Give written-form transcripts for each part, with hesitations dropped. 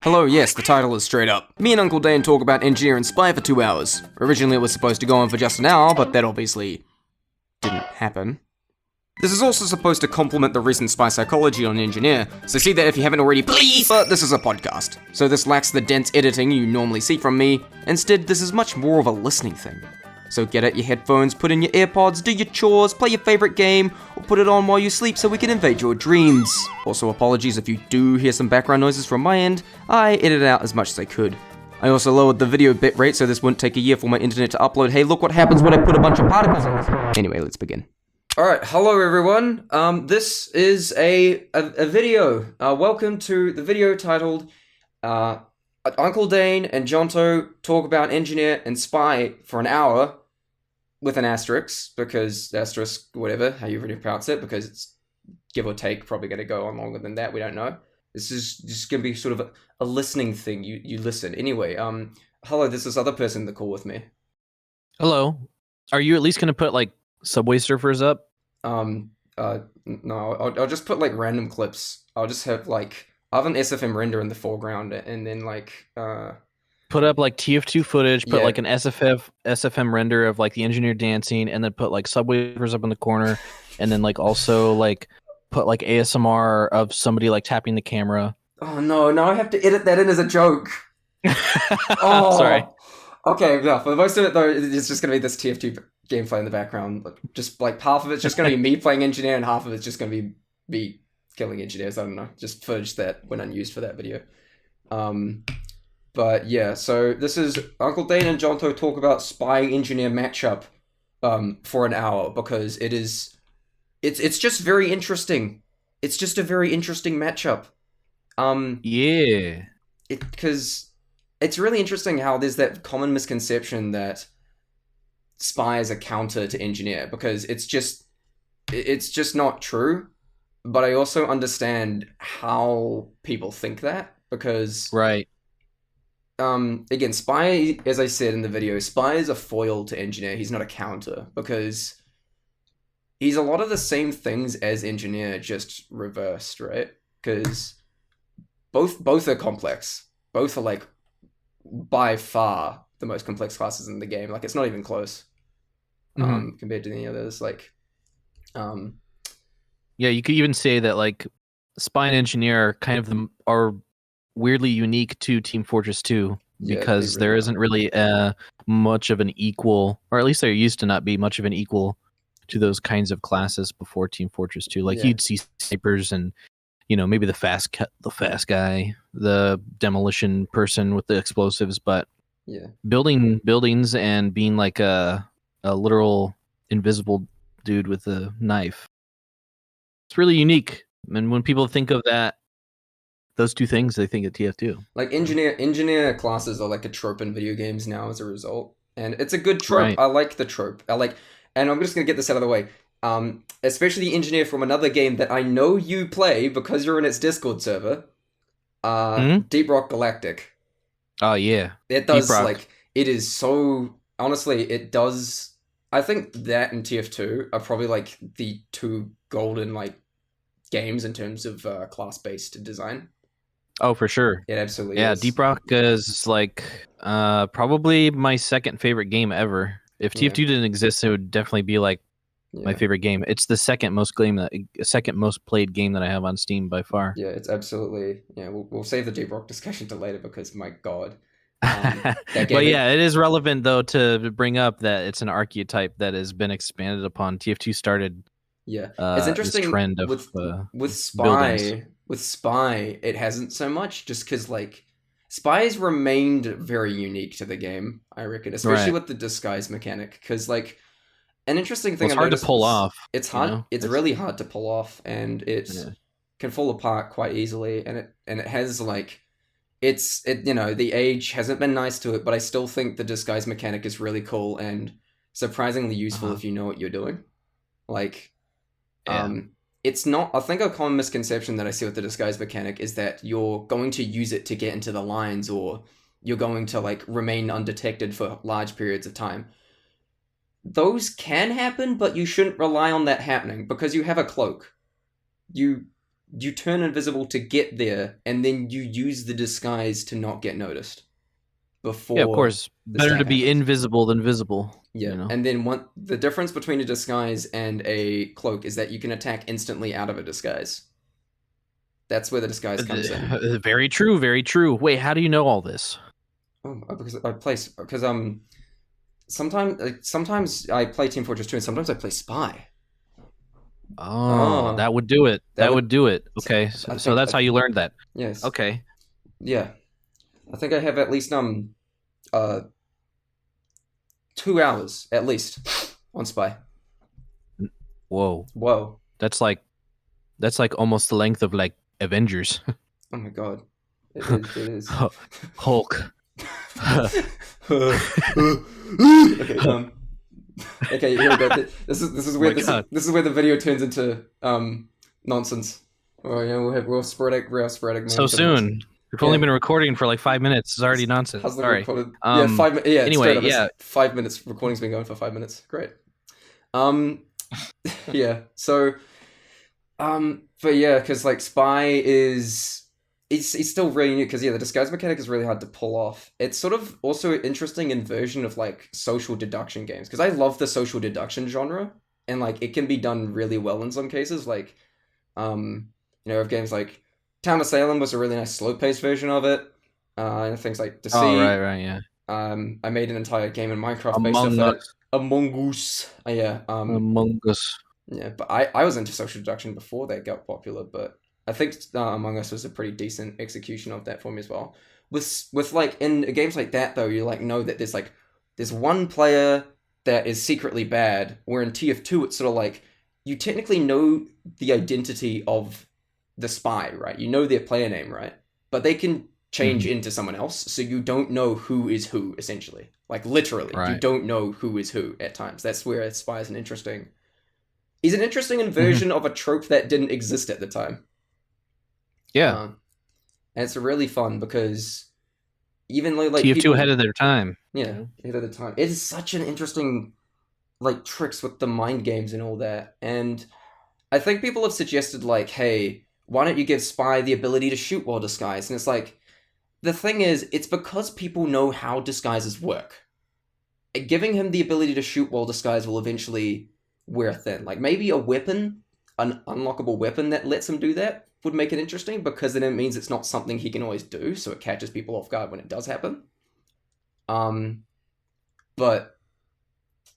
Hello, yes, the title is straight up. Me and Uncle Dane talk about engineer and spy for 2 hours. Originally it was supposed to go on for just an hour, but that obviously didn't happen. This is also supposed to complement the recent spy psychology on engineer, so see that if you haven't already, please! But this is a podcast, so this lacks the dense editing you normally see from me. Instead, this is much more of a listening thing. So get out your headphones, put in your AirPods, do your chores, play your favorite game, or put it on while you sleep so we can invade your dreams. Also, apologies if you do hear some background noises from my end. I edited out as much as I could. I also lowered the video bitrate so this wouldn't take a year for my internet to upload. Hey, look what happens when I put a bunch of particles on this. Anyway, let's begin. Alright, hello everyone. This is a video. Welcome to the video titled Uncle Dane and Jonto talk about engineer and spy for an hour with an asterisk, because asterisk, whatever, how you really pronounce it, because it's give or take probably going to go on longer than that, we don't know. This is just going to be sort of a listening thing, you listen. Anyway, hello, there's this other person in the call with me. Hello. Are you at least going to put, like, Subway Surfers up? No, I'll just put, like, random clips. I'll just have, like, I have an SFM render in the foreground, and then, like, Put up, like, TF2 footage, put, Yeah. like, an SFM render of, like, the engineer dancing, and then put, like, Subway Surfers up in the corner, and then, like, also, like, put, like, ASMR of somebody, like, tapping the camera. Oh, no, now I have to edit that in as a joke. Oh, Sorry. Okay, yeah, for most of it, though, it's just going to be this TF2 gameplay in the background. Just, like, half of it's just going to be me playing engineer, and half of it's just going to be me killing engineers. I don't know. Just footage that went unused for that video. But, yeah, so this is Uncle Dane and Jonto talk about spy-engineer matchup for an hour, because it's just very interesting. It's just a very interesting matchup. Yeah. Because it's really interesting how there's that common misconception that spy is a counter to engineer, because it's just not true. But I also understand how people think that, because Right. again, spy, as I said in the video, spy is a foil to engineer. He's not a counter, because he's a lot of the same things as engineer, just reversed, right? Because both are complex. Both are, like, by far the most complex classes in the game. Like, it's not even close compared to any others. Like, Yeah, you could even say that, like, spy and engineer kind of are weirdly unique to Team Fortress 2, yeah, because they there really isn't really much of an equal, or at least there used to not be much of an equal to those kinds of classes before Team Fortress 2. Like, Yeah. you'd see snipers and, you know, maybe the fast guy, the demolition person with the explosives, but yeah. building buildings and being like a literal invisible dude with a knife, it's really unique. And when people think of those two things, they think of TF2. Like, engineer classes are like a trope in video games now as a result. And it's a good trope. Right. I like the trope. And I'm just gonna get this out of the way. Especially the engineer from another game that I know you play because you're in its Discord server. Deep Rock Galactic. Oh yeah. It does, Deep Rock. like, it is so, honestly, it does, I think that and TF2 are probably, like, the two golden, like, games in terms of class-based design. Oh, for sure. It absolutely Yeah, is. Deep Rock is like probably my second favorite game ever. If Yeah. TF2 didn't exist, it would definitely be like my favorite game. It's the second most played game that I have on Steam by far. Yeah, it's absolutely, yeah, we'll save the Deep Rock discussion to later, because, my god. But yeah, it is relevant though to bring up that it's an archetype that has been expanded upon. TF2 started Yeah, it's interesting this trend of with Spy. buildings. With Spy, it hasn't so much, just because, like, Spy has remained very unique to the game, I reckon, especially Right. with the disguise mechanic. Because, like, an interesting thing It's I've hard to noticed pull is off. It's you hard. know? It's really hard to pull off, and it Yeah. can fall apart quite easily. And it has, like, the age hasn't been nice to it, but I still think the disguise mechanic is really cool and surprisingly useful if you know what you're doing. Like, Yeah. it's not, I think a common misconception that I see with the disguise mechanic is that you're going to use it to get into the lines, or you're going to, like, remain undetected for large periods of time. Those can happen, but you shouldn't rely on that happening, because you have a cloak. you turn invisible to get there, and then you use the disguise to not get noticed Yeah, of before course. the Better stack to be happens. invisible than visible. Yeah, You know. and then the difference between a disguise and a cloak is that you can attack instantly out of a disguise. That's where the disguise comes in. Very true. Very true. Wait, how do you know all this? Oh, because I play because sometimes I play Team Fortress 2 and sometimes I play Spy. Oh, Oh, that would do it. that That would would do it. Okay, I so think that's how you learned that. yes. Okay. Yeah. I think I have at least uh 2 hours at least on Spy. Whoa, Whoa. that's like almost the length of like Avengers. Oh my god. It is. Hulk. Okay, okay, here we go. This is Oh where my God. this is where the video turns into nonsense. Oh yeah, we'll have real sporadic So moments of soon. nonsense. We've Yeah. only been recording for like 5 minutes. It's already nonsense. How's the Sorry. recorded? Yeah, yeah, Anyway, straight up. yeah. It's 5 minutes. Recording's been going for 5 minutes. Great. Um, yeah. So, but yeah, because like Spy is it's still really new because yeah, the disguise mechanic is really hard to pull off. It's sort of also an interesting inversion of like social deduction games because I love the social deduction genre and like it can be done really well in some cases. Like, of games like Town of Salem was a really nice slow paced version of it. And things like Oh, Deceit. right, yeah. I made an entire game in Minecraft based off Among that. Us. Among Us. Yeah. Among Us. Yeah, but I was into social deduction before they got popular, but I think Among Us was a pretty decent execution of that for me as well. With like in games like that though, you like know that there's one player that is secretly bad. Where in TF2 it's sort of like you technically know the identity of the spy, right? You know their player name, right? But they can change into someone else, so you don't know who is who essentially. Like literally, you Right. don't know who is who at times. That's where a spy is an interesting. He's an interesting inversion of a trope that didn't exist at the time. Yeah. And it's really fun because even though like TF2 people ahead of their time. yeah, ahead of the time. It is such an interesting like tricks with the mind games and all that. And I think people have suggested like, hey, why don't you give Spy the ability to shoot while disguised? And it's like the thing is, it's because people know how disguises work. Giving him the ability to shoot while disguised will eventually wear thin. Like maybe a weapon, an unlockable weapon that lets him do that would make it interesting because then it means it's not something he can always do, so it catches people off guard when it does happen. But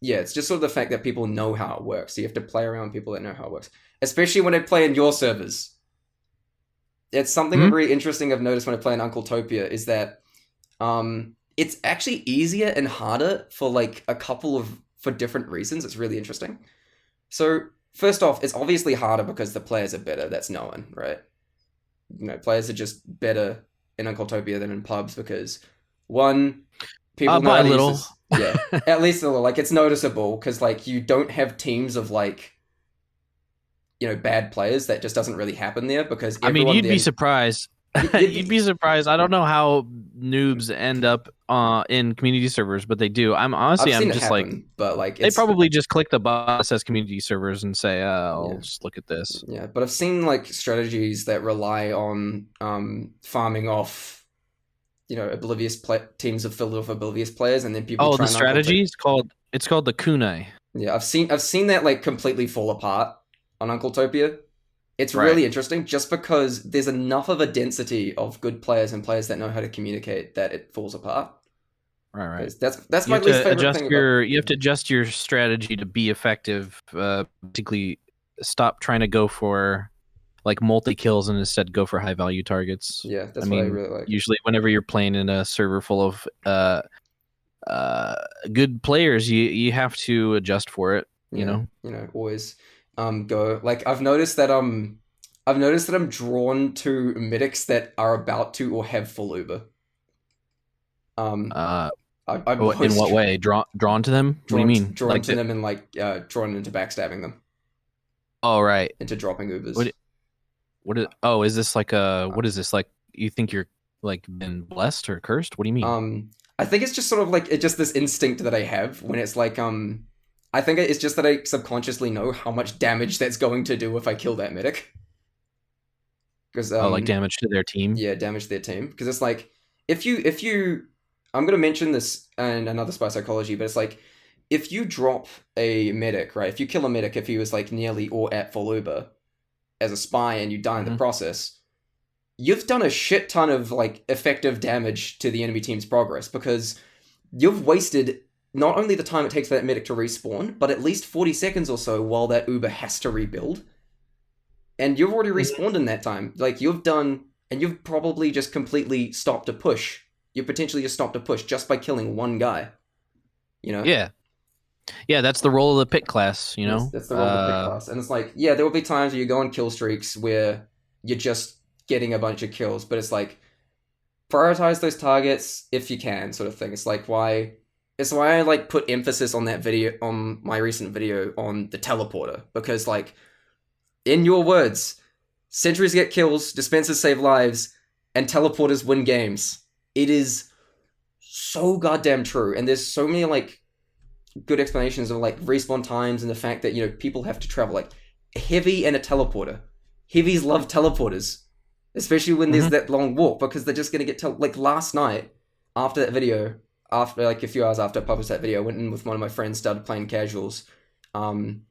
yeah, it's just sort of the fact that people know how it works. So you have to play around people that know how it works, especially when they play in your servers. It's something very interesting I've noticed when I play in Uncletopia is that it's actually easier and harder for like for different reasons. It's really interesting. So first off, it's obviously harder because the players are better. That's known, right? Players are just better in Uncletopia than in pubs because one, people know by how to little. use this. Yeah, at least a little. Like it's noticeable because like you don't have teams of like bad players. That just doesn't really happen there because You'd be surprised. You'd be surprised. I don't know how noobs end up in community servers, but they do. I'm just like, but like they probably just click the button that says community servers and say, I'll just look at this. Yeah, but I've seen like strategies that rely on farming off, oblivious teams of filled with oblivious players, and then people. Oh, the strategy is called the kunai. Yeah, I've seen that like completely fall apart on Uncletopia. It's really interesting just because there's enough of a density of good players and players that know how to communicate that it falls apart. Right. That's my least favorite thing. You have to adjust your strategy to be effective. Basically, stop trying to go for like multi kills and instead go for high value targets. Yeah, that's what I really like. Usually, whenever you're playing in a server full of good players, you have to adjust for it. Always go like I've noticed that I'm drawn to medics that are about to or have full Uber. In what way? Drawn to them? What do you mean? Drawn to them and like drawn into backstabbing them. Oh, right. Into dropping Ubers. Is this like what is this like? You think you're like been blessed or cursed? What do you mean? I think it's just sort of like it's just this instinct that I have when it's like I think it's just that I subconsciously know how much damage that's going to do if I kill that medic. because Oh, like damage to their team. yeah, damage their team. Because it's like if you I'm gonna mention this in another Spy Psychology, but it's like if you drop a medic, right? If you kill a medic if he was like nearly or at full uber as a spy and you die in the process, you've done a shit ton of like effective damage to the enemy team's progress because you've wasted not only the time it takes for that medic to respawn, but at least 40 seconds or so while that Uber has to rebuild. And you've already respawned in that time. Like, you've done... And you've probably just completely stopped a push. You've potentially just stopped a push just by killing one guy. You know? Yeah. Yeah, that's the role of the pick class, you know? That's the role of the pick class. And it's like, yeah, there will be times where you go on kill streaks where you're just getting a bunch of kills, but it's like, prioritize those targets if you can, sort of thing. It's like why... It's why I, like, put emphasis on that video, on my recent video on the teleporter. Because, like, in your words, sentries get kills, dispensers save lives, and teleporters win games. It is so goddamn true. And there's so many, like, good explanations of, like, respawn times and the fact that, you know, people have to travel. Like, Heavy and a teleporter. Heavies love teleporters. Especially when there's that long walk, because they're just going to get... Like, last night, after that video... After, like, a few hours after I published that video, I went in with one of my friends, started playing casuals. And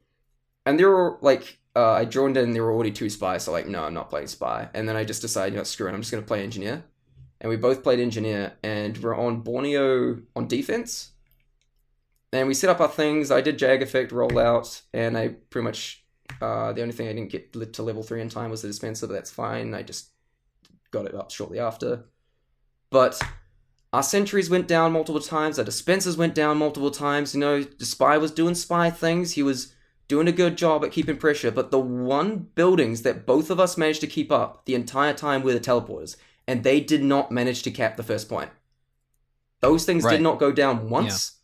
they were, like, I joined in, there were already 2 spies, so, like, no, I'm not playing spy. And then I just decided, you know, screw it, I'm just going to play engineer. And we both played engineer, and we're on Borneo on defense. And we set up our things, I did Jag effect rollout, and I pretty much, the only thing I didn't get to level 3 in time was the dispenser, but that's fine, I just got it up shortly after. But... our sentries went down multiple times, our dispensers went down multiple times, you know, the spy was doing spy things, he was doing a good job at keeping pressure, but the one buildings that both of us managed to keep up the entire time were the teleporters, and they did not manage to cap the first point. Those things did not go down once,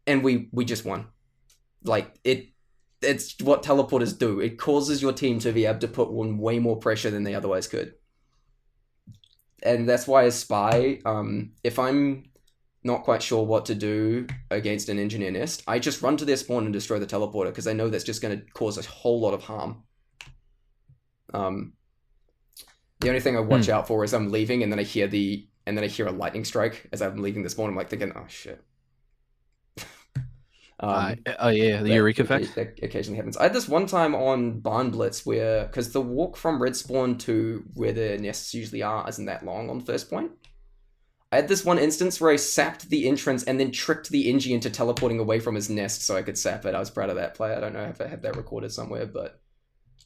and we just won. Like, it's what teleporters do. It causes your team to be able to put on way more pressure than they otherwise could. And that's why as spy, if I'm not quite sure what to do against an engineer nest, I just run to their spawn and destroy the teleporter, because I know that's just going to cause a whole lot of harm. The only thing I watch out for is I'm leaving, and then I hear a lightning strike as I'm leaving the spawn. I'm like thinking, oh shit. The Eureka effect? That occasionally happens. I had this one time on Barn Blitz where, because the walk from red spawn to where the nests usually are isn't that long on the first point. I had this one instance where I sapped the entrance and then tricked the Engie into teleporting away from his nest so I could sap it. I was proud of that play. I don't know if I have that recorded somewhere, but...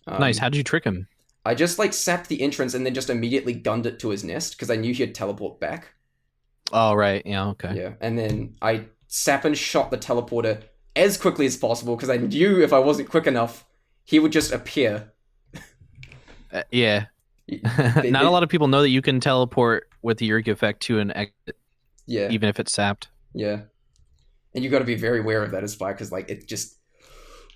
nice. How did you trick him? I just, like, sapped the entrance and then just immediately gunned it to his nest, because I knew he'd teleport back. Oh, right. Yeah, okay. Yeah, and then I sap and shot the teleporter as quickly as possible, because I knew if I wasn't quick enough, he would just appear. Yeah. Not a lot of people know that you can teleport with the Eureka effect to an exit. Yeah. Even if it's sapped. Yeah. And you got to be very aware of that as spy, because, like, it just...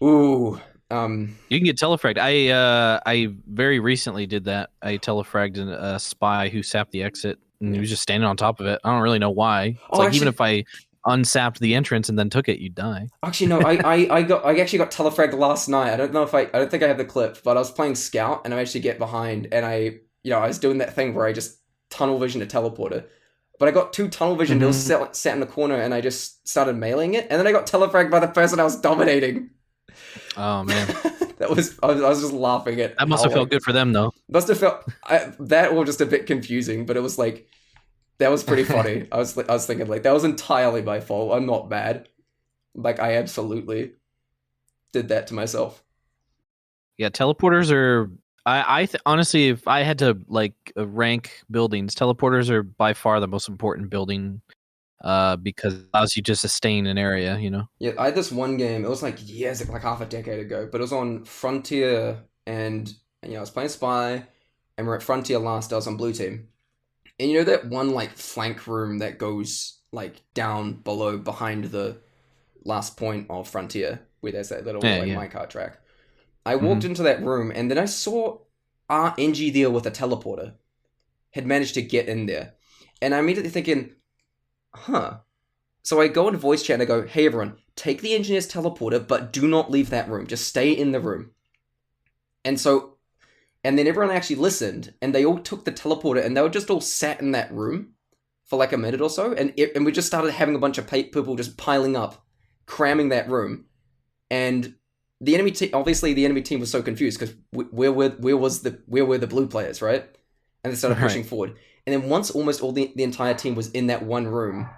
Ooh. You can get telefragged. I very recently did that. I telefragged a spy who sapped the exit, and he was just standing on top of it. I don't really know why. It's like, even if I unsapped the entrance and then took it, you'd die. Actually, no. I actually got telefragged last night. I don't think I have the clip, but I was playing Scout, and I managed to get behind, and I was doing that thing where I just tunnel vision a teleporter. But I got 2 tunnel vision, it was sat in the corner, and I just started mailing it, and then I got telefragged by the person I was dominating. Oh man, I was just laughing at. That must have felt good for them, though. Must have felt that, or just a bit confusing, but it was like, that was pretty funny. I was thinking, like, that was entirely my fault. I'm not bad. Like, I absolutely did that to myself. Yeah, teleporters are. Honestly, if I had to rank buildings, teleporters are by far the most important building. Because it allows you to sustain an area, you know? Yeah, I had this one game, it was like years, like half a decade ago, but it was on Frontier, and I was playing Spy, and we're at Frontier last, I was on Blue Team. And you know that one, like, flank room that goes, like, down below, behind the last point of Frontier, where there's that little, minecart track? I walked into that room, and then I saw our Engie there with a teleporter had managed to get in there. And I'm immediately thinking... Huh. So I go into voice chat and I go, hey everyone, take the engineer's teleporter, but do not leave that room. Just stay in the room. And so And then everyone actually listened, and they all took the teleporter, and they were just all sat in that room for like a minute or so, and we just started having a bunch of people just piling up, cramming that room, and the enemy team, obviously the enemy team was so confused because where were the blue players, right? And they started pushing forward, and then once almost all the entire team was in that one room,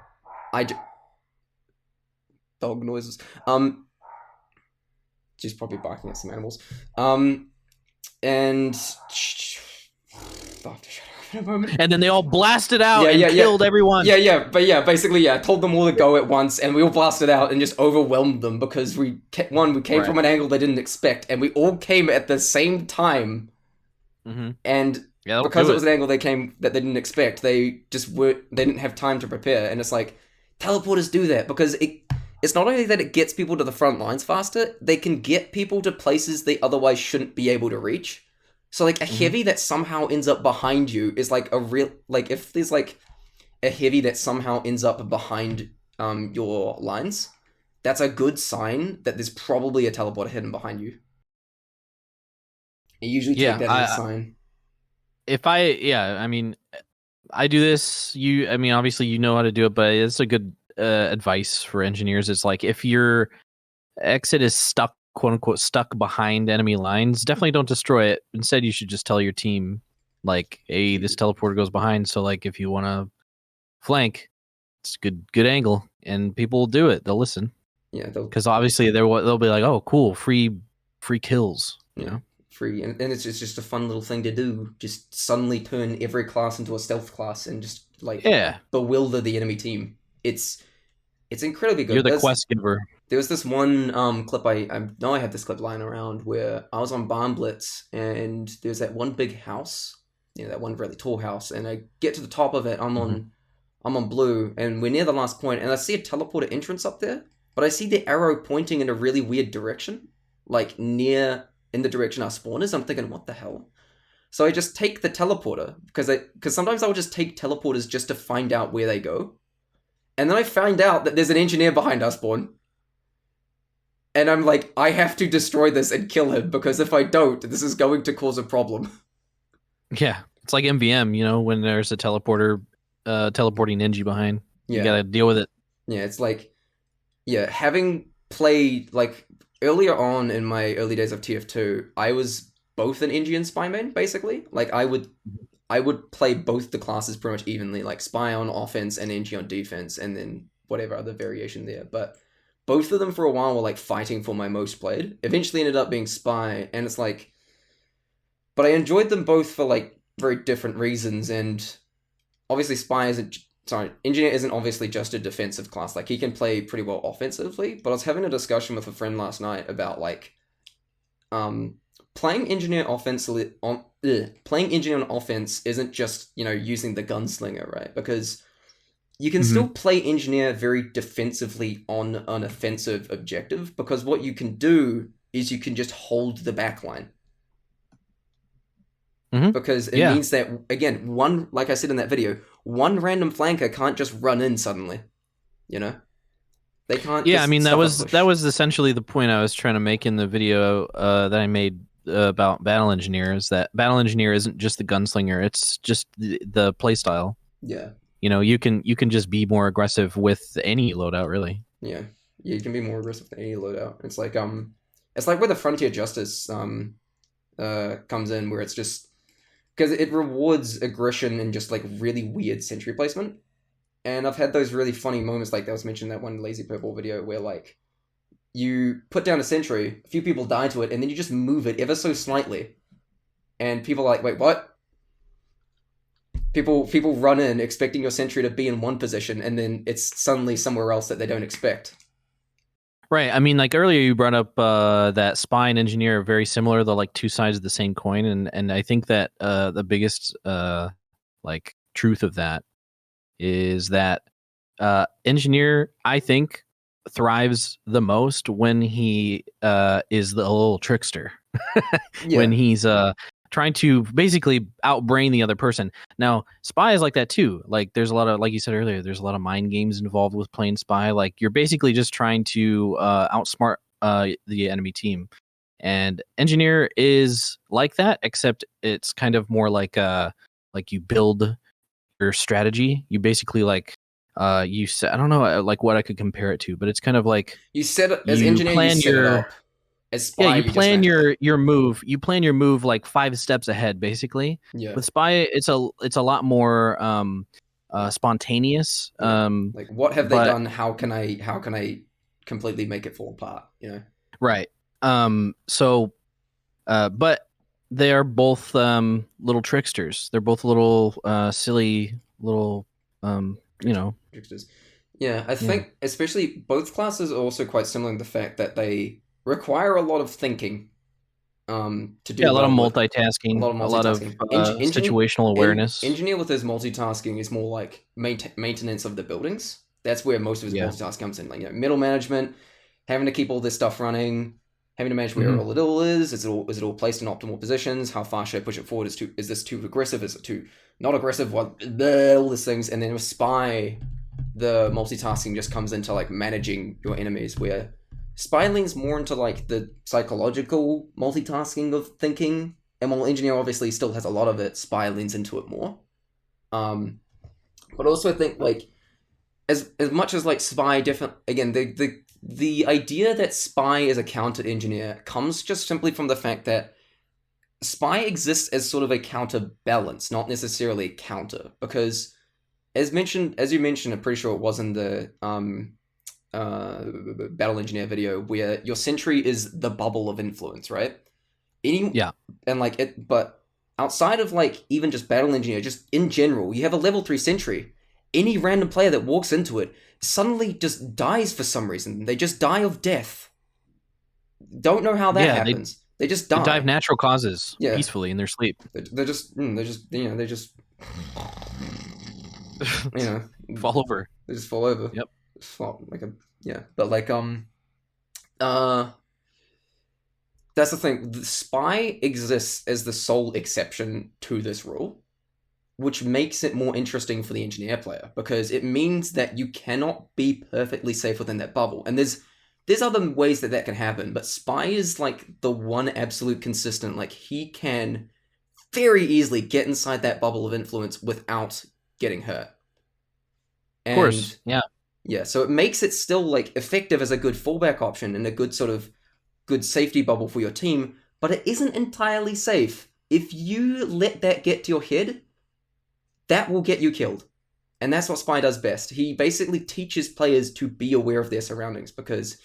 dog noises. She's probably barking at some animals. And and then they all blasted out and killed everyone. But basically, told them all to go at once, and we all blasted out and just overwhelmed them because we came from an angle they didn't expect, and we all came at the same time. And because it was an angle that they didn't expect, they didn't have time to prepare, and it's like teleporters do that because it's not only that it gets people to the front lines faster, they can get people to places they otherwise shouldn't be able to reach. So, like, a heavy that somehow ends up behind you is, like, a real... Like, if there's, like, a heavy that somehow ends up behind your lines, that's a good sign that there's probably a teleporter hidden behind you. You usually take that as a sign. I mean, I do this. Obviously you know how to do it, but it's a good advice for engineers. It's like, if your exit is stuck, quote unquote, stuck behind enemy lines, definitely don't destroy it. Instead, you should just tell your team, like, hey, this teleporter goes behind, so like if you want to flank, it's a good angle, and people will do it. They'll listen. Yeah, because obviously they'll be like, oh, cool, free kills. You know, free, and it's just a fun little thing to do. Just suddenly turn every class into a stealth class and just like bewilder the enemy team. It's incredibly good. You're the quest giver. There was this one clip, I know I had this clip lying around, where I was on Barn Blitz, and there's that one big house, that one really tall house, and I get to the top of it, I'm on blue, and we're near the last point, and I see a teleporter entrance up there, but I see the arrow pointing in a really weird direction, like in the direction our spawn is. I'm thinking, what the hell? So I just take the teleporter, because sometimes I'll just take teleporters just to find out where they go. And then I find out that there's an engineer behind our spawn. And I'm like, I have to destroy this and kill him, because if I don't, this is going to cause a problem. Yeah, it's like MVM, when there's a teleporting ninja behind. You gotta deal with it. Yeah, it's like, having played, like, earlier on in my early days of TF2, I was both an Engi and Spy main, basically. Like, I would play both the classes pretty much evenly, like Spy on offense and Engi on defense, and then whatever other variation there. But both of them for a while were like fighting for my most played. Eventually ended up being Spy, and it's like... But I enjoyed them both for like very different reasons, and obviously Engineer isn't obviously just a defensive class. Like, he can play pretty well offensively, but I was having a discussion with a friend last night about like playing Engineer on offense isn't just, using the gunslinger, right? Because you can still play Engineer very defensively on an offensive objective, because what you can do is you can just hold the backline. Because it means that, again, like I said in that video, one random flanker can't just run in suddenly. They can't. Yeah, that was essentially the point I was trying to make in the video that I made about Battle Engineer, is that Battle Engineer isn't just the gunslinger; it's just the playstyle. Yeah. You can just be more aggressive with any loadout, really. Yeah, you can be more aggressive with any loadout. It's like where the Frontier Justice comes in, where it's just because it rewards aggression and just like really weird sentry placement. And I've had those really funny moments, like that was mentioned in that one Lazy Purple video, where like you put down a sentry, a few people die to it, and then you just move it ever so slightly, and people are like, wait, what? People run in expecting your sentry to be in one position, and then it's suddenly somewhere else that they don't expect. Right. Like earlier you brought up that Spy and Engineer are very similar. They're like two sides of the same coin, and I think that the biggest like truth of that is that Engineer, I think, thrives the most when he is the little trickster. When he's trying to basically outbrain the other person. Now, Spy is like that too. Like, there's a lot of, like you said earlier, there's a lot of mind games involved with playing Spy. Like, you're basically just trying to outsmart the enemy team. And engineer is like that, except it's kind of more like you build your strategy. You basically like you set, I don't know like what I could compare it to, but it's kind of like You set it as you engineer. You plan set it your up. As yeah, spy, you you plan dismantle it. your move. You plan your move like 5 steps ahead, basically. Yeah. With spy, it's a lot more spontaneous. Yeah. Like, what have they But done? How can I completely make it fall apart? right. So but they are both little tricksters. They're both little silly little Tricksters. Yeah, I yeah. think especially both classes are also quite similar in the fact that they require a lot of thinking to Yeah, do a lot of well with. A multitasking, lot of a lot of multitasking. situational awareness. Engineer with his multitasking is more like maintenance of the buildings. That's where most of his Yeah. multitasking comes in. Like, middle management, having to keep all this stuff running, having to manage where Mhm. all it is. Is it all placed in optimal positions? How far should I push it forward? Is this too aggressive? Is it too not aggressive? What all these things. And then with spy, the multitasking just comes into like managing your enemies, where spy leans more into like the psychological multitasking of thinking, and while engineer obviously still has a lot of it, spy leans into it more. Um, but also I think like as much as like spy different again the idea that spy is a counter engineer comes just simply from the fact that spy exists as sort of a counterbalance, not necessarily a counter, because as you mentioned, I'm pretty sure it was in the uh, battle engineer video where your sentry is the bubble of influence, right? Any Yeah. and like it, but outside of like even just battle engineer, just in general, you have a level 3 sentry. Any random player that walks into it suddenly just dies for some reason. They just die of death. Don't know how that Yeah, happens. They just they die of die. natural causes Yeah, peacefully in their sleep. they just you know Fall over. they just fall over. Yep. Just fall like a yeah, but like uh that's the thing. The spy exists as the sole exception to this rule, which makes it more interesting for the engineer player because it means that you cannot be perfectly safe within that bubble. And there's other ways that can happen, but spy is like the one absolute consistent. Like, he can very easily get inside that bubble of influence without getting hurt. Of course. And Yeah. yeah, so it makes it still like effective as a good fallback option and a good sort of good safety bubble for your team, but it isn't entirely safe. If you let that get to your head, that will get you killed. And that's what Spy does best. He basically teaches players to be aware of their surroundings, because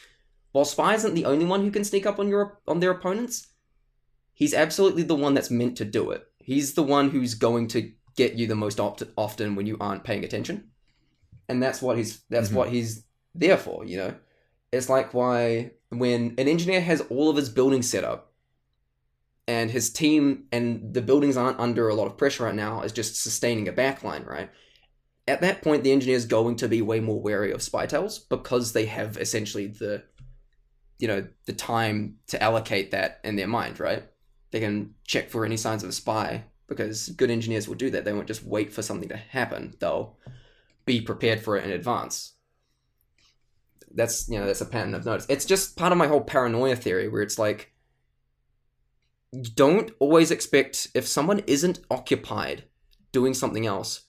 while Spy isn't the only one who can sneak up on their opponents, he's absolutely the one that's meant to do it. He's the one who's going to get you the most often when you aren't paying attention. And that's what he's there for, It's like why when an engineer has all of his buildings set up and his team and the buildings aren't under a lot of pressure right now, is just sustaining a backline, right? At that point, the engineer is going to be way more wary of spy tails because they have essentially the time to allocate that in their mind, right? They can check for any signs of a spy because good engineers will do that. They won't just wait for something to happen. They'll be prepared for it in advance. That's a pattern I've noticed. It's just part of my whole paranoia theory, where it's like, you don't always expect, if someone isn't occupied doing something else,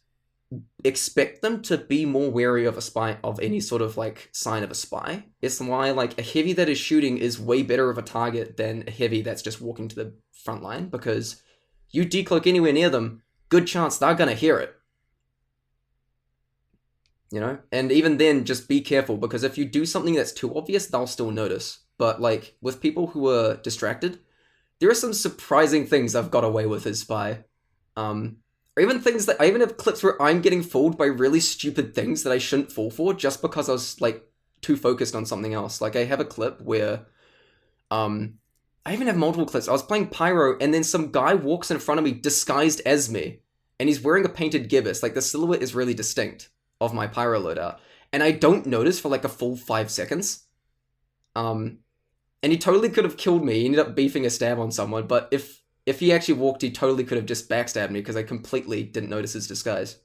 expect them to be more wary of a spy, of any sort of like sign of a spy. It's why like a heavy that is shooting is way better of a target than a heavy that's just walking to the front line, because you decloak anywhere near them, good chance they're gonna hear it. And even then, just be careful, because if you do something that's too obvious, they'll still notice. But like with people who are distracted, there are some surprising things I've got away with as spy. Or even things that I even have clips where I'm getting fooled by really stupid things that I shouldn't fall for just because I was like too focused on something else. Like, I have a clip where I even have multiple clips. I was playing Pyro and then some guy walks in front of me disguised as me, and he's wearing a painted gibbous. Like, the silhouette is really distinct of my Pyro loadout, and I don't notice for like a full 5 seconds. And he totally could have killed me. He ended up beefing a stab on someone, but if he actually walked, he totally could have just backstabbed me because I completely didn't notice his disguise.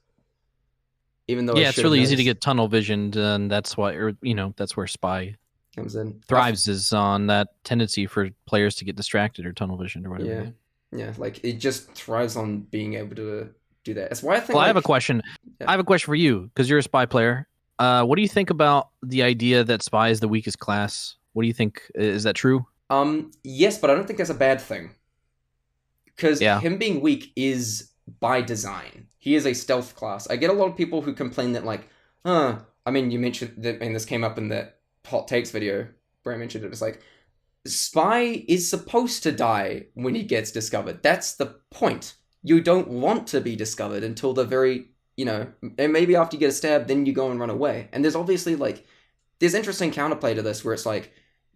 Even though Yeah, it's really easy to get tunnel visioned, and that's why, that's where spy comes in. thrives is on that tendency for players to get distracted or tunnel vision or whatever. Yeah, yeah, like it just thrives on being able to do that. That's why I think Well, I have a like question. yeah. I have a question for you because you're a spy player. What do you think about the idea that spy is the weakest class? What do you think? Is that true? Yes, but I don't think that's a bad thing because Yeah. him being weak is by design. He is a stealth class. I get a lot of people who complain that like, I mean, you mentioned that, and this came up in that hot takes video where I mentioned it. It's like Spy is supposed to die when he gets discovered. That's the point. You don't want to be discovered until the very, and maybe after you get a stab, then you go and run away. And there's obviously like, there's interesting counterplay to this where it's like,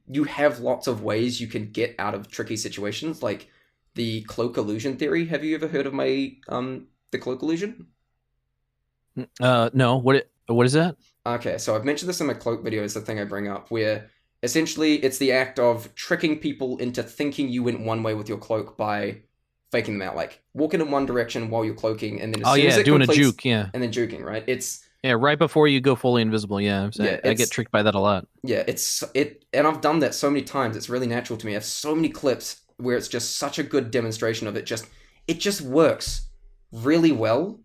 you have lots of ways you can get out of tricky situations, like the cloak illusion theory. Have you ever heard of the cloak illusion? No. What is that? Okay, so I've mentioned this in my cloak video as the thing I bring up, where essentially it's the act of tricking people into thinking you went one way with your cloak by faking them out, like walking in one direction while you're cloaking, and then as soon as it doing completes, a juke, yeah. and then juking, right? Yeah, right before you go fully invisible, yeah. I get tricked by that a lot. Yeah, and I've done that so many times. It's really natural to me. I have so many clips where it's just such a good demonstration of it. It just works really well.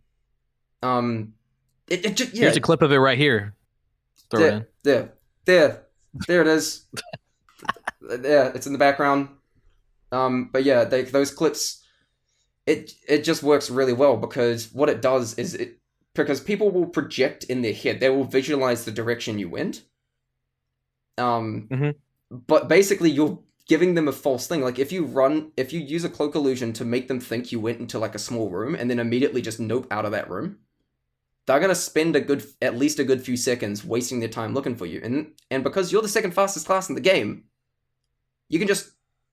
It just yeah. Here's a clip of it right here. Throw it in. There it is. Yeah, it's in the background. But yeah, those clips, it just works really well because what it does is because people will project in their head, they will visualize the direction you went. But basically you're giving them a false thing. Like if you use a cloak illusion to make them think you went into like a small room and then immediately just nope out of that room, they're gonna spend at least a good few seconds wasting their time looking for you. And because you're the second fastest class in the game, you can just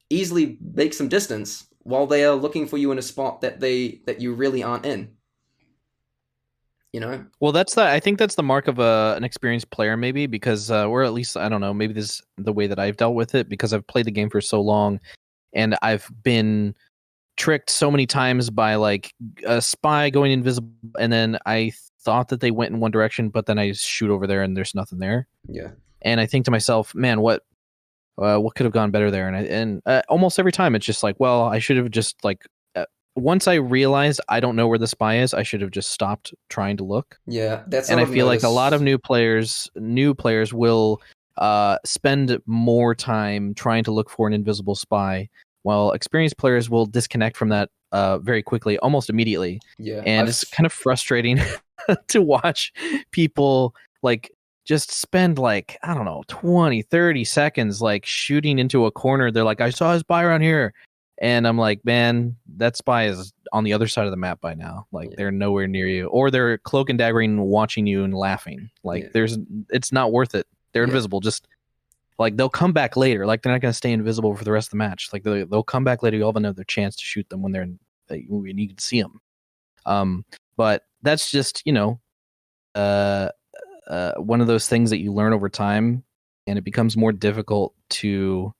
easily make some distance while they are looking for you in a spot that you really aren't in. Well, I think that's the mark of an experienced player, maybe, because or at least I don't know, maybe this is the way that I've dealt with it because I've played the game for so long, and I've been tricked so many times by like a spy going invisible, and then I thought that they went in one direction, but then I shoot over there and there's nothing there. Yeah. And I think to myself, man, what could have gone better there? And almost every time it's just like, well, I should have just like. Once I realized I don't know where the spy is, I should have just stopped trying to look. Yeah, that's. And I feel like a lot of new players will spend more time trying to look for an invisible spy, while experienced players will disconnect from that very quickly, almost immediately. Yeah, and it's kind of frustrating to watch people like just spend like, I don't know, 20, 30 seconds like shooting into a corner. They're like, I saw a spy around here. And I'm like, man, that spy is on the other side of the map by now. Like they're nowhere near you, or they're cloak and daggering, watching you and laughing. Like it's not worth it. They're invisible. Just like they'll come back later. Like they're not going to stay invisible for the rest of the match. Like they'll come back later. You'll have another chance to shoot them when you can see them. But that's just one of those things that you learn over time, and it becomes more difficult to.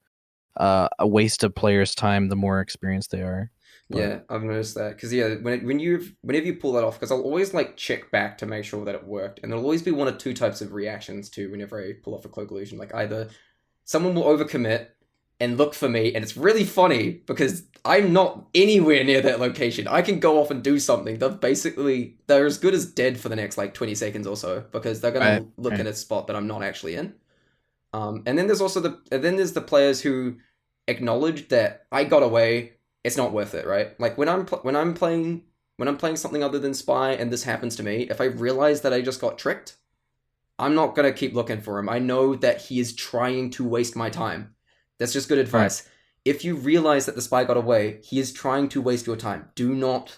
A waste of players' time the more experienced they are. But... Yeah, I've noticed that because whenever you pull that off, because I'll always like check back to make sure that it worked, and there'll always be one or two types of reactions too whenever I pull off a cloak illusion. Like either someone will overcommit and look for me, and it's really funny because I'm not anywhere near that location. I can go off and do something. They're as good as dead for the next like 20 seconds or so because they're gonna look in a spot that I'm not actually in. And then there's also the players who acknowledge that I got away. It's not worth it, right? Like when I'm playing something other than spy, and this happens to me, if I realize that I just got tricked, I'm not gonna keep looking for him. I know that he is trying to waste my time. That's just good advice. Right. If you realize that the spy got away, he is trying to waste your time. Do not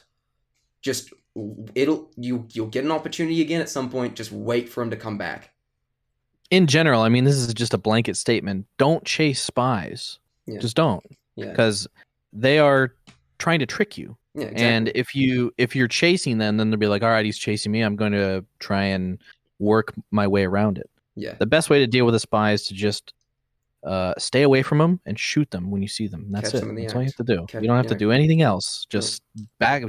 just you'll get an opportunity again at some point. Just wait for him to come back. In general, I mean, this is just a blanket statement. Don't chase spies. Yeah. Just don't, because they are trying to trick you. Yeah, exactly. And if you're chasing them, then they'll be like, all right, he's chasing me. I'm going to try and work my way around it. Yeah. The best way to deal with a spy is to just stay away from them and shoot them when you see them. That's it. That's all you have to do. You don't have to do anything else. Just back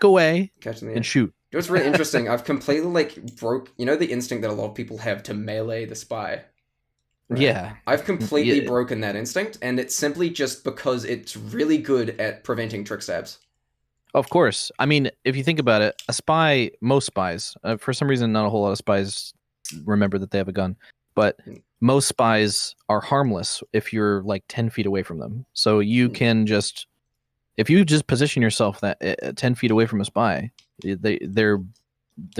away and shoot. It was really interesting. I've completely broke, the instinct that a lot of people have to melee the spy. right? Yeah. I've completely Yeah. broken that instinct, and it's simply just because it's really good at preventing trick stabs. Of course. I mean, if you think about it, a spy, most spies, for some reason, not a whole lot of spies remember that they have a gun, but Mm. most spies are harmless if you're like 10 feet away from them. So you can just, if you just position yourself that 10 feet away from a spy, they're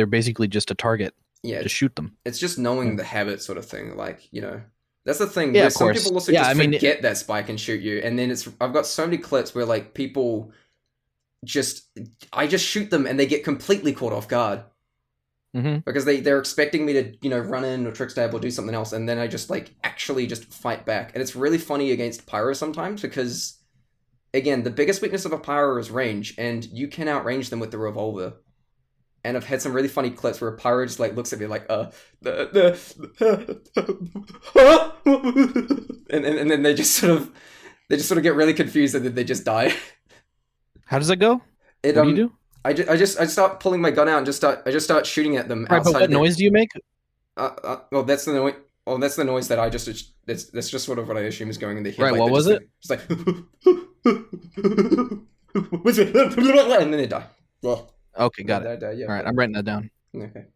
basically just a target. Yeah, Just shoot them. it's just knowing Yeah. the habit sort of thing. Like, that's the thing Yeah, where of some course. people also Yeah, just I mean, forget that spy can shoot you, and then I've got so many clips where like people I just shoot them and they get completely caught off guard because they're expecting me to run in or trick stab or do something else, and then I just like actually just fight back, and it's really funny against pyro sometimes because again the biggest weakness of a pyro is range, and you can outrange them with the revolver. And I've had some really funny clips where a pyro just like looks at me like and then they just sort of get really confused, and then they just die. how does that go? It What do you do? I start pulling my gun out and I just start shooting at them Right, but outside what of their. noise do you make? Well, that's the noise. Well, that's the noise that I just. That's just sort of what I assume is going in the head. Right, like, what was it? Just like. And then they die. Well, Okay, got it. Yeah. All right, I'm writing that down. Okay.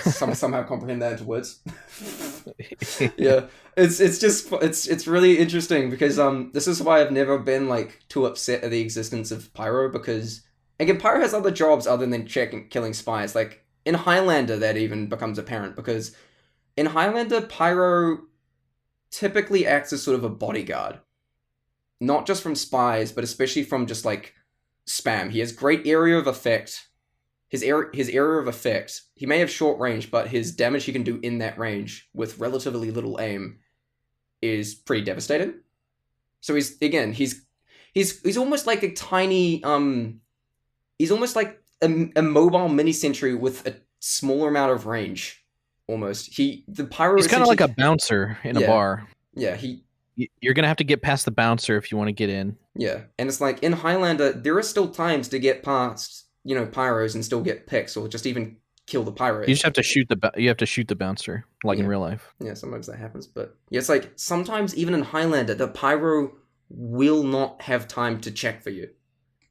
Somehow comprehend that into words. Yeah, it's really interesting because this is why I've never been like too upset at the existence of pyro, because again pyro has other jobs other than killing spies. Like in Highlander that even becomes apparent, because in Highlander pyro typically acts as sort of a bodyguard, not just from spies but especially from just like spam. He has great area of effect. His area of effect, he may have short range, but his damage he can do in that range with relatively little aim is pretty devastating. So he's almost like a tiny he's almost like a mobile mini sentry with a smaller amount of range. Almost the pyro. He's kind of like a bouncer in a bar. Yeah, you're gonna have to get past the bouncer if you want to get in. Yeah, and it's like in Highlander, there are still times to get past pyros and still get picks or just even kill the pyro. You just have to shoot the bouncer like in real life. Yeah, sometimes that happens, but yeah, it's like sometimes even in Highlander, the pyro will not have time to check for you.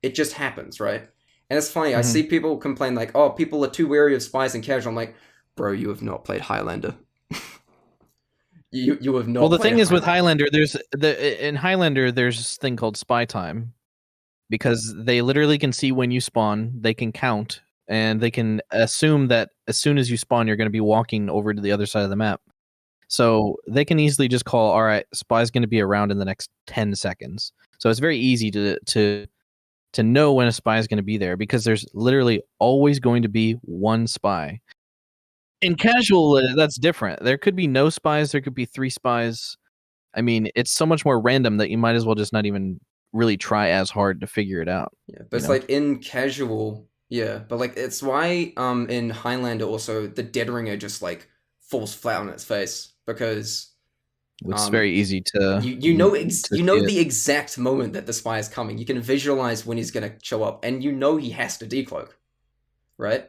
It just happens, right? And it's funny. I see people complain like, "Oh, people are too wary of spies and casual." I'm like, "Bro, you have not played Highlander. you have not." Well, the thing is with Highlander, in Highlander there's this thing called spy time. Because they literally can see when you spawn, they can count, and they can assume that as soon as you spawn, you're going to be walking over to the other side of the map. So they can easily just call, all right, spy's going to be around in the next 10 seconds. So it's very easy to know when a spy is going to be there, because there's literally always going to be one spy. In casual, that's different. There could be no spies. There could be 3 spies. I mean, it's so much more random that you might as well just not even really try as hard to figure it out. Yeah, but it's like in casual, yeah, but like it's why in Highlander also the Dead Ringer just like falls flat on its face, because it's very easy to you know the exact moment that the spy is coming. You can visualize when he's gonna show up, and he has to decloak, right?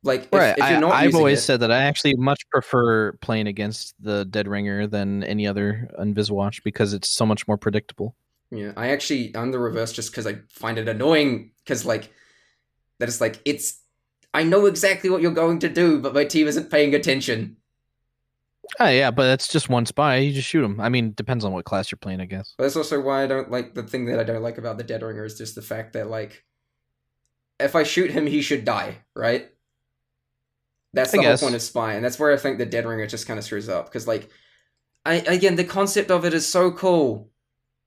Like if you're not, I've always said that I actually much prefer playing against the Dead Ringer than any other Inviswatch, because it's so much more predictable. Yeah, I'm the reverse, just because I find it annoying, because like that is like I know exactly what you're going to do, but my team isn't paying attention. Oh yeah, but that's just one spy. You just shoot him. I mean, depends on what class you're playing, I guess. But that's also why I don't like the thing that I don't like about the Dead Ringer is just the fact that like if I shoot him, he should die, right? That's the whole point of spy, and that's where I think the Dead Ringer just kind of screws up, because like again the concept of it is so cool.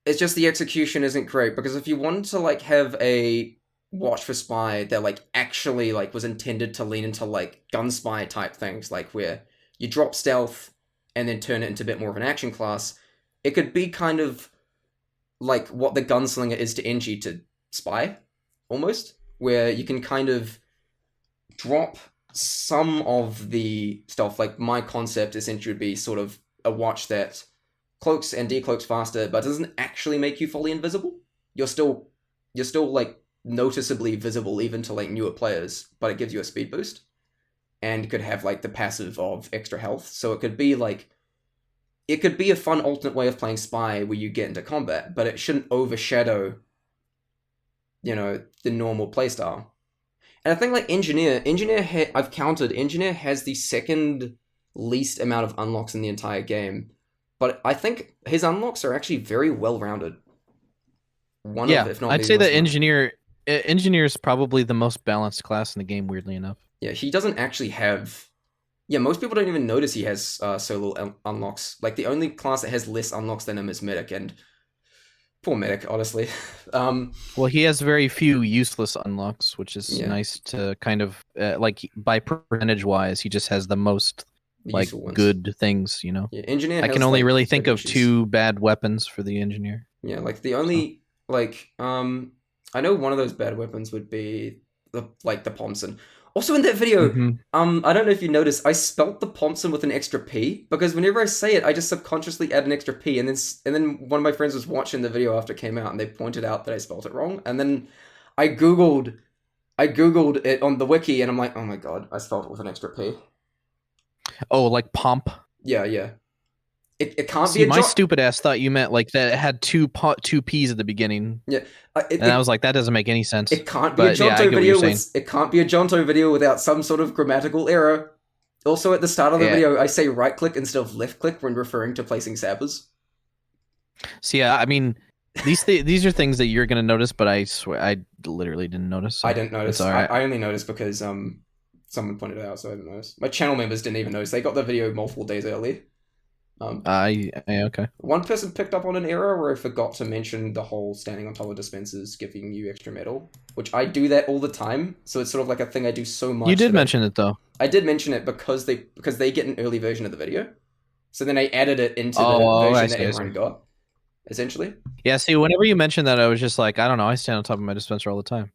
It's just the execution isn't great, because if you wanted to like have a watch for spy that like actually like was intended to lean into like gun spy type things, like where you drop stealth and then turn it into a bit more of an action class, it could be kind of like what the gunslinger is to NG to spy, almost, where you can kind of drop some of the stuff. Like my concept essentially would be sort of a watch that cloaks and decloaks faster, but doesn't actually make you fully invisible. You're still like noticeably visible even to like newer players, but it gives you a speed boost, and could have like the passive of extra health. So it could be like it could be a fun alternate way of playing spy where you get into combat, but it shouldn't overshadow, the normal playstyle. And I think like I've counted, Engineer has the second least amount of unlocks in the entire game, but I think his unlocks are actually very well rounded. One of, if not I'd the say most that engineer is probably the most balanced class in the game. Weirdly enough, Yeah, he doesn't actually have. Yeah, most people don't even notice he has so little unlocks. Like the only class that has less unlocks than him is Medic, and poor Medic, honestly. well, he has very few useless unlocks, which is Yeah, nice to kind of like by percentage wise, he just has the most the like useful ones. good things. Yeah, Engineer I can has only like really big think of issues. 2 bad weapons for the engineer. Yeah, like the So. only I know one of those bad weapons would be the Thompson. Also in that video, Mm-hmm. I don't know if you noticed, I spelt the Thompson with an extra P because whenever I say it, I just subconsciously add an extra P, and then one of my friends was watching the video after it came out, and they pointed out that I spelt it wrong, and then I googled it on the wiki, and I'm like, oh my god, I spelled it with an extra P. Oh, like pomp. Yeah, yeah. It can't be See, a my John. stupid ass thought you meant like that it had two P's at the beginning, Yeah, and I was like, that doesn't make any sense. it can't be a But yeah, I Jonto get what you're video saying. without some sort of grammatical error. Also, at the start of the Yeah. video, I say right click instead of left click when referring to placing sappers. So yeah, I mean, these are things that you're gonna notice, but I swear I literally didn't notice. So I didn't notice. it's all right. I only noticed because someone pointed it out, so I didn't notice. My channel members didn't even notice. They got the video multiple days early. Okay. One person picked up on an error where I forgot to mention the whole standing on top of dispensers giving you extra metal, which I do that all the time. So it's sort of like a thing I do so much. You did mention it though. I did mention it because they get an early version of the video, so then I added it into Oh, the version I that see, everyone got, essentially. Yeah, see, whenever you mentioned that, I was just like, I don't know, I stand on top of my dispenser all the time.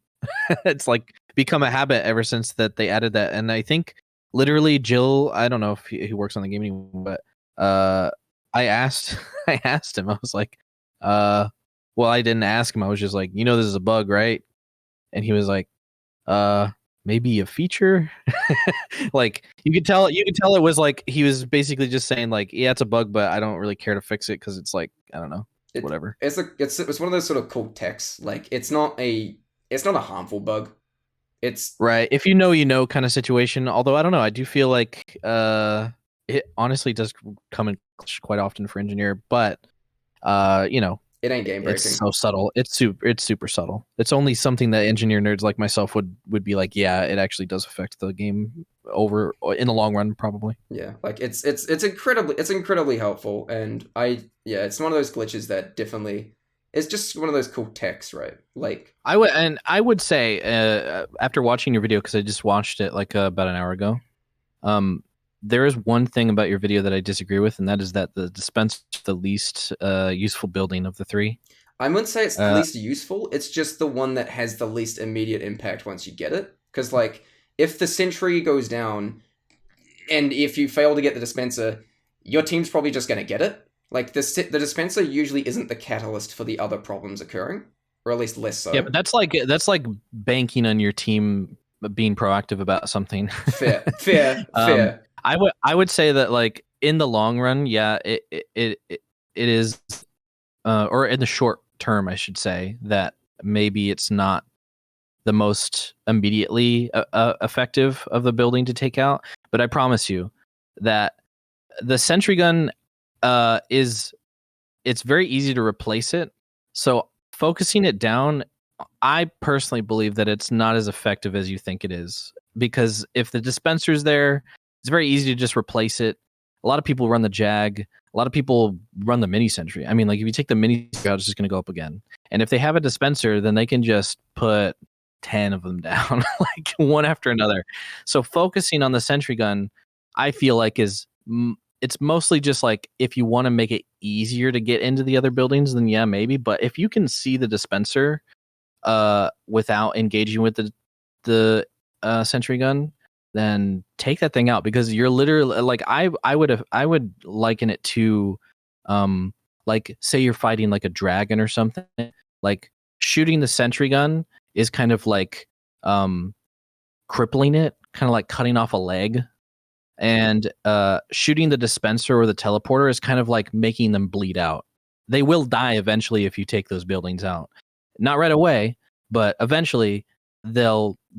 It's like become a habit ever since that they added that, and I think literally Jill, I don't know if he works on the game anymore, but I asked I asked him, I was like, well, I didn't ask him, I was just like, this is a bug, right? And he was like, maybe a feature. Like you could tell it was like he was basically just saying like, yeah, it's a bug, but I don't really care to fix it because it's like, I don't know, whatever. It's one of those sort of cool techs. Like it's not a harmful bug. It's Right. If you know kind of situation. Although I don't know, I do feel like it honestly does come in clutch quite often for engineer, but it ain't game breaking. it's so subtle. It's super subtle. It's only something that engineer nerds like myself would be like, yeah, it actually does affect the game over in the long run, probably. Yeah, like it's incredibly helpful, and it's one of those glitches that definitely it's just one of those cool techs, right? Like I would say after watching your video, because I just watched it like about an hour ago, there is one thing about your video that I disagree with, and that is that the dispenser is the least useful building of the 3. I wouldn't say it's the least useful. It's just the one that has the least immediate impact once you get it. Because like if the sentry goes down, and if you fail to get the dispenser, your team's probably just going to get it. Like the dispenser usually isn't the catalyst for the other problems occurring, or at least less so. Yeah, but that's like banking on your team being proactive about something. Fair. I would say that like in the long run, yeah, it is, or in the short term, I should say that maybe it's not the most immediately effective of the building to take out, but I promise you that the sentry gun it's very easy to replace it. So focusing it down, I personally believe that it's not as effective as you think it is, because if the dispenser's there, it's very easy to just replace it. A lot of people run the Jag. A lot of people run the mini sentry. I mean, like if you take the mini sentry out, it's just going to go up again. And if they have a dispenser, then they can just put 10 of them down, like one after another. So focusing on the sentry gun, I feel like it's mostly just like if you want to make it easier to get into the other buildings, then yeah, maybe. But if you can see the dispenser without engaging with the sentry gun, then take that thing out, because you're literally like I would liken it to like say you're fighting like a dragon or something. Like shooting the sentry gun is kind of like crippling it, kind of like cutting off a leg. and shooting the dispenser or the teleporter is kind of like making them bleed out. They will die eventually if you take those buildings out. Not right away, but eventually they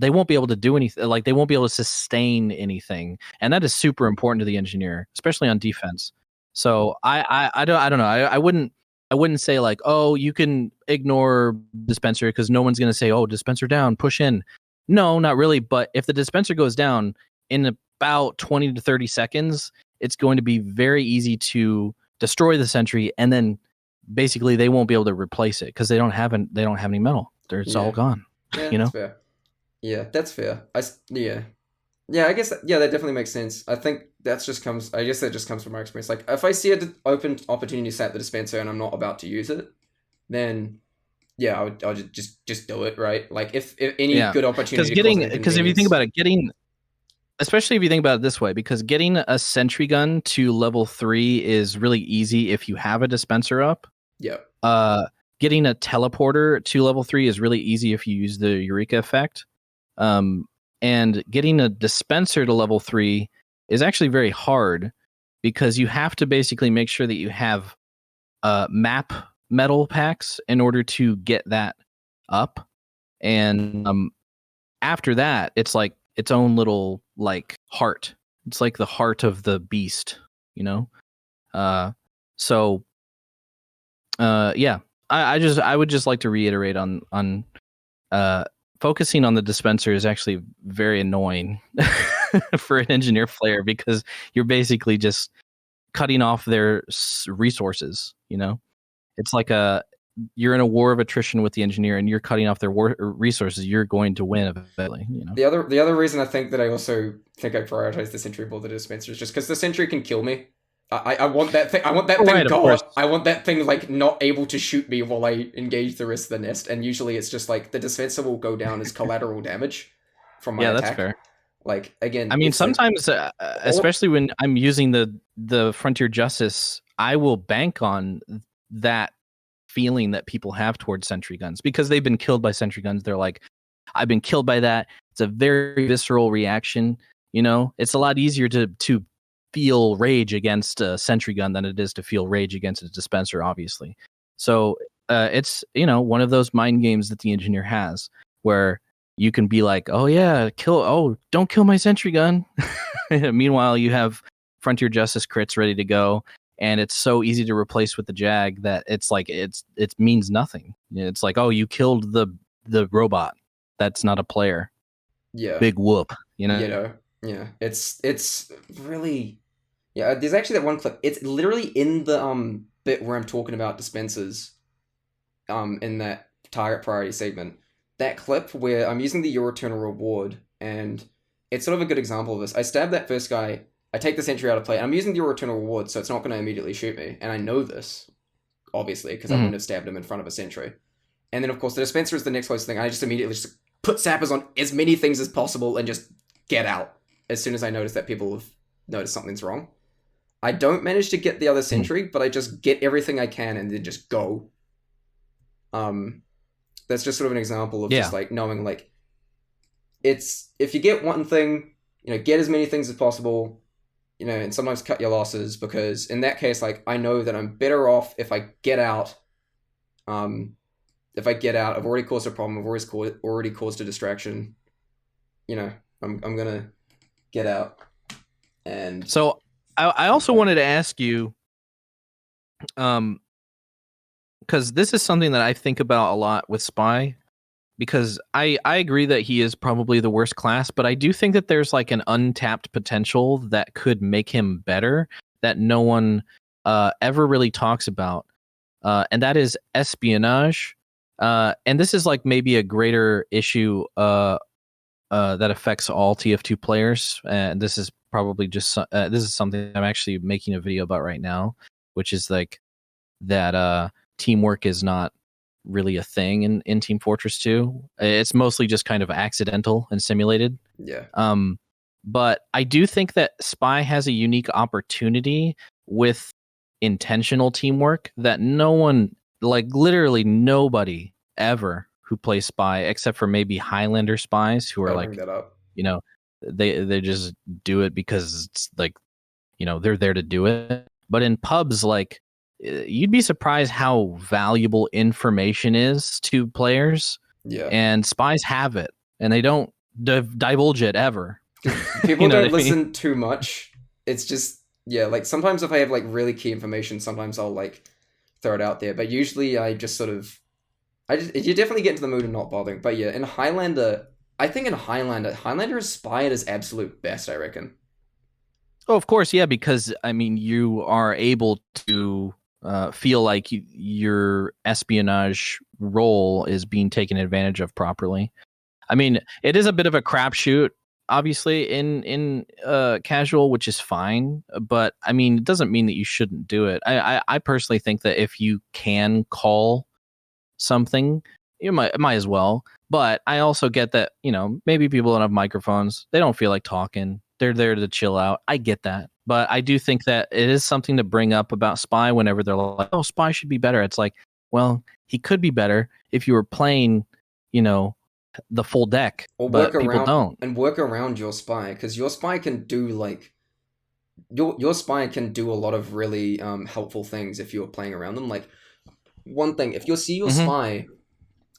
won't be able to do anything. Like they won't be able to sustain anything, and that is super important to the engineer, especially on defense. So I don't know. I wouldn't say like, oh, you can ignore dispenser because no one's gonna say, oh, dispenser down, push in. No, not really. But if the dispenser goes down in about 20 to 30 seconds, it's going to be very easy to destroy the sentry, and then basically they won't be able to replace it because they don't have any metal. It's all gone. Yeah, You that's know? fair. Yeah, that's fair. Yeah, I guess yeah, that definitely makes sense. I think that's just comes. I guess that just comes from my experience. Like, if I see an open opportunity to set the dispenser and I'm not about to use it, then yeah, I would just do it, right? Like, if any Yeah, good opportunity to cause an because if you think inconvenience, about it, especially if you think about it this way, because getting a sentry gun to level 3 is really easy if you have a dispenser up. yeah, Getting a teleporter to level 3 is really easy if you use the Eureka effect. And getting a dispenser to level 3 is actually very hard because you have to basically make sure that you have map metal packs in order to get that up. And after that, it's like its own little like heart. It's like the heart of the beast, you know? So yeah. I would just like to reiterate on focusing on the dispenser is actually very annoying for an engineer player because you're basically just cutting off their resources. You know, it's like you're in a war of attrition with the engineer, and you're cutting off their resources. You're going to win eventually. You know. the other reason I think that I also think I prioritize the sentry more than the dispenser is just because the sentry can kill me. I want that thing. I want that thing Right, of course. gone. I want that thing like not able to shoot me while I engage the rest of the nest. And usually it's just like the dispenser will go down as collateral damage from my Yeah, attack. that's fair. Like again, I mean, it's like, sometimes, especially when I'm using the Frontier Justice, I will bank on that feeling that people have towards sentry guns because they've been killed by sentry guns. They're like, I've been killed by that. It's a very visceral reaction. You know, it's a lot easier to feel rage against a sentry gun than it is to feel rage against a dispenser, obviously. So it's, you know, one of those mind games that the engineer has where you can be like, oh yeah, don't kill my sentry gun. Meanwhile, you have Frontier Justice crits ready to go, and it's so easy to replace with the Jag that it's like it means nothing. It's like, oh, you killed the robot. That's not a player. yeah, Big whoop, you know? you know, yeah. It's really, yeah. There's actually that one clip. It's literally in the bit where I'm talking about dispensers, in that target priority segment. That clip where I'm using the Your Eternal Reward, and it's sort of a good example of this. I stab that first guy, I take the sentry out of play, and I'm using the Your Eternal Reward, so it's not going to immediately shoot me, and I know this, obviously, because I wouldn't have stabbed him in front of a sentry. And then, of course, the dispenser is the next closest thing. I just immediately just put sappers on as many things as possible and just get out as soon as I notice that people have noticed something's wrong. I don't manage to get the other sentry, but I just get everything I can and then just go. That's just sort of an example of just like knowing like it's if you get one thing, you know, get as many things as possible, you know, and sometimes cut your losses because in that case, like I know that I'm better off if I get out. If I get out, I've already caused a problem. I've already caused a distraction. You know, I'm gonna get out. And so I also wanted to ask you, because this is something that I think about a lot with Spy, because I agree that he is probably the worst class, but I do think that there's like an untapped potential that could make him better that no one ever really talks about, and that is espionage. And this is like maybe a greater issue that affects all TF2 players, and this is probably just this is something I'm actually making a video about right now, which is like that teamwork is not really a thing in Team Fortress 2. It's mostly just kind of accidental and simulated. yeah. But I do think that Spy has a unique opportunity with intentional teamwork that no one, like literally nobody ever who plays Spy, except for maybe Highlander spies who are I'll like, bring that up. you know, they just do it because it's like, they're there to do it. But in pubs, like, you'd be surprised how valuable information is to players, Yeah. and spies have it, and they don't divulge it ever. People You know don't what I mean? listen too much. It's just, yeah, like sometimes if I have like really key information, sometimes I'll like throw it out there. But usually I just sort of, you definitely get into the mood of not bothering. But yeah, in Highlander, I think in Highlander is spy at his absolute best, I reckon. Oh, of course, yeah, because I mean, you are able to feel like your espionage role is being taken advantage of properly. I mean, it is a bit of a crapshoot, obviously, in casual, which is fine. But I mean, it doesn't mean that you shouldn't do it. I personally think that if you can call something, you might as well. But I also get that, maybe people don't have microphones. They don't feel like talking. They're there to chill out. I get that. But I do think that it is something to bring up about Spy whenever they're like, oh, Spy should be better. It's like, well, he could be better if you were playing, you know, the full deck, Or but people don't. work around your spy, because your spy can do like your spy can do a lot of really helpful things if you're playing around them. Like one thing, if you see your Hmm. spy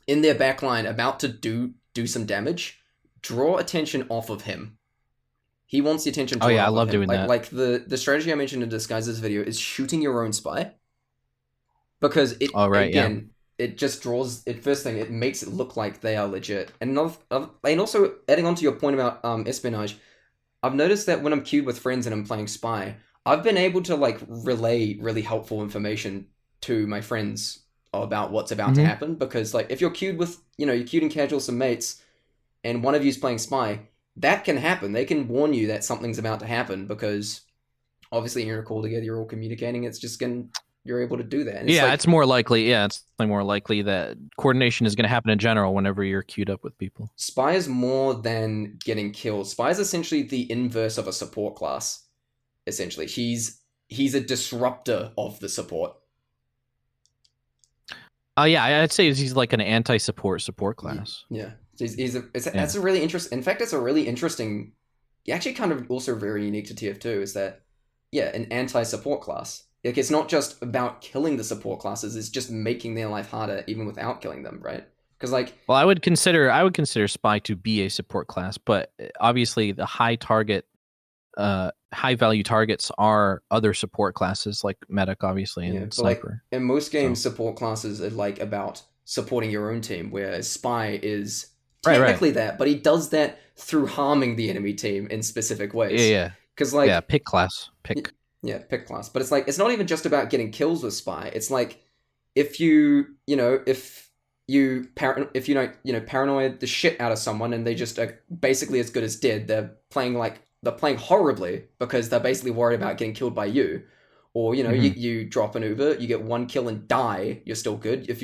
in their backline about to do some damage, draw attention off of him. He wants the attention Oh drawn yeah, I off of love him. doing that. Like the strategy I mentioned in Disguise's video is shooting your own spy, because it Oh right, yeah. again it just draws it first thing, it makes it look like they are legit. And and also adding on to your point about espionage, I've noticed that when I'm queued with friends and I'm playing spy, I've been able to like relay really helpful information to my friends about what's about to Hmm. happen, because like if you're queued with, you're queued in casual some mates and one of you's playing spy, that can happen. They can warn you that something's about to happen, because obviously you're in a call together, you're all communicating. It's just going you're able to do that, and it's Yeah, like it's more likely. Yeah, it's more likely that coordination is going to happen in general whenever you're queued up with people. spy is more than getting killed. Spy is essentially the inverse of a support class. Essentially, he's a disruptor of the support. Oh yeah, I'd say he's like an anti-support class. Yeah, that's Yeah. a really interesting. In fact, it's a really interesting. Actually, kind of also very unique to TF2 is that, yeah, an anti-support class. Like it's not just about killing the support classes; it's just making their life harder even without killing them, right? Because like, Well, I would consider spy to be a support class, but obviously the high value targets are other support classes like medic, obviously, yeah, and but like sniper. in most So games, support classes are like about supporting your own team, whereas spy is right. technically that, but he does that through harming the enemy team in specific Yeah, ways. yeah, Because yeah. like, Pick class. Pick. yeah, pick class, but it's like it's not even just about getting kills with spy. It's like if if you paranoid the shit out of someone and they just are basically as good as dead. They're playing horribly because they're basically worried about getting killed by you. Or Hmm. you drop an Uber, you get one kill and die, you're still good. If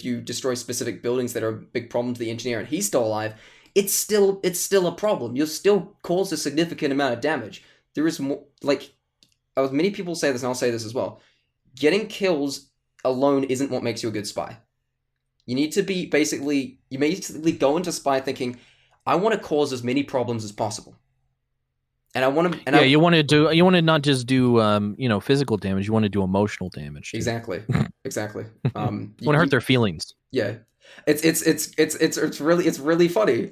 you destroy specific buildings that are a big problem to the engineer and he's still alive, it's still a problem. You'll still cause a significant amount of damage. There is more, like, many people say this, and I'll say this as well. Getting kills alone isn't what makes you a good spy. You basically go into spy thinking, I want to cause as many problems as possible, and I want to, and Yeah, I you want to not just do physical damage. You want to do emotional damage too. exactly, exactly. You want to hurt their feelings. Yeah, it's really funny.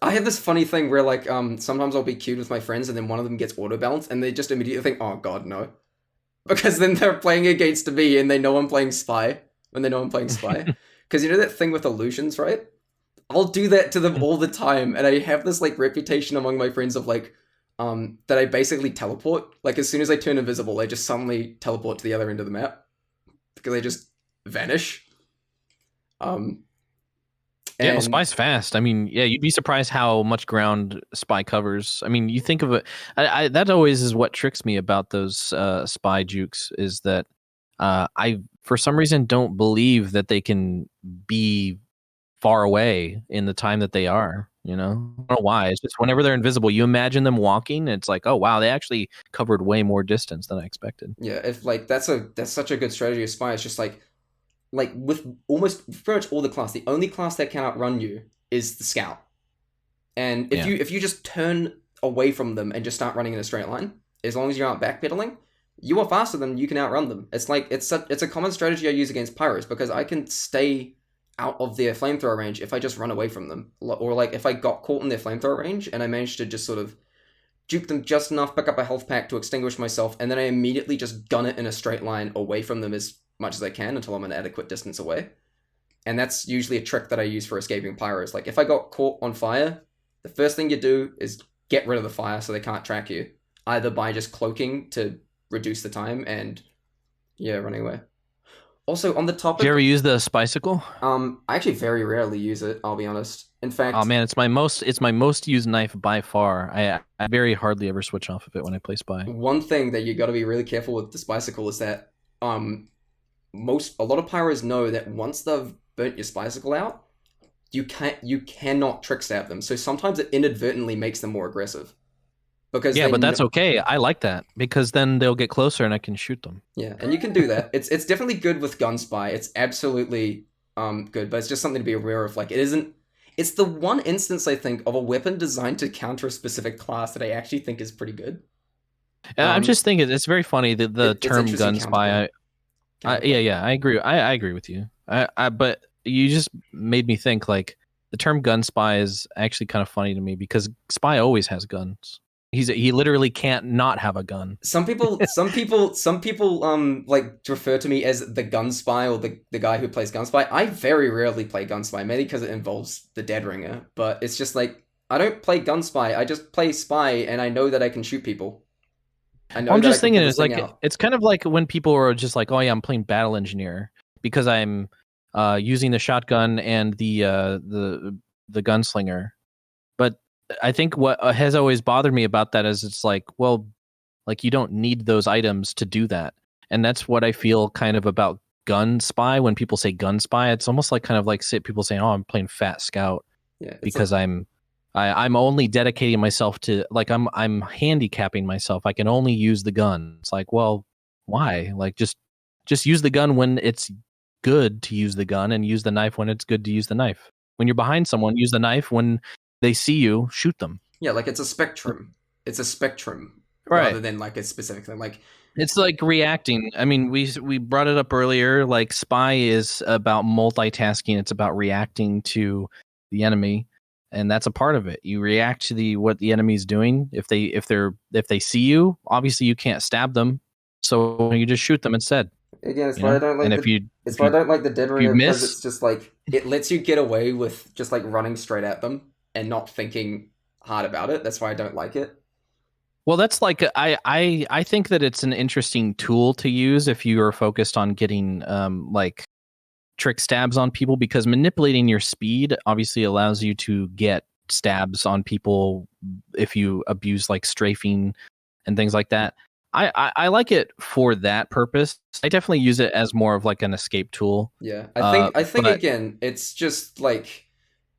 I have this funny thing where like sometimes I'll be queued with my friends and then one of them gets auto balance and they just immediately think, oh god, no, because then they're playing against me and they know I'm playing spy when they know I'm playing spy. Because you know that thing with illusions, right? I'll do that to them all the time, and I have this like reputation among my friends of like that I basically teleport. Like as soon as I turn invisible, I just suddenly teleport to the other end of the map because they just vanish. Um, Yeah, well, and Spy's fast. I mean, yeah, you'd be surprised how much ground Spy covers. I mean, you think of it. That always is what tricks me about those Spy jukes is that I, for some reason, don't believe that they can be far away in the time that they are. I don't know why. It's just whenever they're invisible, you imagine them walking. And it's like, oh wow, they actually covered way more distance than I expected. yeah, if like that's such a good strategy of spy. It's just like with almost pretty much all the class, the only class that can outrun you is the scout. And Yeah. if you just turn away from them and just start running in a straight line, as long as you aren't backpedaling, you are faster than you can outrun them. It's like it's a common strategy I use against pyros because I can stay out of their flamethrower range if I just run away from them, or like if I got caught in their flamethrower range and I managed to just sort of juke them just enough, pick up a health pack to extinguish myself, and then I immediately just gun it in a straight line away from them as much as I can until I'm an adequate distance away. And that's usually a trick that I use for escaping pyros. Like if I got caught on fire, the first thing you do is get rid of the fire so they can't track you, either by just cloaking to reduce the time and running away. Also, on the topic, Did you ever use the Spicicle? I actually very rarely use it. I'll be honest. In fact, Oh man, it's my most used knife by far. I very hardly ever switch off of it when I play Spy. one thing that you got to be really careful with the Spicicle is that a lot of pyros know that once they've burnt your Spicicle out, you cannot trick stab them. So sometimes it inadvertently makes them more aggressive. Because Yeah, but that's okay. I like that because then they'll get closer and I can shoot them. Yeah, and you can do that. It's definitely good with gun spy. It's absolutely good, but it's just something to be aware of. Like it isn't. It's the one instance I think of a weapon designed to counter a specific class that I actually think is pretty good. I'm just thinking it's very funny that the term gun spy. Yeah, I agree. I agree with you. But you just made me think like the term gun spy is actually kind of funny to me because spy always has guns. He literally can't not have a gun. Some people like refer to me as the gun spy or the guy who plays gun spy. I very rarely play gun spy, mainly because it involves the dead ringer. But it's just like I don't play gun spy. I just play spy, and I know that I can shoot people. I know. I'm that just I can thinking put it's this thing like out. it's kind of like when people are just like, oh yeah, I'm playing battle engineer because I'm using the shotgun and the gunslinger. But I think what has always bothered me about that is it's like, well, like you don't need those items to do that. And that's what I feel kind of about gun spy. When people say gun spy, it's almost like kind of like people saying, oh, I'm playing fat scout because like, I'm only dedicating myself to like I'm handicapping myself. I can only use the gun. It's like, well, why? Like just use the gun when it's good to use the gun and use the knife when it's good to use the knife. When you're behind someone, use the knife. When they see you, shoot them. yeah, like it's a spectrum. It's a spectrum rather Right. than like a specific thing. Like It's like reacting. I mean, we brought it up earlier. Like spy is about multitasking. It's about reacting to the enemy, and that's a part of it. You react to what the enemy's doing. If they see you, obviously you can't stab them, so you just shoot them instead. again, it's why I don't And like it's why I don't like the dead ringer because miss, it's just like it lets you get away with just like running straight at them and not thinking hard about it. That's why I don't like it. well, that's like I think that it's an interesting tool to use if you are focused on getting like trick stabs on people, because manipulating your speed obviously allows you to get stabs on people if you abuse like strafing and things like that. I like it for that purpose. I definitely use it as more of like an escape tool. Yeah, I think But again, it's just like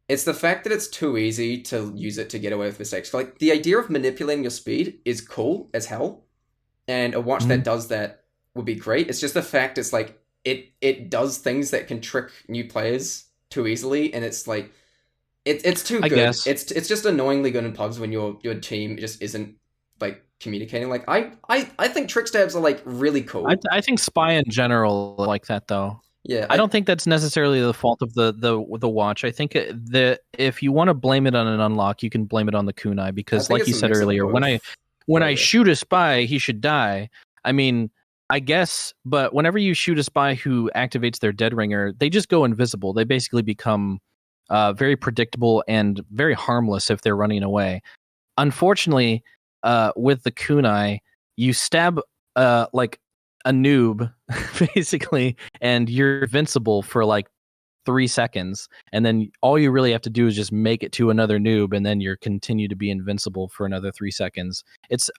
it's the fact that it's too easy to use it to get away with mistakes. Like the idea of manipulating your speed is cool as hell, and a watch that does that would be great. It's just the fact it's like it does things that can trick new players too easily, and it's like it's too I good. guess. It's just annoyingly good in pubs when your team just isn't like communicating. Like I think trick stabs are like really cool. I think spy in general like that though. Yeah, I don't think that's necessarily the fault of the watch. I think that if you want to blame it on an unlock, you can blame it on the kunai, because, like you said earlier, when I shoot a spy, he should die. I mean, I guess, but whenever you shoot a spy who activates their dead ringer, they just go invisible. They basically become very predictable and very harmless if they're running away. Unfortunately, with the kunai, you stab like a noob basically, and you're invincible for like 3 seconds, and then all you really have to do is just make it to another noob, and then you're continue to be invincible for another 3 seconds.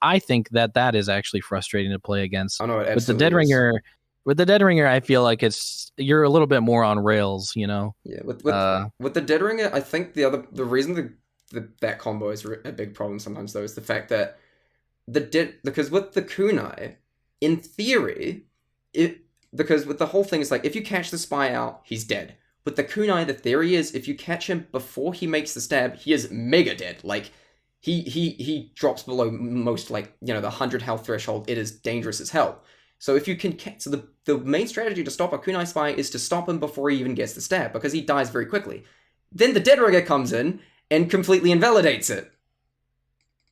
I think that is actually frustrating to play against. I know it With the absolutely dead is. ringer, I feel like you're a little bit more on rails, Yeah, with the dead ringer, I think the reason that combo is a big problem sometimes though is the fact that because with the kunai, in theory, because with the whole thing is like if you catch the spy out, he's dead. with the kunai, the theory is if you catch him before he makes the stab, he is mega dead. Like, he drops below most, like, the 100 health threshold. It is dangerous as hell. So if you can so the main strategy to stop a kunai spy is to stop him before he even gets the stab, because he dies very quickly. Then the dead ringer comes in and completely invalidates it.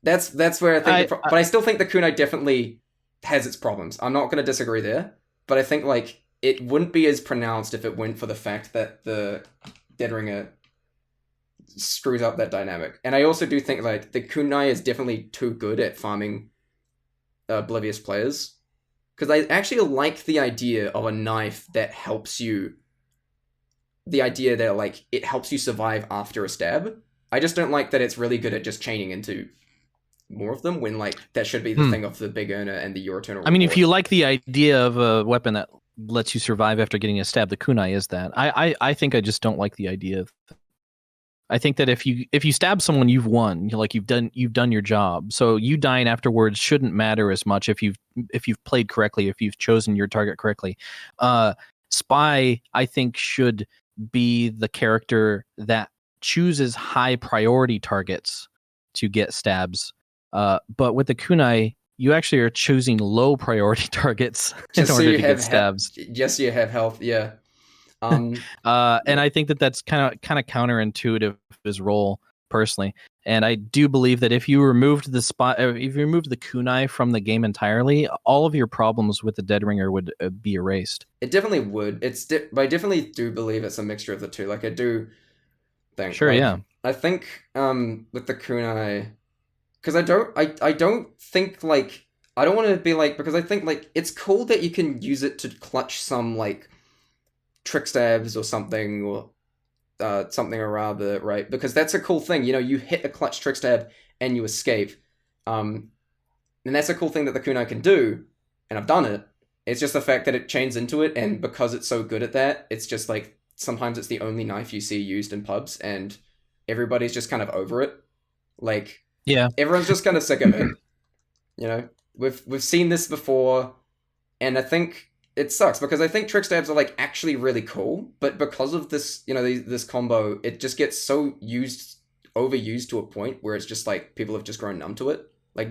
That's where I think but I still think the kunai definitely has its problems. I'm not going to disagree there, but I think, like, it wouldn't be as pronounced if it weren't for the fact that the dead ringer screws up that dynamic. And I also do think, like, the kunai is definitely too good at farming oblivious players, because I actually like the idea of a knife that helps you, the idea that, like, it helps you survive after a stab. I just don't like that it's really good at just chaining into more of them, when, like, that should be the thing of the big earner and the Your Eternal Reward. I mean, if you like the idea of a weapon that lets you survive after getting a stab, the kunai is that. I think I just don't like the idea of. I think that if you stab someone, you've won. You've done your job. So you dying afterwards shouldn't matter as much if you've played correctly, if you've chosen your target correctly. Spy, I think, should be the character that chooses high priority targets to get stabs. But with the kunai, you actually are choosing low priority targets in order to get stabs. Just so you have health, yeah. And I think that's kind of counterintuitive of his role, personally. And I do believe that if you removed the kunai from the game entirely, all of your problems with the dead ringer would be erased. It definitely would. But I definitely do believe it's a mixture of the two. Like, I do think. Sure, like, yeah. I think with the kunai, because I don't think, like, I don't want to be like, because I think, like, it's cool that you can use it to clutch some, like, trick stabs or something, or something or rather, right? Because that's a cool thing. You hit a clutch trick stab and you escape. And that's a cool thing that the kunai can do, and I've done it. It's just the fact that it chains into it, and because it's so good at that, it's just, like, sometimes it's the only knife you see used in pubs, and everybody's just kind of over it. Like, yeah, everyone's just kind of sick of it. We've seen this before, and I think it sucks, because I think trick stabs are, like, actually really cool, but because of this, this combo, it just gets so overused to a point where it's just, like, people have just grown numb to it. Like,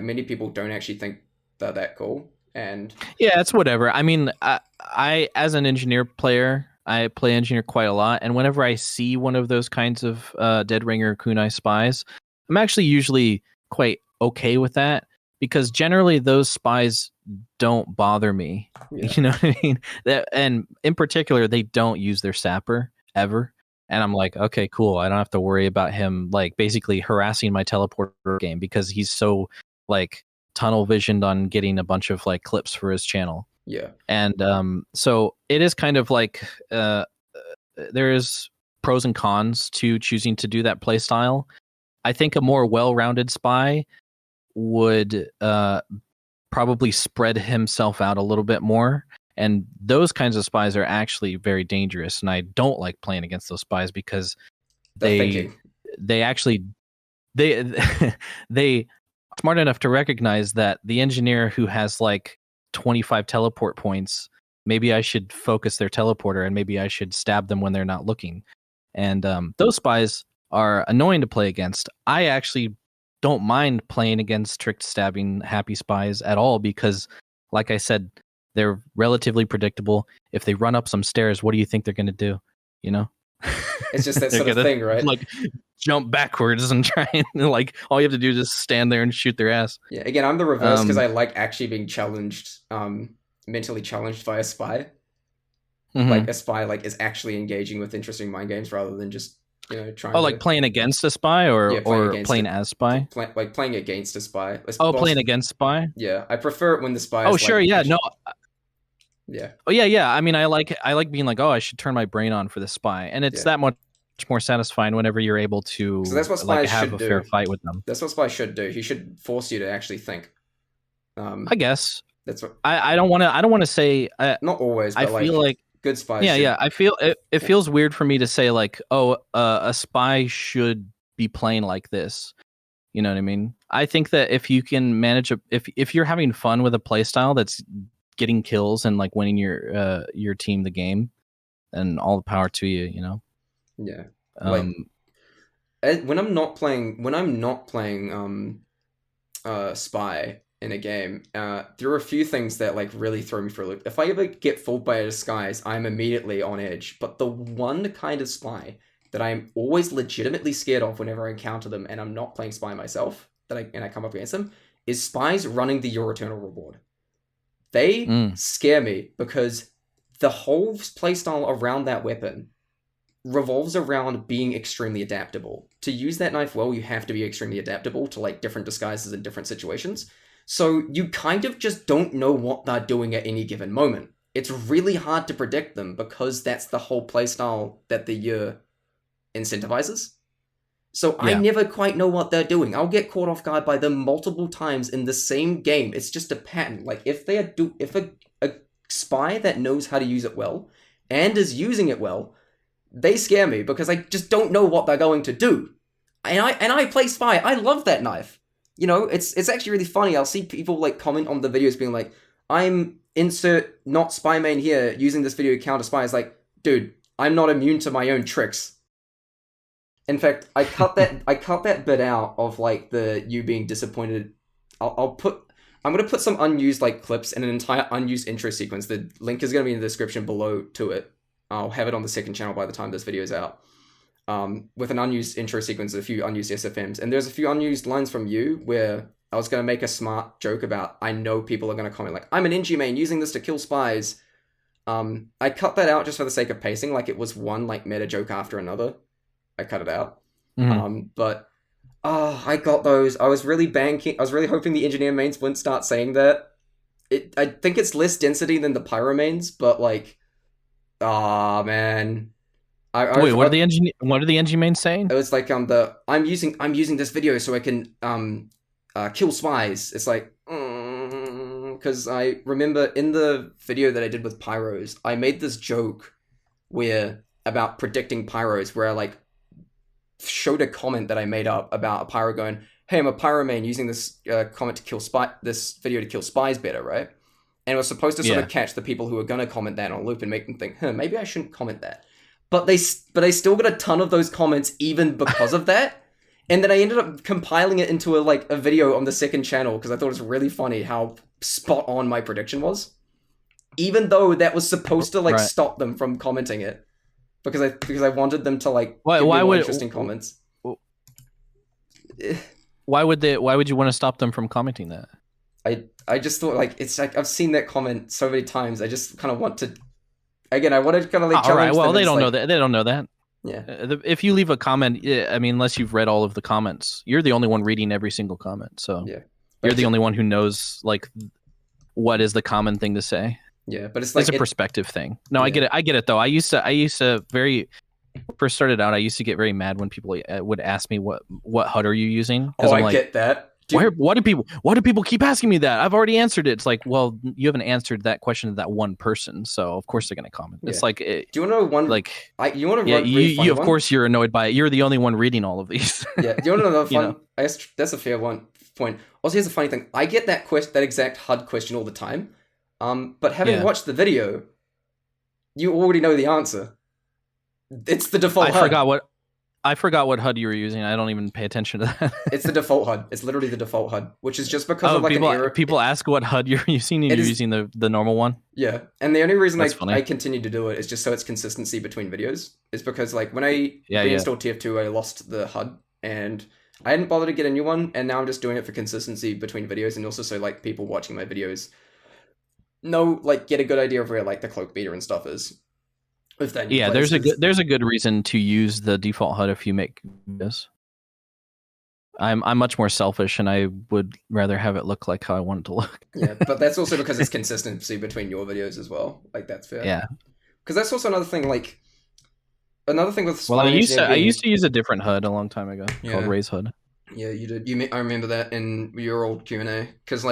many people don't actually think they're that cool, and yeah, it's whatever. I mean, I as an engineer player, I play engineer quite a lot, and whenever I see one of those kinds of dead ringer kunai spies, I'm actually usually quite okay with that, because generally those spies don't bother me. Yeah. You know what I mean? And in particular, they don't use their sapper ever. And I'm like, okay, cool. I don't have to worry about him, like, basically harassing my teleporter game, because he's so, like, tunnel visioned on getting a bunch of, like, clips for his channel. Yeah. And so it is kind of like there is pros and cons to choosing to do that play style. I think a more well-rounded spy would probably spread himself out a little bit more, and those kinds of spies are actually very dangerous, and I don't like playing against those spies, because they actually they smart enough to recognize that the engineer who has, like, 25 teleport points, maybe I should focus their teleporter, and maybe I should stab them when they're not looking. And those spies are annoying to play against. I actually don't mind playing against trick stabbing happy spies at all, because, like I said, they're relatively predictable. If they run up some stairs, what do you think they're going to do? It's just that sort of thing, right? Like, jump backwards and try and, like, all you have to do is just stand there and shoot their ass. Yeah, again, I'm the reverse, because I like actually being challenged, mentally challenged by a spy. Mm-hmm. Like, a spy, like, is actually engaging with interesting mind games rather than just, trying like playing against a spy, or playing as spy? Like playing against a spy. Playing against spy? Yeah, I prefer it when the spy is, sure, like, yeah, no. Yeah. Oh, yeah. I mean, I like being like, oh, I should turn my brain on for the spy, and it's that much more satisfying whenever you're able to, so that's what spies like, have should a fair fight with them. That's what spies should do. He should force you to actually think. I guess that's what I don't want to say. Not always, but I feel like good spies. Yeah. I feel it feels weird for me to say, like, oh, a spy should be playing like this. You know what I mean? I think that if you can manage if you're having fun with a play style that's getting kills and, like, winning your team the game, and all the power to you. You know. Yeah. Like when I'm not playing spy in a game, there are a few things that like really throw me for a loop. If I ever get fooled by a disguise, I'm immediately on edge. But the one kind of spy that I'm always legitimately scared of whenever I encounter them, and I'm not playing spy myself, and I come up against them, is spies running the Your Eternal Reward. They scare me because the whole playstyle around that weapon revolves around being extremely adaptable. To use that knife well, you have to be extremely adaptable to like different disguises in different situations. So you kind of just don't know what they're doing at any given moment. It's really hard to predict them because that's the whole playstyle that the year incentivizes. So I never quite know what they're doing. I'll get caught off guard by them multiple times in the same game. It's just a pattern. Like if a spy that knows how to use it well and is using it well, they scare me because I just don't know what they're going to do. And I play spy. I love that knife. You know, it's actually really funny. I'll see people like comment on the videos being like, I'm insert not spy main here using this video to counter spy. It's like, dude, I'm not immune to my own tricks. In fact, I cut that bit out of like the you being disappointed. I'm gonna put some unused like clips and an entire unused intro sequence. The link is gonna be in the description below to it. I'll have it on the second channel by the time this video is out. With an unused intro sequence, a few unused SFMs, and there's a few unused lines from you where I was gonna make a smart joke about I know people are gonna comment like I'm an NG main using this to kill spies. I cut that out just for the sake of pacing, like it was one like meta joke after another. I cut it out. But I got those. I was really hoping the engineer mains wouldn't start saying that. I think it's less density than the pyro mains, but like, man. Wait, what are the engineer mains saying? It was like I'm using this video so I can kill spies. It's like because I remember in the video that I did with pyros, I made this joke about predicting pyros where I like showed a comment that I made up about a pyro going, hey, I'm a pyro main using this comment to kill this video to kill spies better, right? And it was supposed to sort of catch the people who were going to comment that on a loop and make them think, maybe I shouldn't comment that. But they still got a ton of those comments even because of that. And then I ended up compiling it into a video on the second channel because I thought it was really funny how spot on my prediction was. Even though that was supposed to stop them from commenting it. Because I wanted them to give me more interesting comments. Why would you want to stop them from commenting that? I just thought it's like I've seen that comment so many times. I just kind of want to. Again, I wanted to kind of challenge all right. Well, them. They don't know that. They don't know that. Yeah. If you leave a comment, I mean, unless you've read all of the comments, you're the only one reading every single comment. So you're the only one who knows what is the common thing to say. Yeah, but it's a perspective thing. No, I get it. I get it though. I used to first started out. I used to get very mad when people would ask me what HUD are you using? Oh, I get that. Why do people keep asking me that? I've already answered it. It's like, well, you haven't answered that question to that one person, so of course they're gonna comment. Yeah. It's like, do you want to know one? You want to run? You of course you're annoyed by it. You're the only one reading all of these. Yeah. Do you want to know another fun? I guess that's a fair point. Also, here's a funny thing. I get that exact HUD question all the time. But having watched the video, you already know the answer. It's the default HUD. I forgot what HUD you were using. I don't even pay attention to that. It's the default HUD. It's literally the default HUD, which is just because of an error. People ask what HUD you're using, and you're using the normal one. Yeah, and the only reason I continue to do it is just so it's consistency between videos. Is because when I reinstalled TF2, I lost the HUD, and I hadn't bothered to get a new one, and now I'm just doing it for consistency between videos, and also so people watching my videos get a good idea of where the cloak beater and stuff is. There's a good reason to use the default HUD if you make this. I'm much more selfish, and I would rather have it look like how I want it to look. Yeah, but that's also because it's consistency between your videos as well. That's fair. Yeah, because that's also another thing. Another thing with I used to use a different HUD a long time ago called Raise HUD. Yeah, you did. I remember that in your old Q&A because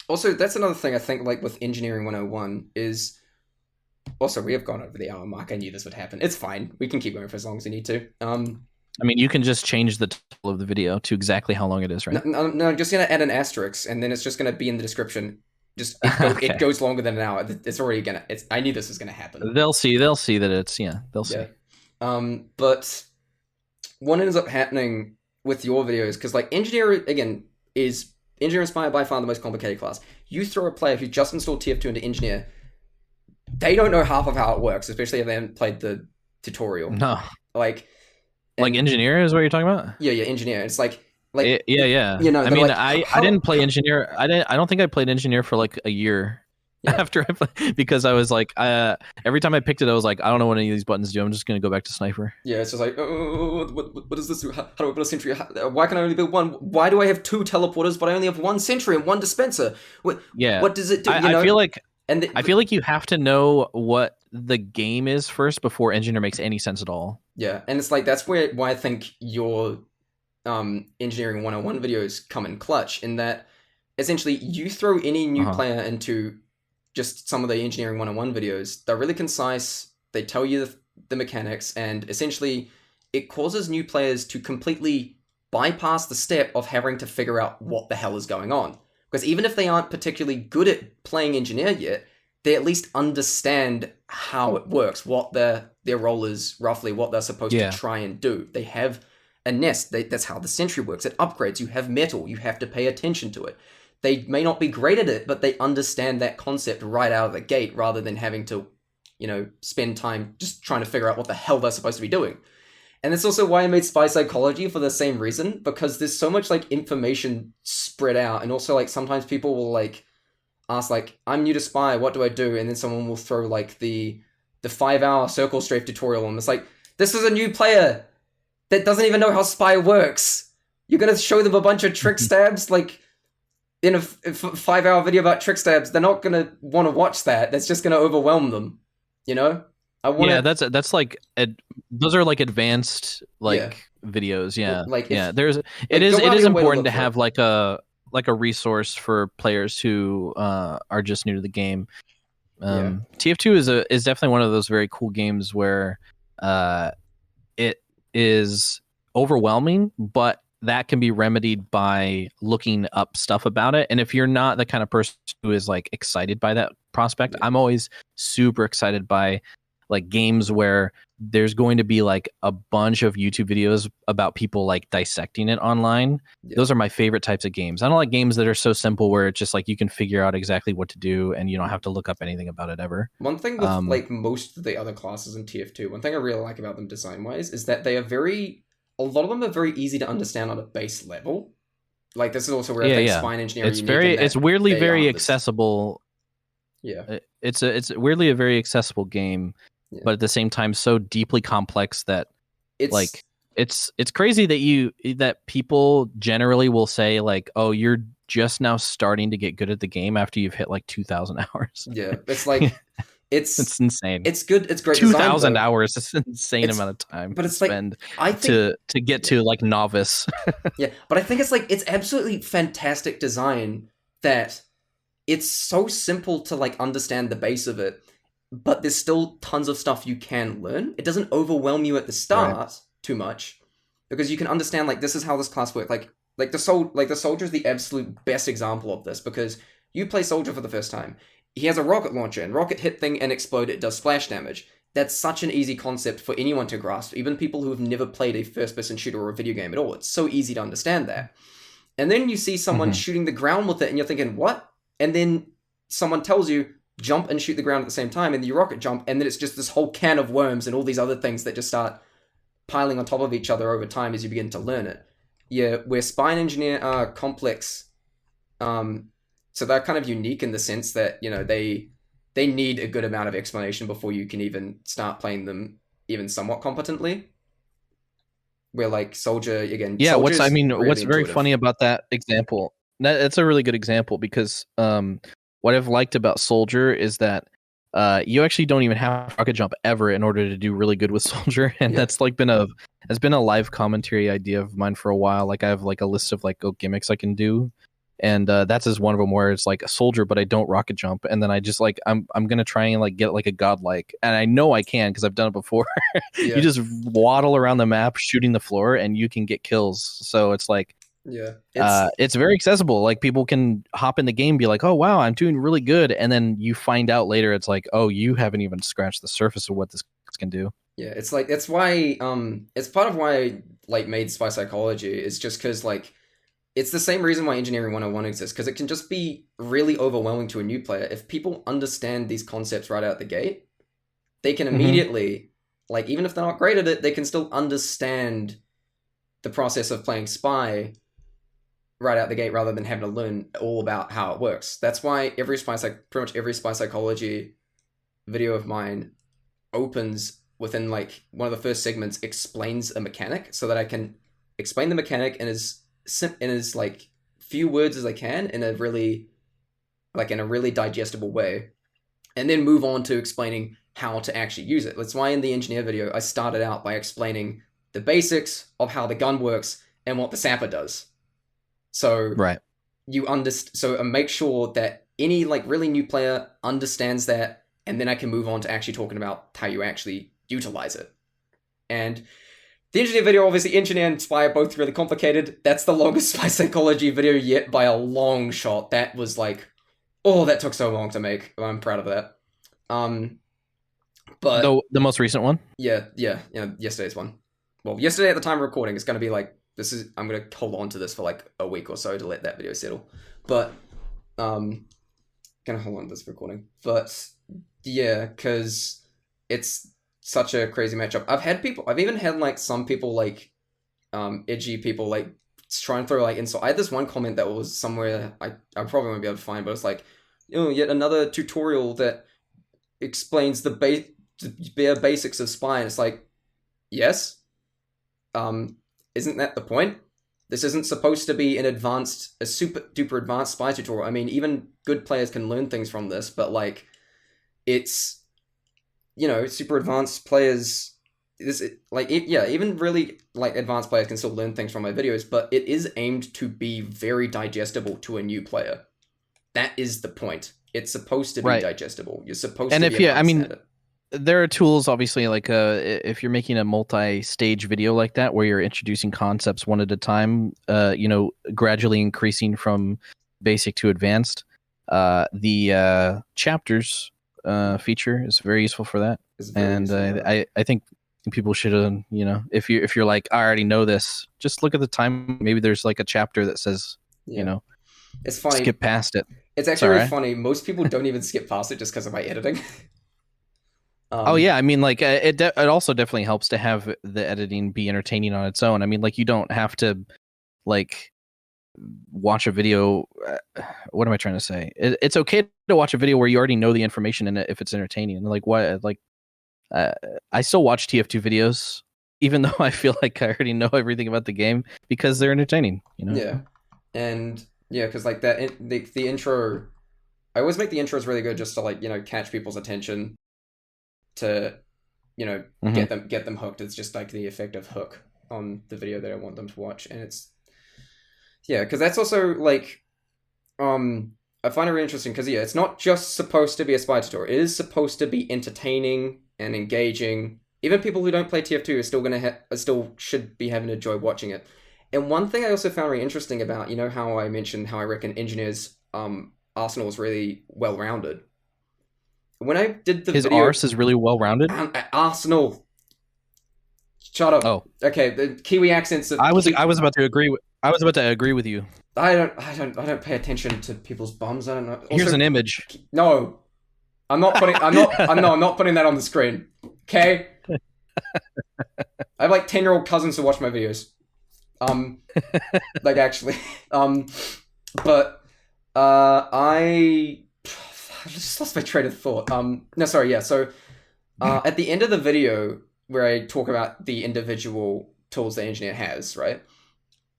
also that's another thing I think with Engineering 101 is. Also, we have gone over the hour mark. I knew this would happen. It's fine. We can keep going for as long as we need to. I mean, you can just change the title of the video to exactly how long it is, right? No, I'm just going to add an asterisk, and then it's just going to be in the description. Just it Okay. goes longer than an hour. It's already gonna. I knew this was gonna happen. They'll see that it's they'll Yeah. see. But what ends up happening with your videos, because like engineer again is engineer inspired by far the most complicated class. You throw a player who just installed TF2 into engineer, they don't know half of how it works, especially if they haven't played the tutorial. No. Like, Like engineer is what you're talking about? yeah, engineer. It's like Yeah. you know, I mean, like, I didn't play engineer. I don't think I played engineer for like a year after I played, because I was like, every time I picked it, I was like, I don't know what any of these buttons do. I'm just gonna go back to sniper. Yeah, it's just like, oh, what does this do? How do I build a sentry? Why can I only build one? Why do I have 2 teleporters, but I only have 1 sentry and 1 dispenser? What does it do? I feel like and I feel like you have to know what the game is first before engineer makes any sense at all. yeah, and it's like that's why I think your engineering 101 videos come in clutch, in that essentially you throw any new player into just some of the engineering 101 videos. They're really concise. They tell you the mechanics, and essentially it causes new players to completely bypass the step of having to figure out what the hell is going on. Because even if they aren't particularly good at playing engineer yet, they at least understand how it works, what their role is, roughly what they're supposed to try and do. They have a nest. That's how the sentry works. It upgrades. You have metal. You have to pay attention to it. They may not be great at it, but they understand that concept right out of the gate, rather than having to, spend time just trying to figure out what the hell they're supposed to be doing. And that's also why I made spy psychology, for the same reason, because there's so much like information spread out, and also like sometimes people will like ask like, I'm new to spy, what do I do? And then someone will throw like the 5-hour circle strafe tutorial, and it's like, this is a new player that doesn't even know how spy works. You're gonna show them a bunch of trick stabs, like in a 5-hour video about trick stabs. They're not gonna want to watch that. That's just gonna overwhelm them. That's like those are like advanced videos. It is important to have like a resource for players who are just new to the game. TF2 is definitely one of those very cool games where it is overwhelming, but that can be remedied by looking up stuff about it. And if you're not the kind of person who is like excited by that prospect, I'm always super excited by like games where there's going to be like a bunch of YouTube videos about people like dissecting it online. Those are my favorite types of games. I don't like games that are so simple where it's just like you can figure out exactly what to do and you don't have to look up anything about it ever. One thing with like most of the other classes in TF2, one thing I really like about them design wise is that they are a lot of them are very easy to understand on a base level. Like this is also where I think spine engineering it's weirdly very accessible. It's weirdly a very accessible game. But at the same time, so deeply complex that it's crazy that people generally will say like, oh, you're just now starting to get good at the game after you've hit like 2,000 hours. Yeah, it's like it's insane. It's good. It's great. 2,000 hours is an insane amount of time. But it's to spend to get to like novice. Yeah, but I think it's absolutely fantastic design that it's so simple to like understand the base of it. But there's still tons of stuff you can learn. It doesn't overwhelm you at the start too much, because you can understand like this is how this class works. Like the soldier is the absolute best example of this, because you play soldier for the first time. He has a rocket launcher, and rocket hit thing and explode. It does splash damage. That's such an easy concept for anyone to grasp, even people who have never played a first-person shooter or a video game at all. It's so easy to understand that. And then you see someone shooting the ground with it, and you're thinking, what? And then someone tells you, jump and shoot the ground at the same time, and you rocket jump, and then it's just this whole can of worms and all these other things that just start piling on top of each other over time as you begin to learn it. Yeah, where spine engineer are complex, so they're kind of unique in the sense that, they need a good amount of explanation before you can even start playing them even somewhat competently. Where like soldier, again, what's very funny about that example, that's a really good example, because what I've liked about Soldier is that you actually don't even have rocket jump ever in order to do really good with Soldier, and that's like been a live commentary idea of mine for a while. Like I have like a list of like gimmicks I can do, and that's just one of them where it's like a Soldier, but I don't rocket jump, and then I just like I'm gonna try and like get like a godlike, and I know I can because I've done it before. You just waddle around the map shooting the floor, and you can get kills. So it's like Yeah, It's very accessible. Like people can hop in the game, be like, "Oh wow, I'm doing really good," and then you find out later, it's like, "Oh, you haven't even scratched the surface of what this can do." yeah, it's like that's why it's part of why I like made spy psychology is just because like it's the same reason why engineering 101 exists because it can just be really overwhelming to a new player if people understand these concepts right out the gate. They can Mhm. immediately, like, even if they're not great at it, they can still understand the process of playing spy right out the gate rather than having to learn all about how it works. That's why pretty much every spy psychology video of mine opens within like one of the first segments explains a mechanic so that I can explain the mechanic in as like few words as I can in a really digestible way, and then move on to explaining how to actually use it. That's why in the engineer video I started out by explaining the basics of how the gun works and what the sapper does. So Right. make sure that any like really new player understands that, and then I can move on to actually talking about how you actually utilize it. And the engineer video, obviously, engineer and spy are both really complicated. That's the longest spy psychology video yet by a long shot. That was like, oh, that took so long to make. I'm proud of that. Um, but The most recent one. yesterday's one. Well, yesterday at the time of recording, it's gonna be like I'm gonna hold on to this for like a week or so to let that video settle. But gonna hold on to this recording. But yeah, because it's such a crazy matchup. I've even had like some people like edgy people like try and throw like insult. I had this one comment that was somewhere I probably won't be able to find, but it's like, yet another tutorial that explains the bare basics of spy. And it's like, yes, isn't that the point? This isn't supposed to be a super duper advanced spy tutorial. I mean, even good players can learn things from this, but like, it's super advanced players. Even really like advanced players can still learn things from my videos, but it is aimed to be very digestible to a new player. That is the point. It's supposed to be Right. digestible. You're supposed And to if be able you, to I mean, understand it. there are tools obviously like if you're making a multi-stage video like that where you're introducing concepts one at a time, gradually increasing from basic to advanced, the chapters feature is very useful for that. It's very And useful. I think people should, if you're like, I already know this, just look at the time. Maybe there's like a chapter that says, Yeah, it's funny. skip past it. It's actually Sorry. really funny. Most people don't even skip past it just because of my editing. Oh yeah, I mean, like it also definitely helps to have the editing be entertaining on its own. I mean, like you don't have to like watch a video. What am I trying to say? It's okay to watch a video where you already know the information in it if it's entertaining. Like what? Like I still watch TF2 videos even though I feel like I already know everything about the game because they're entertaining. Yeah, and yeah, because like the intro, I always make the intros really good just to like catch people's attention to Mhm. get them hooked. It's just like the effective hook on the video that I want them to watch, and it's because that's also like I find it really interesting because it's not just supposed to be a spy tutorial. It is supposed to be entertaining and engaging. Even people who don't play TF2 are still still should be having to enjoy watching it. And one thing I also found really interesting about how I mentioned how I reckon engineers arsenal is really well rounded. When I did the His video arse is really well rounded. Arsenal, shut up. Oh, Okay, the Kiwi accents of I was about to agree. I was about to agree with you. I don't pay attention to people's bums. I don't know. Here's Also, an image. no, I'm not putting that on the screen. Okay, I have like 10-year-old cousins who watch my videos. Like actually, um, but I just lost my train of thought. No, sorry, yeah. So, at the end of the video where I talk about the individual tools the engineer has, right?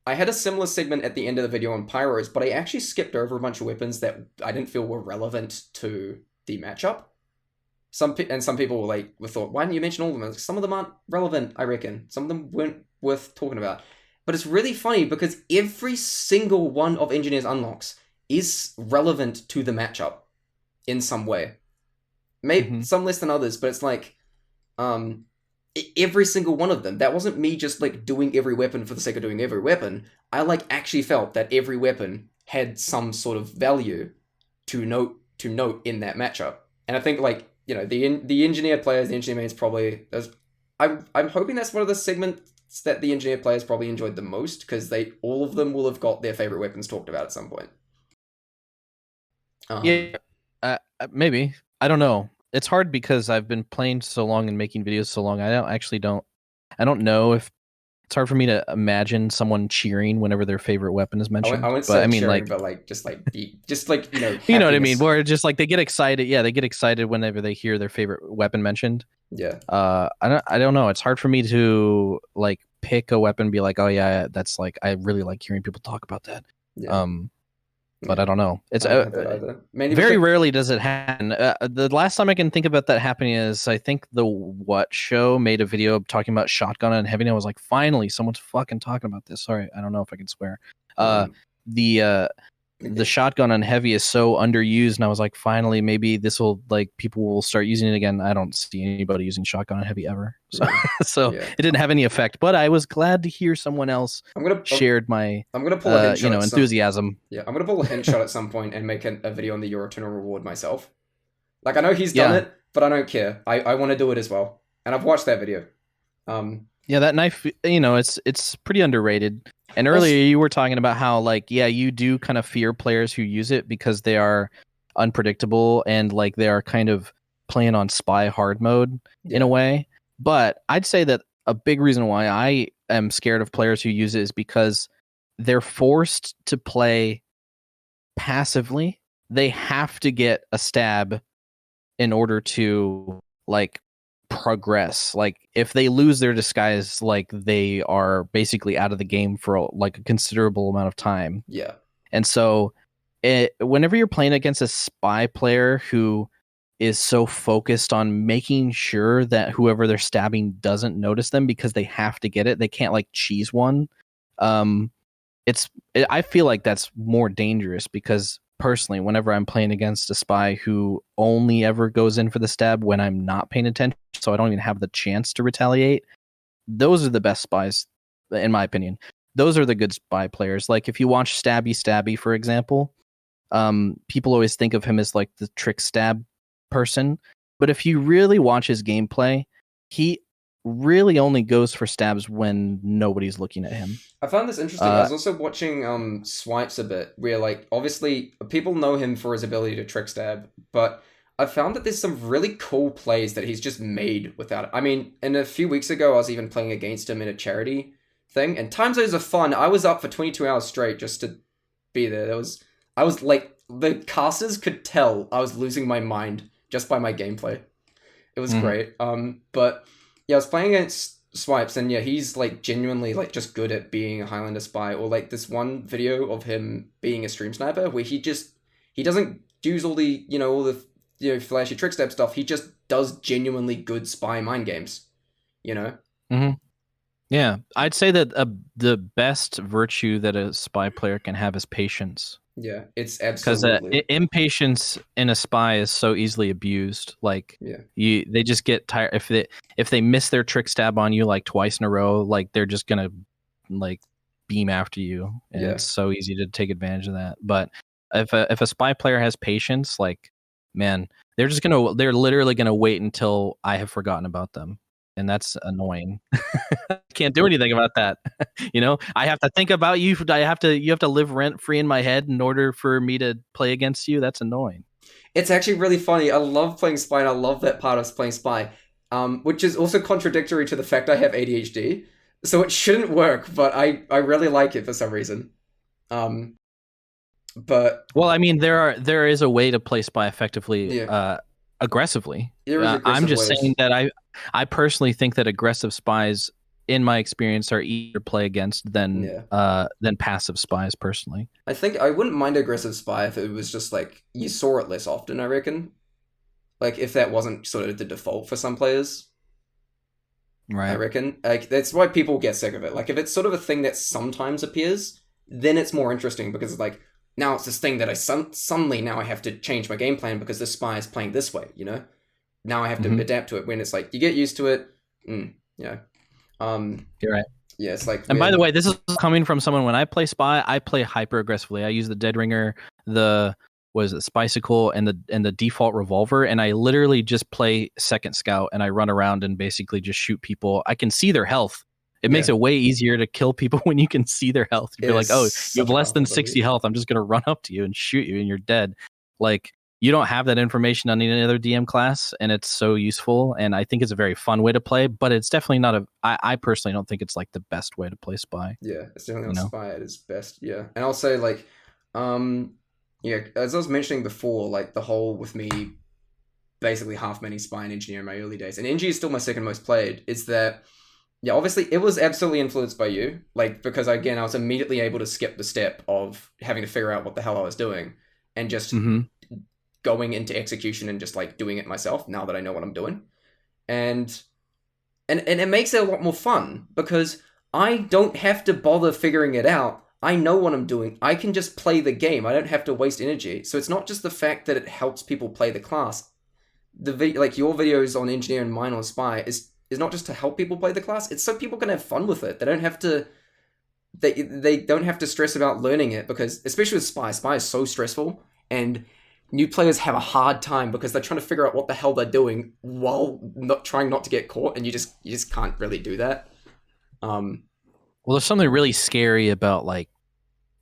I had a similar segment at the end of the video on pyros, but I actually skipped over a bunch of weapons that I didn't feel were relevant to the matchup. Some people were thought, why didn't you mention all of them? Some of them aren't relevant, I reckon. Some of them weren't worth talking about. But it's really funny because every single one of Engineer's unlocks is relevant to the matchup in some way. Maybe Mhm. some less than others, but it's like every single one of them. That wasn't me just like doing every weapon for the sake of doing every weapon. I like actually felt that every weapon had some sort of value to note in that matchup. And I think like the engineer players, the engineer mains probably. I'm hoping that's one of the segments that the engineer players probably enjoyed the most because all of them will have got their favorite weapons talked about at some point. Yeah, maybe. I don't know. It's hard because I've been playing so long and making videos so long. I don't know if it's hard for me to imagine someone cheering whenever their favorite weapon is mentioned. I wouldn't But say I mean, cheering, like, but like just like you know what I mean? happiness. Where just like they get excited. Yeah, they get excited whenever they hear their favorite weapon mentioned. Yeah. I don't know. It's hard for me to like pick a weapon and be like, oh yeah, that's like I really like hearing people talk about that. Yeah. But I don't know. It's I don't have that either. Mainly very because, rarely does it happen. The last time I can think about that happening is I think the What Show made a video talking about shotgun and heavy. And I was like, finally, someone's fucking talking about this. Sorry, I don't know if I can swear. The shotgun on heavy is so underused, and I was like, finally, maybe this will like people will start using it again. I don't see anybody using shotgun on heavy ever, so so Yeah. it didn't have any effect. But I was glad to hear someone else I'm shared my gonna pull a hint shot at enthusiasm. Yeah, I'm gonna pull a hint shot at some point and make a video on the Euroturnal reward myself. Like I know he's done Yeah. it, but I don't care. I want to do it as well, and I've watched that video. Yeah, that knife, it's pretty underrated. And earlier you were talking about how like, yeah, you do kind of fear players who use it because they are unpredictable and like they are kind of playing on spy hard mode in a way. But I'd say that a big reason why I am scared of players who use it is because they're forced to play passively. They have to get a stab in order to like progress. Like if they lose their disguise, like they are basically out of the game for like a considerable amount of time. Yeah. And so whenever you're playing against a spy player who is so focused on making sure that whoever they're stabbing doesn't notice them because they have to get it, they can't like cheese one. I feel like that's more dangerous because personally, whenever I'm playing against a spy who only ever goes in for the stab when I'm not paying attention, so I don't even have the chance to retaliate, those are the best spies, in my opinion. Those are the good spy players. Like if you watch Stabby, for example, people always think of him as like the trick stab person, but if you really watch his gameplay, he really only goes for stabs when nobody's looking at him. I found this interesting. I was also watching Swipes a bit, where like obviously people know him for his ability to trick stab, but I found that there's some really cool plays that he's just made without it. I mean, and a few weeks ago I was even playing against him in a charity thing, and time zones are fun. I was up for 22 hours straight just to be there. I was like the casters could tell I was losing my mind just by my gameplay. It was great. But yeah, I was playing against Swipes, and yeah, he's like genuinely like just good at being a Highlander spy. Or like this one video of him being a stream sniper where he doesn't use all the flashy trick step stuff. He just does genuinely good spy mind games. Mm-hmm. Yeah, I'd say that the best virtue that a spy player can have is patience. Yeah, it's absolutely because impatience in a spy is so easily abused. Like they just get tired if they miss their trick stab on you like twice in a row. Like they're just gonna like beam after you, and it's so easy to take advantage of that. But if a spy player has patience, like man, they're literally gonna wait until I have forgotten about them. And that's annoying. Can't do anything about that. I have to think about you. You have to live rent free in my head in order for me to play against you. That's annoying. It's actually really funny. I love playing Spy, and I love that part of playing Spy, which is also contradictory to the fact I have ADHD. So it shouldn't work, but I really like it for some reason. But well, I mean, there is a way to play Spy effectively. Aggressively. I'm just saying that I personally think that aggressive spies, in my experience, are easier to play against than passive spies. Personally, I think I wouldn't mind aggressive spy if it was just like you saw it less often. I reckon, like if that wasn't sort of the default for some players. Right. I reckon like that's why people get sick of it. Like if it's sort of a thing that sometimes appears, then it's more interesting because it's like. Now it's this thing that I suddenly now I have to change my game plan because this spy is playing this way, Now I have to adapt to it when it's like, you get used to it, Yeah. You're right. Yeah, it's like And by the way, this is coming from someone. When I play spy, I play hyper aggressively. I use the dead ringer, the spicicle, and the default revolver, and I literally just play second scout, and I run around and basically just shoot people. I can see their health. It makes it way easier to kill people when you can see their health. You'd be like, oh, you have less than 60 health. I'm just gonna run up to you and shoot you, and you're dead. Like, you don't have that information on any other DM class, and it's so useful. And I think it's a very fun way to play, but it's definitely not I personally don't think it's like the best way to play spy. Yeah, it's definitely not spy at its best. Yeah, and I'll say like, yeah, as I was mentioning before, like the whole with me basically half manning spy and engineer in my early days, and NG is still my second most played. Is that yeah, obviously it was absolutely influenced by you, like because again I was immediately able to skip the step of having to figure out what the hell I was doing and just going into execution and just like doing it myself now that I know what I'm doing. And it makes it a lot more fun because I don't have to bother figuring it out. I know what I'm doing. I can just play the game. I don't have to waste energy. So it's not just the fact that it helps people play the class. Like your videos on engineer and mine on spy is not just to help people play the class. It's so people can have fun with it. They don't have to they don't have to stress about learning it because especially with spy is so stressful and new players have a hard time because they're trying to figure out what the hell they're doing while trying not to get caught, and you just can't really do that. Well, there's something really scary about like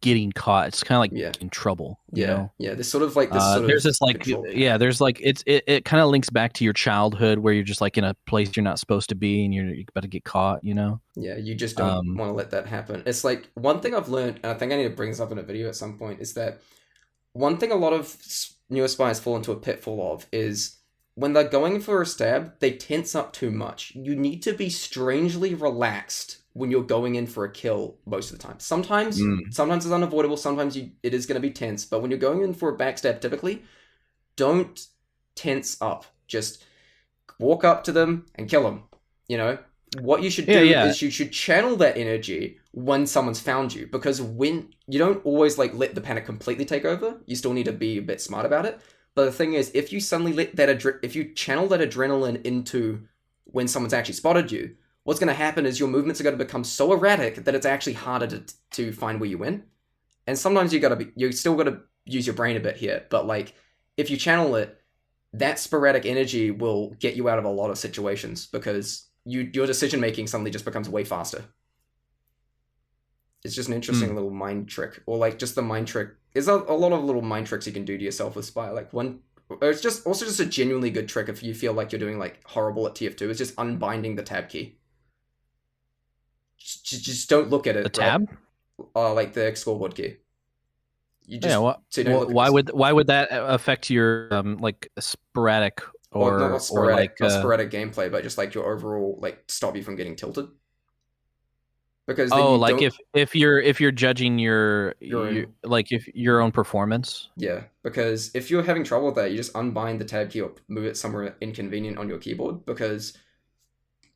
getting caught. It's kind of like in trouble. You know? Yeah. There's sort of like this. There's this like there's like it kind of links back to your childhood where you're just like in a place you're not supposed to be and you're about to get caught. You know? Yeah, you just don't want to let that happen. It's like one thing I've learned, and I think I need to bring this up in a video at some point, is that one thing a lot of newer spies fall into a pitfall of is when they're going for a stab, they tense up too much. You need to be strangely relaxed when you're going in for a kill most of the time. Sometimes it's unavoidable. Sometimes it is going to be tense. But when you're going in for a backstab, typically, don't tense up. Just walk up to them and kill them. You know? What you should do is you should channel that energy when someone's found you, because when you don't always like let the panic completely take over, you still need to be a bit smart about it. But the thing is, if you suddenly let that if you channel that adrenaline into when someone's actually spotted you, what's going to happen is your movements are going to become so erratic that it's actually harder to find where you win. And sometimes you still got to use your brain a bit here, but like if you channel it, that sporadic energy will get you out of a lot of situations because your decision making suddenly just becomes way faster. It's just an interesting little mind trick, or like just the mind trick. There's a lot of little mind tricks you can do to yourself with spy. Like it's just also just a genuinely good trick if you feel like you're doing like horrible at TF2. It's just unbinding the tab key. Just don't look at it. The tab? Like the scoreboard key. You just, why would that affect your like sporadic or not sporadic, or like not sporadic gameplay, but just like your overall like stop you from getting tilted? Because like if you're judging your like if your own performance. Yeah, because if you're having trouble with that, you just unbind the tab key or move it somewhere inconvenient on your keyboard. Because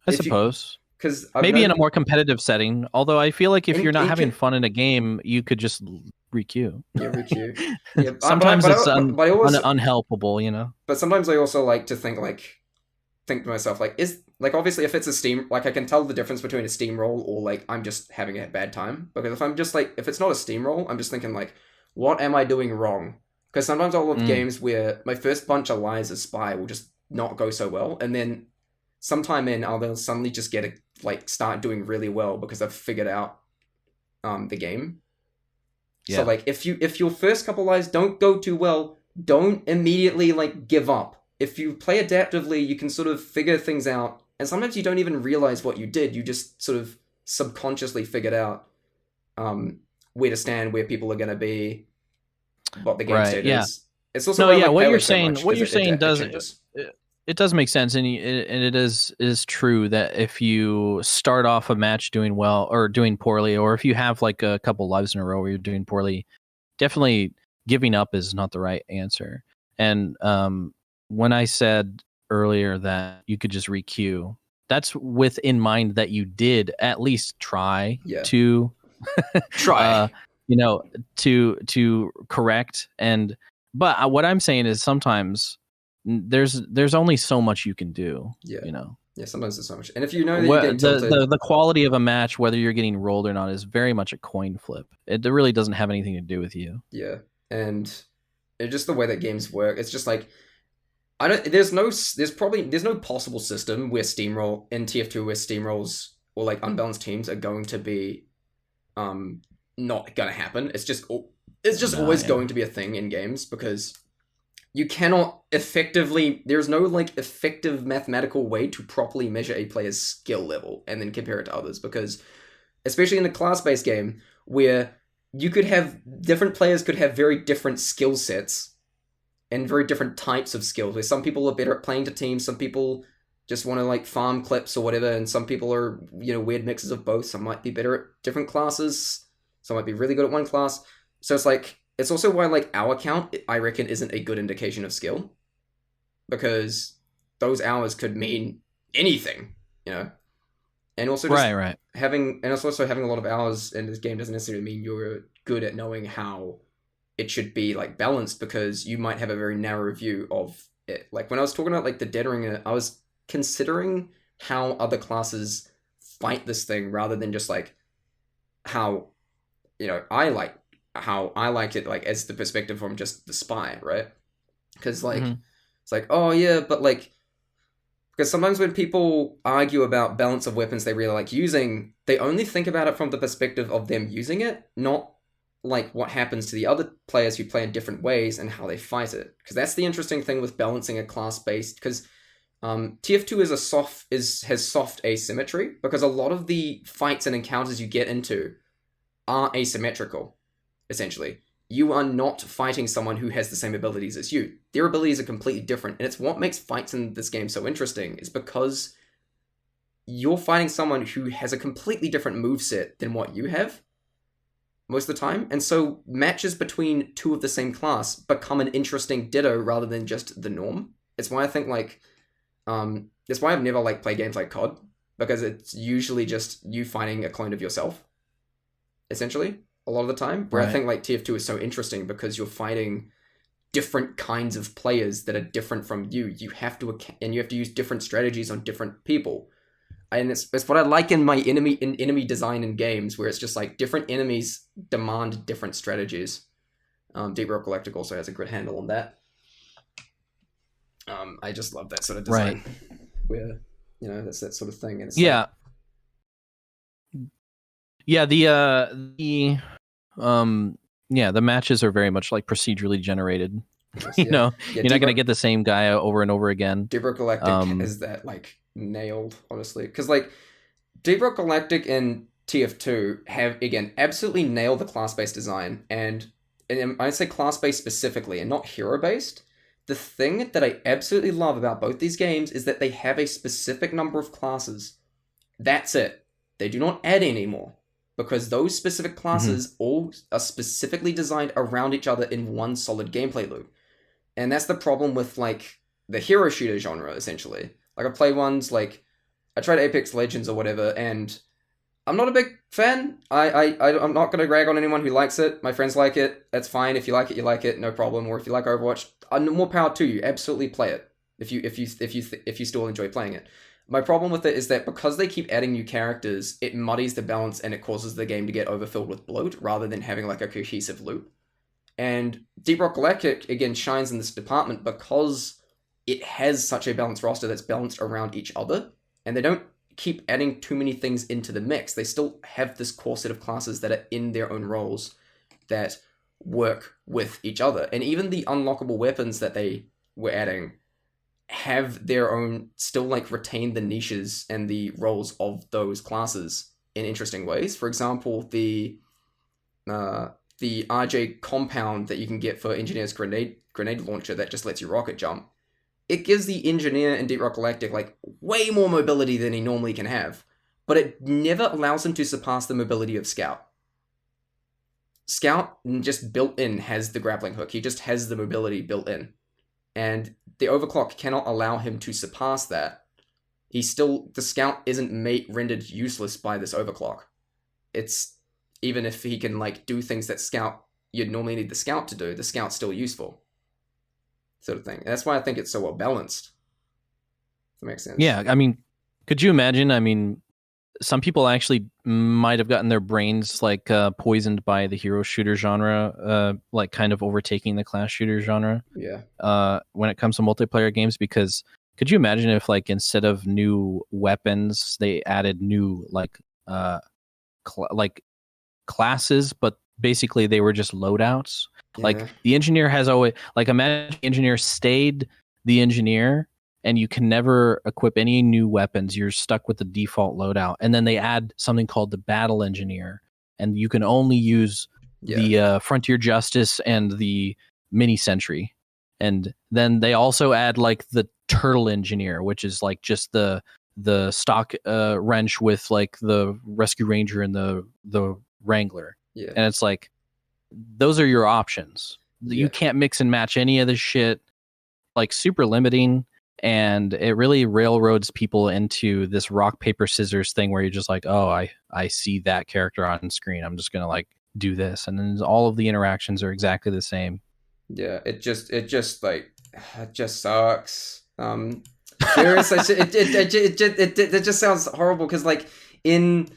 I suppose. Because maybe in a more competitive setting, although I feel like if you're not having fun in a game, you could just requeue. Yeah, requeue. Yeah, sometimes it's unhelpable, you know. But sometimes I also like to think to myself is like obviously if it's a steam, like I can tell the difference between a steamroll or like I'm just having a bad time. Because if I'm just like if it's not a steamroll, I'm just thinking like, what am I doing wrong? Because sometimes I'll have games where my first bunch of lies as spy will just not go so well, and then sometime in I'll suddenly just start doing really well because I've figured out the game. Yeah. So like if your first couple lies don't go too well, don't immediately like give up. If you play adaptively, you can sort of figure things out, and sometimes you don't even realize what you did. You just sort of subconsciously figured out where to stand, where people are going to be, what the game state is. It's also what you're saying it does make sense, and it is true that if you start off a match doing well or doing poorly, or if you have like a couple lives in a row where you're doing poorly, definitely giving up is not the right answer. And when I said earlier that you could just requeue, that's with in mind that you did at least try to to correct. But what I'm saying is sometimes there's only so much you can do. You know. Yeah, sometimes there's so much. And if you know that you're getting tilted... The quality of a match, whether you're getting rolled or not, is very much a coin flip. It really doesn't have anything to do with you. Yeah. And it's just the way that games work. It's just like, I don't. There's no possible system where steamroll in TF2 where steamrolls or like unbalanced teams are going to be, not gonna happen. It's just always going to be a thing in games because you cannot effectively. There's no like effective mathematical way to properly measure a player's skill level and then compare it to others because, especially in a class-based game where you could have different players could have very different skill sets and very different types of skills, where some people are better at playing to teams, some people just want to like farm clips or whatever, and some people are, weird mixes of both. Some might be better at different classes, some might be really good at one class. So it's like, it's also why like our count, I reckon, isn't a good indication of skill, because those hours could mean anything, and also just right. having a lot of hours in this game doesn't necessarily mean you're good at knowing how it should be like balanced, because you might have a very narrow view of it. Like when I was talking about like the Dead Ringer, I was considering how other classes fight this thing rather than just like how I liked it, like as the perspective from just the spy, right? Because like it's like, oh yeah, but like, because sometimes when people argue about balance of weapons they really like using, they only think about it from the perspective of them using it, not like what happens to the other players who play in different ways and how they fight it. Because that's the interesting thing with balancing a class-based, because TF2 has soft asymmetry, because a lot of the fights and encounters you get into are asymmetrical, essentially. You are not fighting someone who has the same abilities as you. Their abilities are completely different, and it's what makes fights in this game so interesting, is because you're fighting someone who has a completely different moveset than what you have most of the time, and so matches between two of the same class become an interesting ditto rather than just the norm. It's why I think like, that's why I've never like played games like COD, because it's usually just you fighting a clone of yourself, essentially, a lot of the time. Where I think like TF2 is so interesting because you're fighting different kinds of players that are different from you. You have to use different strategies on different people. And it's what I like in enemy design in games, where it's just like different enemies demand different strategies. Deep Rock Galactic also has a good handle on that. I just love that sort of design, where that's that sort of thing. And it's the matches are very much like procedurally generated. You're not going to get the same guy over and over again. Deep Rock Galactic is that like nailed, honestly, because like Deep Rock Galactic and TF2 have again absolutely nailed the class-based design, and I'd say class-based specifically and not hero-based. The thing that I absolutely love about both these games is that they have a specific number of classes. That's it. They do not add any more, because those specific classes all are specifically designed around each other in one solid gameplay loop. And that's the problem with like the hero shooter genre, essentially. Like I play ones like, I tried Apex Legends or whatever, and I'm not a big fan. I'm not going to rag on anyone who likes it. My friends like it. That's fine. If you like it, you like it. No problem. Or if you like Overwatch, more power to you. Absolutely play it. If you still enjoy playing it. My problem with it is that because they keep adding new characters, it muddies the balance and it causes the game to get overfilled with bloat rather than having like a cohesive loop. And Deep Rock Galactic again shines in this department because it has such a balanced roster that's balanced around each other, and they don't keep adding too many things into the mix. They still have this core set of classes that are in their own roles that work with each other. And even the unlockable weapons that they were adding have their own, still like retain the niches and the roles of those classes in interesting ways. For example, the RJ compound that you can get for Engineer's grenade launcher that just lets you rocket jump. It gives the Engineer in Deep Rock Galactic like way more mobility than he normally can have, but it never allows him to surpass the mobility of Scout. Scout just built in has the grappling hook. He just has the mobility built in. And the overclock cannot allow him to surpass that. The Scout isn't rendered useless by this overclock. It's, even if he can like do things that you'd normally need the Scout to do, the Scout's still useful. Sort of thing. And that's why I think it's so well balanced. If that makes sense. Yeah, I mean, Could you imagine? I mean, some people actually might have gotten their brains like poisoned by the hero shooter genre, like kind of overtaking the class shooter genre. Yeah. When it comes to multiplayer games, because could you imagine if like instead of new weapons, they added new like classes, but basically they were just loadouts. Like Yeah. the engineer has always like imagine the engineer stayed the engineer and you can never equip any new weapons. You're stuck with the default loadout. And then they add something called the battle engineer, and you can only use the frontier justice and the mini sentry. And then they also add like the turtle engineer, which is like just the stock wrench with like the rescue ranger and the wrangler. Yeah. And it's like those are your options. Yeah. You can't mix and match any of this shit. Like super limiting, and it really railroads people into this rock paper scissors thing where you're just like, oh, I see that character on screen, I'm just gonna like do this, and then all of the interactions are exactly the same. Yeah. It just like it just sucks. Seriously, it just sounds horrible because like in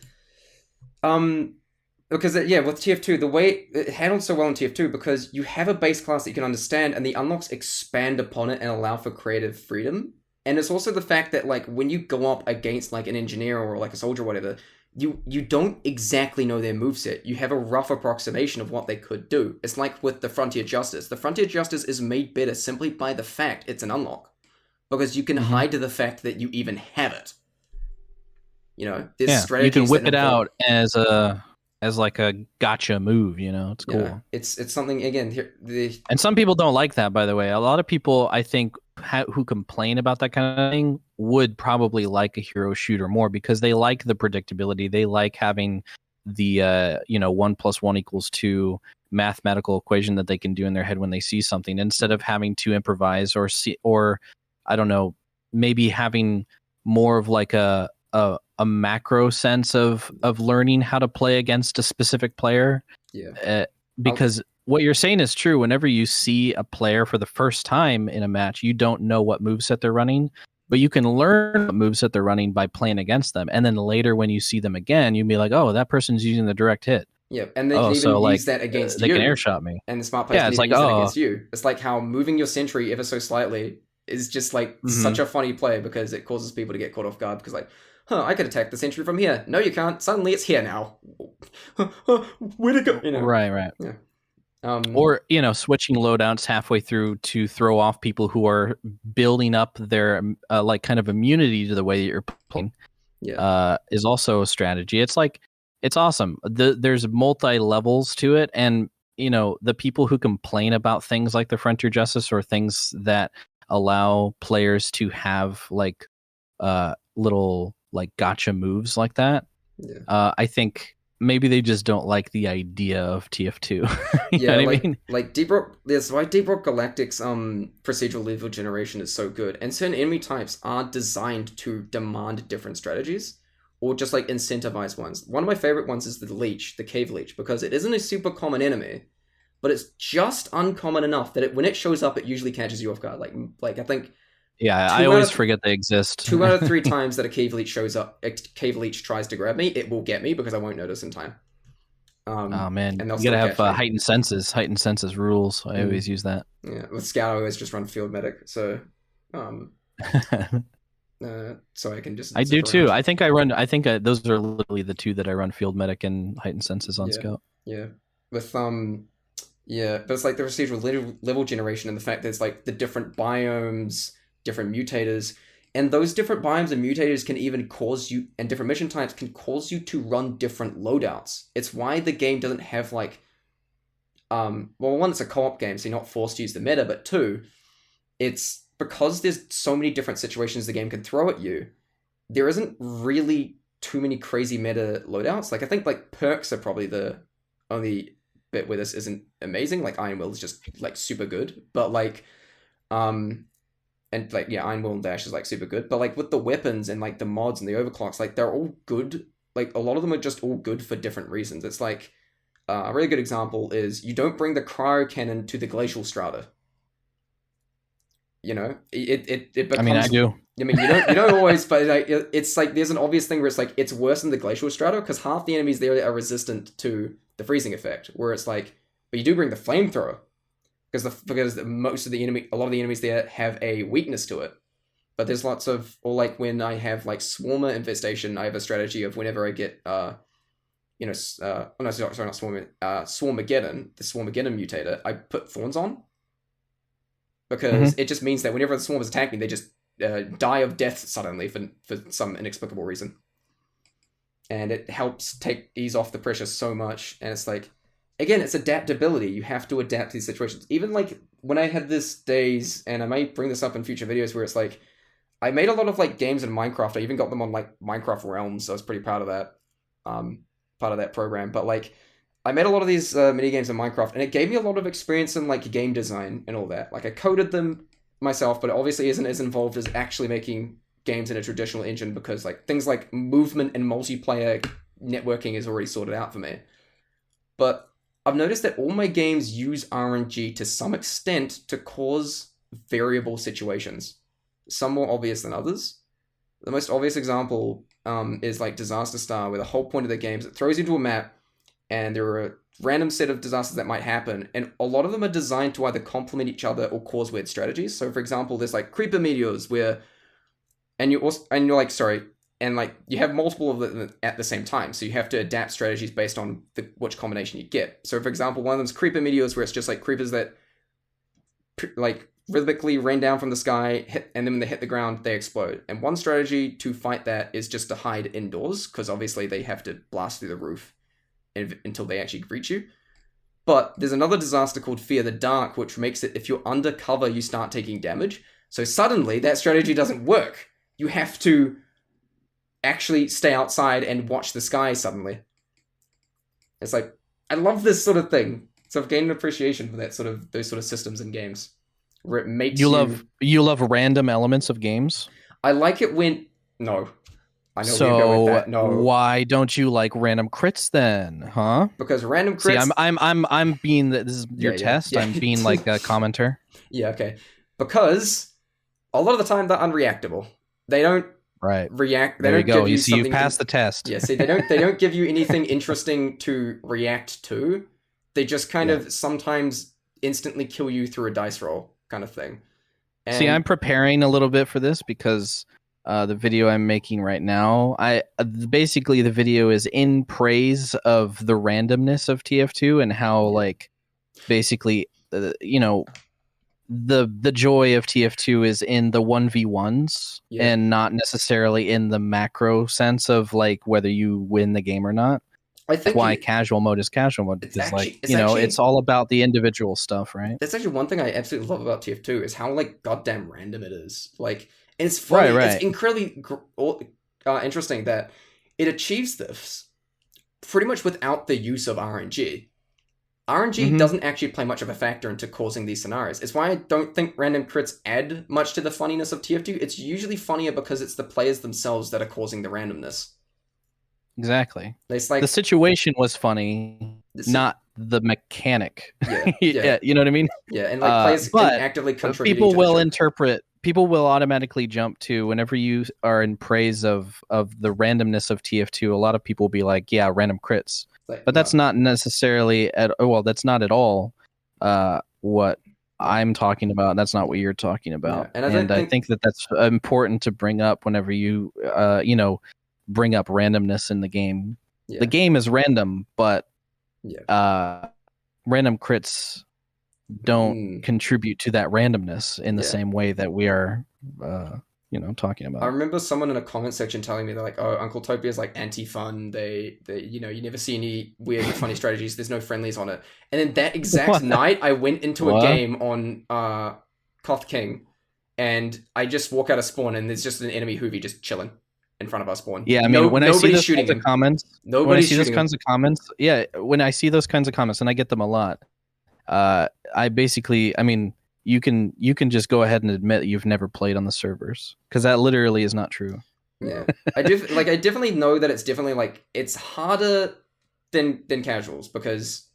because yeah, with TF2, the way it handles so well in TF2 because you have a base class that you can understand, and the unlocks expand upon it and allow for creative freedom. And it's also the fact that like when you go up against like an engineer or like a soldier or whatever, you don't exactly know their moveset. You have a rough approximation of what they could do. It's like with the Frontier Justice. The Frontier Justice is made better simply by the fact it's an unlock. Because you can hide the fact that you even have it. You know, there's strategies. You can whip it out as like a gotcha move, you know. It's cool. Yeah, it's something again here. And some people don't like that, by the way. A lot of people, I think, who complain about that kind of thing would probably like a hero shooter more because they like the predictability. They like having the 1+1=2 mathematical equation that they can do in their head when they see something, instead of having to improvise or I don't know, maybe having more of like a macro sense of learning how to play against a specific player. Yeah. Because what you're saying is true. Whenever you see a player for the first time in a match, you don't know what moveset they're running, but you can learn what moveset they're running by playing against them. And then later when you see them again, you'll be like, oh, that person's using the direct hit. Yeah, and they can even use that against you. They can airshot me. And the smart players can even use that against you. It's like how moving your sentry ever so slightly is just like such a funny play because it causes people to get caught off guard because like, I could attack the sentry from here. No, you can't. Suddenly it's here now. Where'd it go? You know? Right. Yeah. Or, switching loadouts halfway through to throw off people who are building up their like kind of immunity to the way that you're playing. Yeah. Is also a strategy. It's like, it's awesome. There's multi levels to it, and the people who complain about things like the Frontier Justice or things that allow players to have like little like gotcha moves like that. Yeah. I think maybe they just don't like the idea of TF2. you know what I mean? Like Deep Rock, that's why Deep Rock Galactic's procedural level generation is so good, and certain enemy types are designed to demand different strategies, or just like incentivize ones. One of my favorite ones is the Leech, the Cave Leech, because it isn't a super common enemy, but it's just uncommon enough that when it shows up, it usually catches you off guard. Like I think. Yeah, I always forget they exist. 2 out of 3 times that a Cave Leech shows up, a Cave Leech tries to grab me, it will get me because I won't notice in time. Oh man, and you gotta have heightened senses. Heightened senses rules. I always use that. Yeah, with Scout I always just run Field Medic, so so I can just. I do too. I think those are literally the two that I run: Field Medic and Heightened Senses on Scout. Yeah, with yeah, but it's like the procedural level generation and the fact that it's like the different biomes, different mutators, and those different biomes and mutators can even cause you, and different mission types can cause you to run different loadouts. It's why the game doesn't have like, well, one, it's a co-op game, so you're not forced to use the meta, but two, it's because there's so many different situations the game can throw at you, there isn't really too many crazy meta loadouts. Like I think like perks are probably the only bit where this isn't amazing. Like Iron Will is just like super good, but like and like yeah, Iron Will and Dash is like super good, but like with the weapons and like the mods and the overclocks, like they're all good. Like a lot of them are just all good for different reasons. It's like a really good example is you don't bring the cryo cannon to the glacial strata. You know, it becomes. I mean, I do. I mean, you don't always, but like, it's like there's an obvious thing where it's like it's worse in the glacial strata because half the enemies there are resistant to the freezing effect. Where it's like, but you do bring the flamethrower because most of the a lot of the enemies there have a weakness to it. But there's lots of, or like when I have like Swarmer infestation, I have a strategy of whenever I get oh no, sorry, not Swarmer, Swarmageddon, the Swarmageddon mutator, I put thorns on because it just means that whenever the swarmers attack me, they just die of death suddenly for some inexplicable reason, and it helps ease off the pressure so much. And it's like, again, it's adaptability. You have to adapt to these situations. Even like when I had this days, and I might bring this up in future videos, where it's like I made a lot of like games in Minecraft. I even got them on like Minecraft Realms. So I was pretty proud of that, part of that program. But like, I made a lot of these mini games in Minecraft, and it gave me a lot of experience in like game design and all that. Like I coded them myself, but it obviously isn't as involved as actually making games in a traditional engine because like things like movement and multiplayer networking is already sorted out for me. But I've noticed that all my games use RNG to some extent to cause variable situations. Some more obvious than others. The most obvious example is like Disaster Star, where the whole point of the game is it throws you into a map, and there are a random set of disasters that might happen, and a lot of them are designed to either complement each other or cause weird strategies. So, for example, there's like creeper meteors and you're like, sorry, and like you have multiple of them at the same time, so you have to adapt strategies based on which combination you get. So, for example, one of them's creeper meteors, where it's just like creepers that like rhythmically rain down from the sky, and then when they hit the ground, they explode. And one strategy to fight that is just to hide indoors, because obviously they have to blast through the roof until they actually reach you. But there's another disaster called Fear the Dark, which makes it if you're undercover, you start taking damage. So suddenly that strategy doesn't work. You have to actually stay outside and watch the sky suddenly. It's like, I love this sort of thing. So I've gained an appreciation for those sort of systems in games where it makes you love random elements of games. I like it when no. I know so where you go with that. No. Why don't you like random crits then, huh? Because random crits. See, I'm being this is your test. Yeah. I'm being like a commenter. Yeah, okay. Because a lot of the time they're unreactable. They don't react. They there don't you go. Give you see, you passed the test. Yeah. See, they don't give you anything interesting to react to. They just kind of sometimes instantly kill you through a dice roll, kind of thing. And see, I'm preparing a little bit for this because. The video I'm making right now, basically the video is in praise of the randomness of TF2 and how like basically the joy of TF2 is in the 1v1s and not necessarily in the macro sense of like whether you win the game or not. I think that's why casual mode is casual mode. It's like it's all about the individual stuff, right? That's actually one thing I absolutely love about TF2 is how like goddamn random it is. Like. And it's funny. Right. It's incredibly interesting that it achieves this pretty much without the use of RNG. RNG doesn't actually play much of a factor into causing these scenarios. It's why I don't think random crits add much to the funniness of TF2. It's usually funnier because it's the players themselves that are causing the randomness. Exactly. It's like the situation was funny, not the mechanic. Yeah. You know what I mean? Yeah, and like players can actively contribute. People will automatically jump to whenever you are in praise of the randomness of TF2. A lot of people will be like, "Yeah, random crits," but that's not necessarily that's not at all what I'm talking about. That's not what you're talking about. Yeah. And I think that that's important to bring up whenever you bring up randomness in the game. Yeah. The game is random, but random crits don't contribute to that randomness in the same way that we are talking about. I remember someone in a comment section telling me they're like, "Oh, Uncle Topia is like anti-fun. They you never see any weird funny strategies. There's no friendlies on it." And then that exact night I went into a game on Koth King, and I just walk out of spawn and there's just an enemy Hoovy just chilling in front of our spawn. Yeah, I mean, when I see those kinds of comments, when I see those kinds of comments, and I get them a lot, I basically, I mean, you can just go ahead and admit that you've never played on the servers because that literally is not true. Yeah, I definitely know that it's definitely like it's harder than casuals because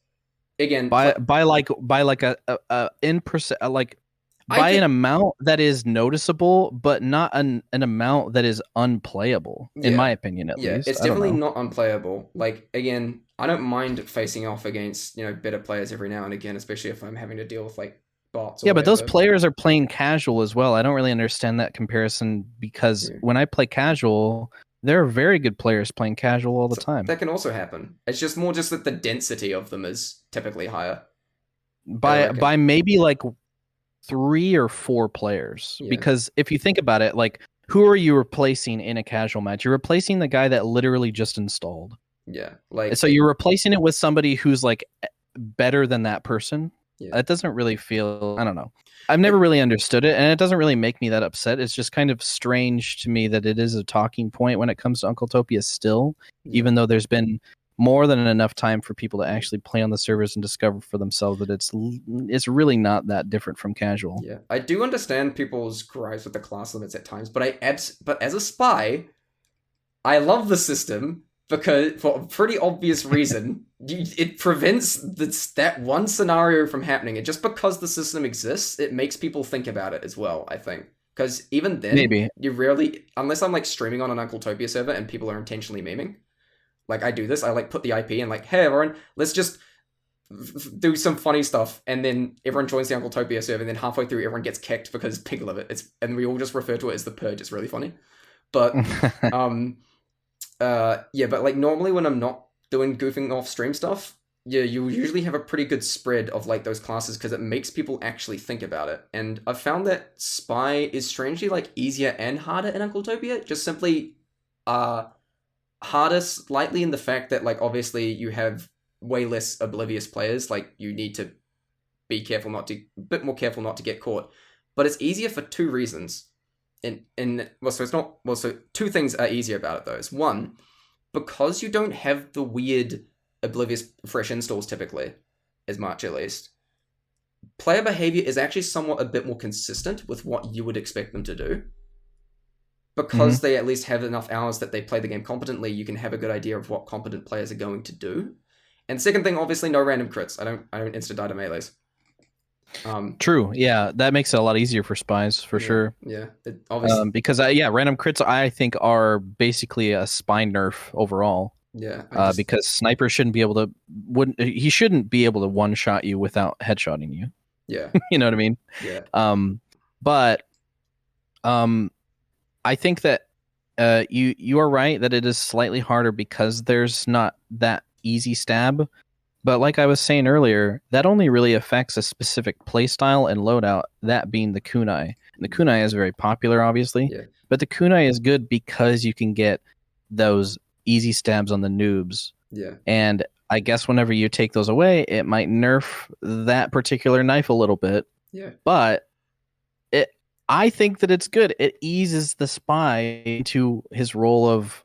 again, by like a in percent like I by an get, amount that is noticeable, but not an amount that is unplayable, in yeah, my opinion, at yeah, least. it's I don't definitely know. not unplayable. Like, again, I don't mind facing off against, better players every now and again, especially if I'm having to deal with, like, bots or Yeah, but those whatever. players are playing casual as well. I don't really understand that comparison because Yeah. when I play casual, there are very good players playing casual all the So time. that can also happen. It's just more just that the density of them is typically higher, I By reckon. maybe like 3 or 4 players. Yeah, Because if you think about it, like who are you replacing in a casual match? You're replacing the guy that literally just installed. yeah, And like, so you're replacing it with somebody who's like better than that person. yeah. It doesn't really feel, I don't know. I've never It, really understood it, and it doesn't really make me that upset. It's just kind of strange to me that it is a talking point when it comes to Uncletopia still, yeah, even though there's been more than enough time for people to actually play on the servers and discover for themselves that it's really not that different from casual. yeah. I do understand people's gripes with the class limits at times, but as a spy, I love the system because for a pretty obvious reason. It prevents that one scenario from happening. And just because the system exists, it makes people think about it as well, I think. Because even then, Maybe. you rarely, unless I'm like streaming on an Uncletopia server and people are intentionally memeing, like I do this, I like put the IP and like, hey everyone, let's just do some funny stuff, and then everyone joins the Uncletopia server, and then halfway through everyone gets kicked because Piglet. And we all just refer to it as the purge. It's really funny. But um yeah, but like normally when I'm not doing goofing off stream stuff, yeah, you usually have a pretty good spread of like those classes because it makes people actually think about it. And I've found that spy is strangely like easier and harder in Uncletopia, just simply uh harder slightly in the fact that like obviously you have way less oblivious players, like you need to be careful not to a bit more careful not to get caught. But it's easier for two reasons. In well, so it's not well. So two things are easier about it though. Is one, because you don't have the weird oblivious fresh installs typically as much at least. Player behavior is actually somewhat a bit more consistent with what you would expect them to do. Mhm. Because they at least have enough hours that they play the game competently, you can have a good idea of what competent players are going to do. And second thing, obviously, no random crits. I don't insta die to melees. True. Yeah, that makes it a lot easier for spies for Yeah, sure. yeah. It obviously, Because yeah, random crits I think are basically a spy nerf overall. yeah. I just, Because sniper shouldn't be able to wouldn't he shouldn't be able to one shot you without headshotting you. yeah, You know what I mean? yeah, But um, I think that you are right that it is slightly harder because there's not that easy stab. But like I was saying earlier, that only really affects a specific playstyle and loadout, that being the kunai. And the kunai is very popular, obviously, yeah, but the kunai is good because you can get those easy stabs on the noobs. yeah, And I guess whenever you take those away, it might nerf that particular knife a little bit. yeah, But it, I think that it's good. It eases the spy into his role of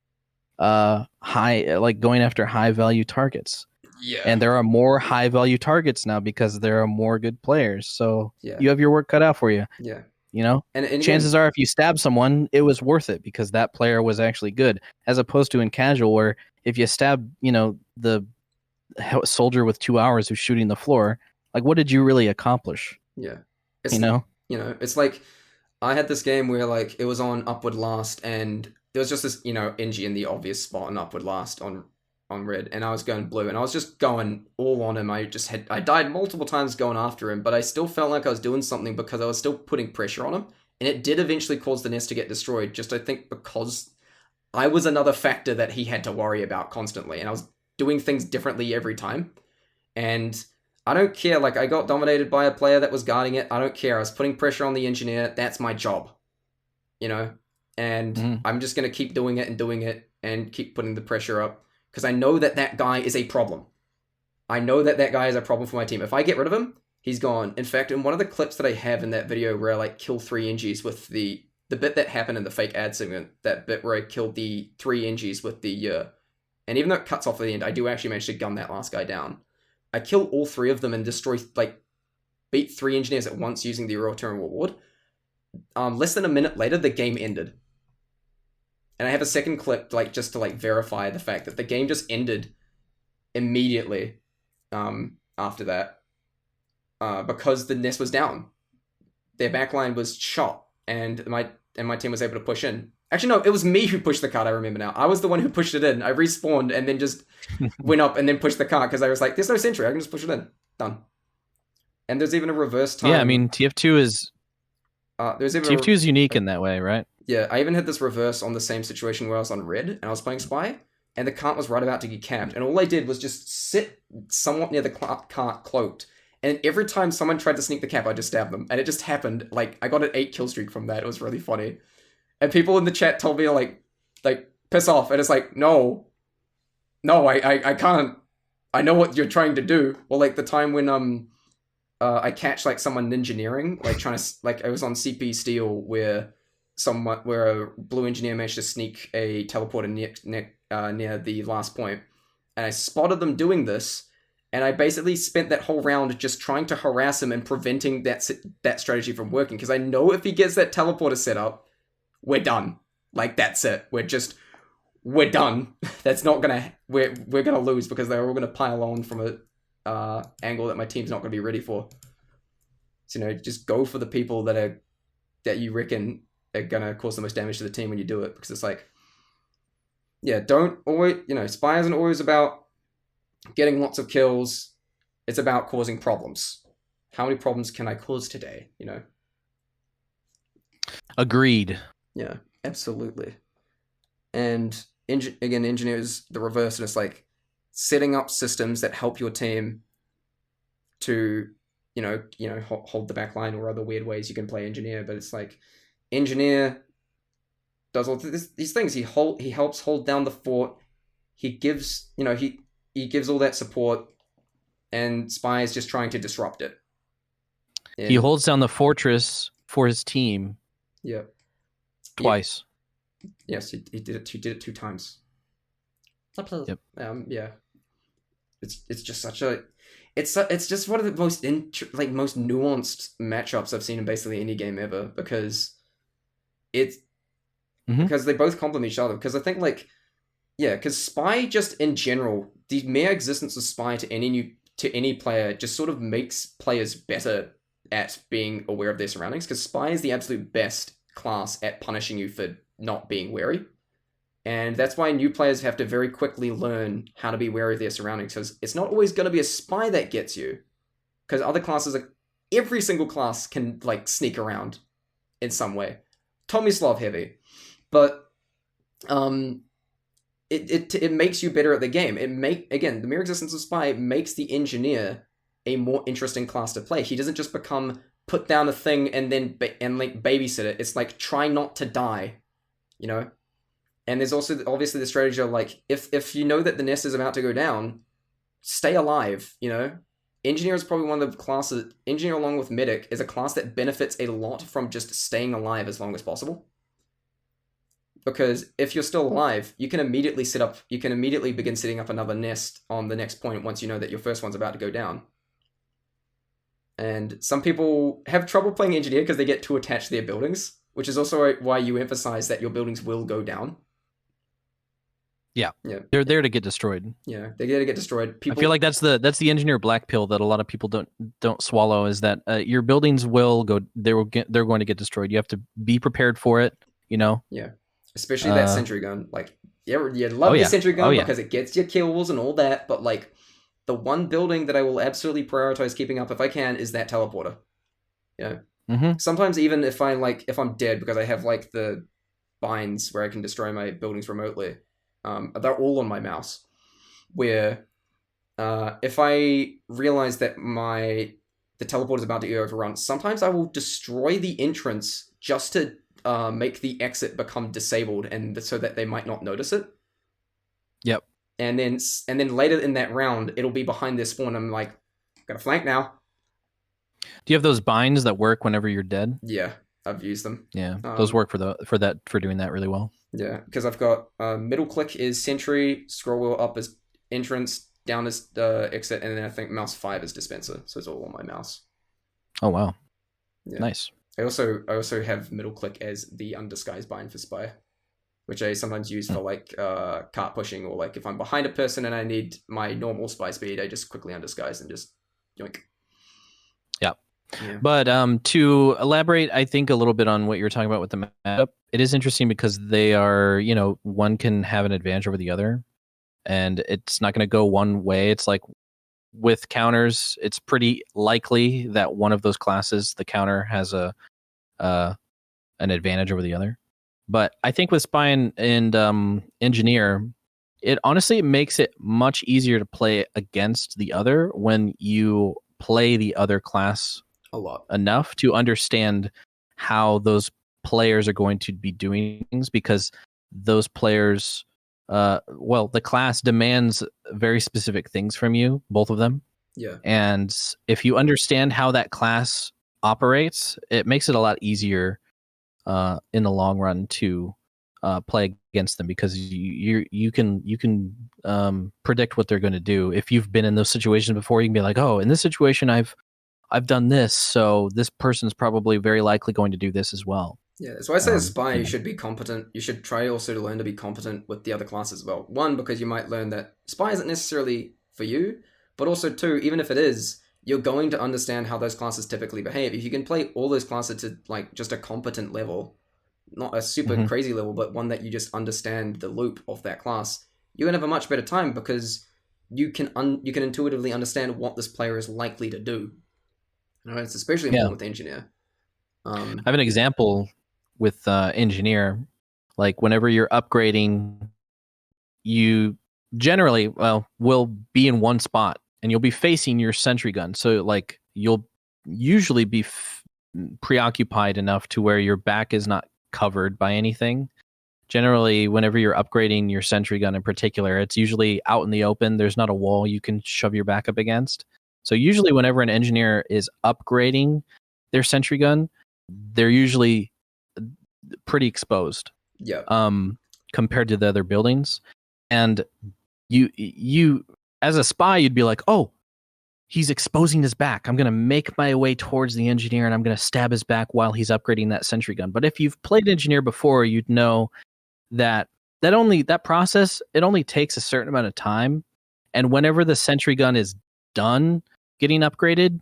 high, like going after high value targets. yeah, And there are more high value targets now because there are more good players. So yeah, you have your work cut out for you. yeah. You know, And chances again, are if you stab someone, it was worth it because that player was actually good, as opposed to in casual where if you stab, the soldier with 2 hours who's shooting the floor, like what did you really accomplish? yeah. You It's know? it's like I had this game where like it was on Upward Last, and there was just this NG in the obvious spot on Upward Last on red, and I was going blue, and I was just going all on him. I died multiple times going after him, but I still felt like I was doing something because I was still putting pressure on him, and it did eventually cause the nest to get destroyed. Just I think because I was another factor that he had to worry about constantly, and I was doing things differently every time. And I don't care, like, I got dominated by a player that was guarding it. I don't care. I was putting pressure on the engineer. That's my job, you know? And Mhm. I'm just going to keep doing it and keep putting the pressure up because I know that that guy is a problem. I know that that guy is a problem for my team. If I get rid of him, he's gone. In fact, in one of the clips that I have in that video where I like kill 3 NGs with the bit that happened in the fake ad segment, that bit where I killed the 3 NGs with the and even though it cuts off at the end, I do actually manage to gun that last guy down. I kill all 3 of them and destroy beat 3 engineers at once using the return reward. Less than a minute later, the game ended. And I have a second clip just to verify the fact that the game just ended immediately after that because the nest was down. their backline was shot, and my team was able to push in. Actually, no, it was me who pushed the cart. I remember now. I was the one who pushed it in. I respawned and then just went up and then pushed the cart because I was like, "There's no sentry. I can just push it in. Done." And there's even a reverse time. Yeah, I mean TF2 is there's even TF2 is unique in that way, right? Yeah, I even had this reverse on the same situation where I was on red and I was playing spy, and the cart was right about to get camped, and all I did was just sit somewhat near the cart cloaked. And every time someone tried to sneak the cap, I just stabbed them, and it just happened. Like I got an 8 kill streak from that. It was really funny. And people in the chat told me like piss off, and it's like no, I can't. I know what you're trying to do. Or like the time when I catch like someone ninjaneering, like trying to like I was on CP Steel where a blue engineer managed to sneak a teleporter near the last point, and I spotted them doing this, and I basically spent that whole round just trying to harass him and preventing that strategy from working, because I know if he gets that teleporter set up, we're done. Like, that's it. We're done. That's not gonna... We're gonna lose because they're all gonna pile on from a angle that my team's not gonna be ready for. So, just go for the people that you reckon are gonna cause the most damage to the team when you do it, because it's like... Yeah, don't always... Spy isn't always about getting lots of kills. It's about causing problems. How many problems can I cause today, Agreed. Yeah, absolutely. And again, engineers the reverse, and it's like setting up systems that help your team to, hold the back line, or other weird ways you can play engineer. But it's like engineer does all these things. He helps hold down the fort. He gives, he gives all that support, and spy is just trying to disrupt it. And he holds down the fortress for his team. Yeah. Twice. Yes, he did it. He did it 2 times. Yep. Yeah. It's just such a. It's just one of the most most nuanced matchups I've seen in basically any game ever, because because they both complement each other. Because I think because spy just in general, the mere existence of spy to any player just sort of makes players better at being aware of their surroundings. Because spy is the absolute best class at punishing you for not being wary, and that's why new players have to very quickly learn how to be wary of their surroundings, because it's not always going to be a spy that gets you, because other classes every single class can sneak around in some way. Tomislav heavy, but it makes you better at the game. Again, the mere existence of spy makes the engineer a more interesting class to play. He doesn't just become put down a thing and then babysit it. It's like, try not to die, And there's also obviously the strategy of if you know that the nest is about to go down, stay alive, Engineer is probably one of the classes, engineer along with medic is a class that benefits a lot from just staying alive as long as possible. Because if you're still alive, you can immediately begin setting up another nest on the next point once you know that your first one's about to go down. And some people have trouble playing engineer because they get too attached to their buildings, which is also why you emphasize that your buildings will go down. Yeah. They're there to get destroyed. Yeah, they're there to get destroyed. I feel like that's the engineer black pill that a lot of people don't swallow, is that your buildings will go. They're going to get destroyed. You have to be prepared for it. Yeah, especially that sentry gun. You love the sentry gun because it gets your kills and all that, but the one building that I will absolutely prioritize keeping up if I can is that teleporter. Sometimes even if I'm dead because I have the binds where I can destroy my buildings remotely, they're all on my mouse. Where if I realize that the teleporter is about to get overrun, sometimes I will destroy the entrance just to make the exit become disabled, and so that they might not notice it. Yep. And then later in that round, it'll be behind their spawn. I'm like, got a flank now. Do you have those binds that work whenever you're dead? Yeah, I've used them. Yeah, those work for doing that really well. Yeah, because I've got middle click is sentry, scroll wheel up is entrance, down is exit, and then I think mouse 5 is dispenser. So it's all on my mouse. Oh wow, yeah. Nice. I also have middle click as the undisguised bind for spy, which I sometimes use for cart pushing, or if I'm behind a person and I need my normal spy speed, I just quickly undisguise and just yoink. Yeah. Yeah. But to elaborate, I think a little bit on what you're talking about with the matchup, it is interesting because they are, one can have an advantage over the other, and it's not going to go one way. It's like with counters, it's pretty likely that one of those classes, the counter, has uh, an advantage over the other. But I think with spy and engineer, it honestly makes it much easier to play against the other when you play the other class A lot. enough to understand how those players are going to be doing things, because those players, the class demands very specific things from you, both of them. Yeah. And if you understand how that class operates, it makes it a lot easier in the long run to play against them, because you can predict what they're going to do. If you've been in those situations before, you can be like, oh, in this situation, I've done this, so this person's probably very likely going to do this as well. Yeah, so I say as spy, you Yeah. should be competent. You should try also to learn to be competent with the other classes as well. One, because you might learn that spy isn't necessarily for you, but also two, even if it is, you're going to understand how those classes typically behave. If you can play all those classes to like just a competent level, not a super Mhm. crazy level, but one that you just understand the loop of that class, you're gonna have a much better time because you can intuitively understand what this player is likely to do. It's especially Yeah. important with engineer. I have an example with engineer. Like whenever you're upgrading, you generally will be in one spot and you'll be facing your sentry gun. So like you'll usually be preoccupied enough to where your back is not covered by anything. Generally, whenever you're upgrading your sentry gun in particular, it's usually out in the open. There's not a wall you can shove your back up against. So usually whenever an engineer is upgrading their sentry gun, they're usually pretty exposed Yeah, compared to the other buildings. And you as a spy, you'd be like, oh, he's exposing his back. I'm going to make my way towards the engineer and I'm going to stab his back while he's upgrading that sentry gun. But if you've played engineer before, you'd know that that process, it only takes a certain amount of time. And whenever the sentry gun is done getting upgraded,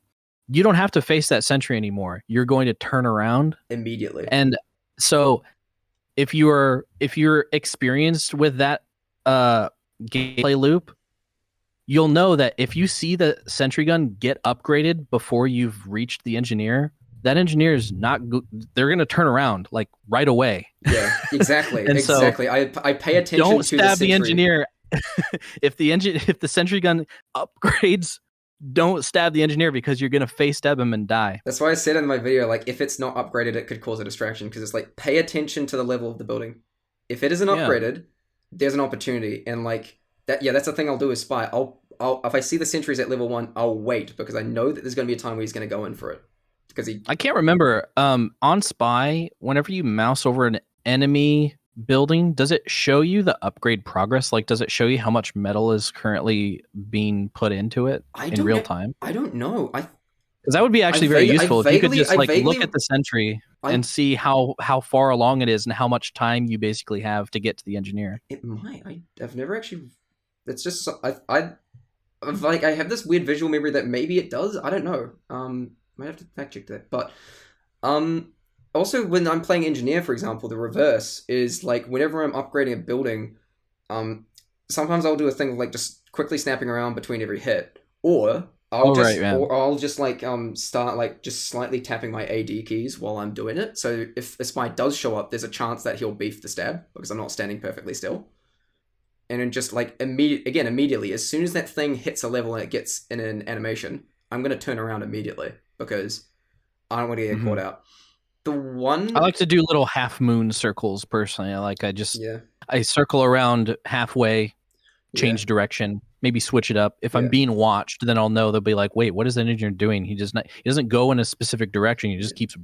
you don't have to face that sentry anymore. You're going to turn around. immediately. And so if you're experienced with that gameplay loop, you'll know that if you see the sentry gun get upgraded before you've reached the engineer, that engineer is not they're going to turn around like right away. Yeah, exactly, And so exactly. I pay attention don't to the stab the sentry. engineer. If the sentry gun upgrades, don't stab the engineer, because you're going to face stab him and die. That's why I said in my video, like, if it's not upgraded, it could cause a distraction because it's like pay attention to the level of the building. If it isn't Yeah. upgraded, there's an opportunity, and like that. Yeah, that's the thing I'll do as spy. I'll if I see the sentries at level 1, I'll wait because I know that there's going to be a time where he's going to go in for it because he. I can't remember. On Spy, whenever you mouse over an enemy building, does it show you the upgrade progress? Like, does it show you how much metal is currently being put into it I in don't real know. time? I don't know. Because that would be I actually very vaguely, I useful if you could vaguely, just I like look vaguely, at the sentry I and see how far along it is and how much time you basically have to get to the engineer. it might. I've never actually. It's just like I have this weird visual memory that maybe it does. I don't know. Might have to fact check that. But um, also when I'm playing engineer, for example, the reverse is like whenever I'm upgrading a building, um, sometimes I'll do a thing of like just quickly snapping around between every hit, or Oh right, yeah. I'll just like start like just slightly tapping my AD keys while I'm doing it. So if a spy does show up, there's a chance that he'll beef the stab because I'm not standing perfectly still. And then just like immediately, as soon as that thing hits a level and it gets in an animation, I'm gonna turn around immediately because I don't want to get caught Mhm. out. The I one, like to do little half moon circles personally. yeah, I circle around halfway, yeah, change direction, maybe switch it up. If I'm yeah, being watched, then I'll know. They'll be like, "Wait, what is that engineer doing? He doesn't go in a specific direction. He yeah, just keeps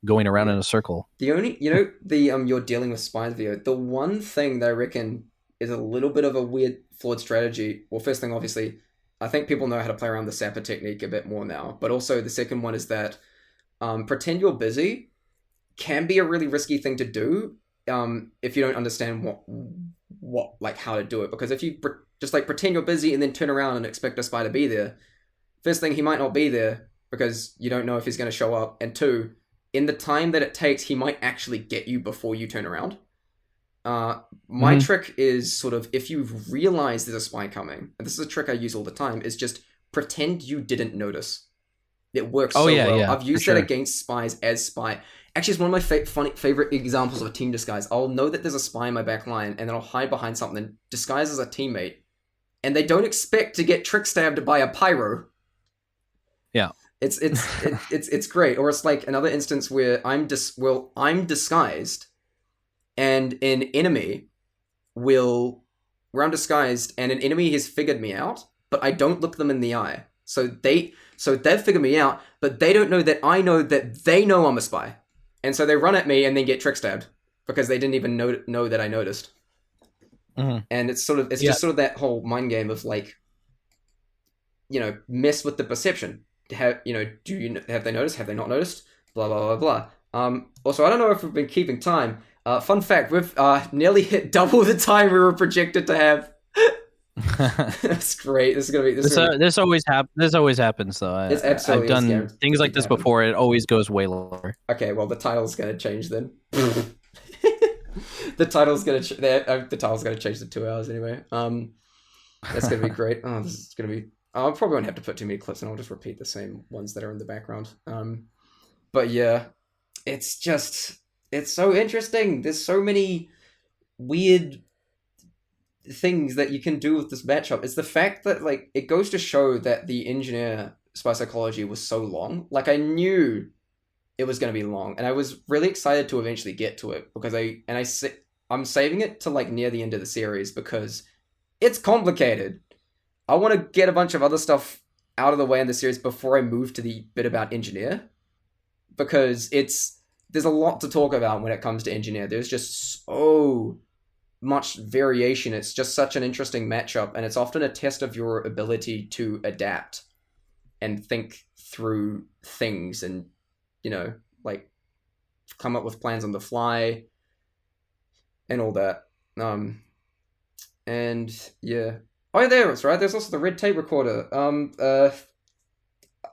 going around yeah. in a circle." The only, the you're dealing with spies video. The one thing that I reckon is a little bit of a weird, flawed strategy. Well, first thing, obviously, I think people know how to play around the sapper technique a bit more now. But also, the second one is that pretend you're busy can be a really risky thing to do if you don't understand what like how to do it. Because if you just like pretend you're busy and then turn around and expect a spy to be there, first thing he might not be there, because you don't know if he's going to show up, and two, in the time that it takes, he might actually get you before you turn around. My trick is sort of, if you realize there's a spy coming, and this is a trick I use all the time, is just pretend you didn't notice. It works well. I've used that against spies as spy. Actually, it's one of my favorite examples of a team disguise. I'll know that there's a spy in my back line, and then I'll hide behind something, disguise as a teammate, and they don't expect to get trick stabbed by a pyro. Yeah. It's great. Or it's like another instance where I'm disguised, and an enemy where I'm disguised, and an enemy has figured me out, but I don't look them in the eye. So they've figured me out, but they don't know that I know that they know I'm a spy. And so they run at me and then get trick stabbed because they didn't even know that I noticed. And it's just sort of that whole mind game of like, mess with the perception. Have they noticed? Have they not noticed? Blah, blah, blah, blah. Also, I don't know if we've been keeping time. Fun fact, we've nearly hit double the time we were projected to have. That's great. This always happens though. I've done things like this before. It always goes way lower. Okay, well the title's gonna change then. the title's gonna change to 2 hours anyway. That's gonna be great. Oh, this is gonna be. I probably won't have to put too many clips, and I'll just repeat the same ones that are in the background. But yeah, it's so interesting. There's so many weird things that you can do with this matchup. It's the fact that like it goes to show that the engineer spy psychology was so long. Like I knew it was going to be long, and I was really excited to eventually get to it because I'm saving it to like near the end of the series because it's complicated. I want to get a bunch of other stuff out of the way in the series before I move to the bit about engineer, because there's a lot to talk about when it comes to engineer. There's just so much variation. It's just such an interesting matchup, and it's often a test of your ability to adapt and think through things and, like come up with plans on the fly and all that. And yeah. Oh, there it's right. There's also the red tape recorder.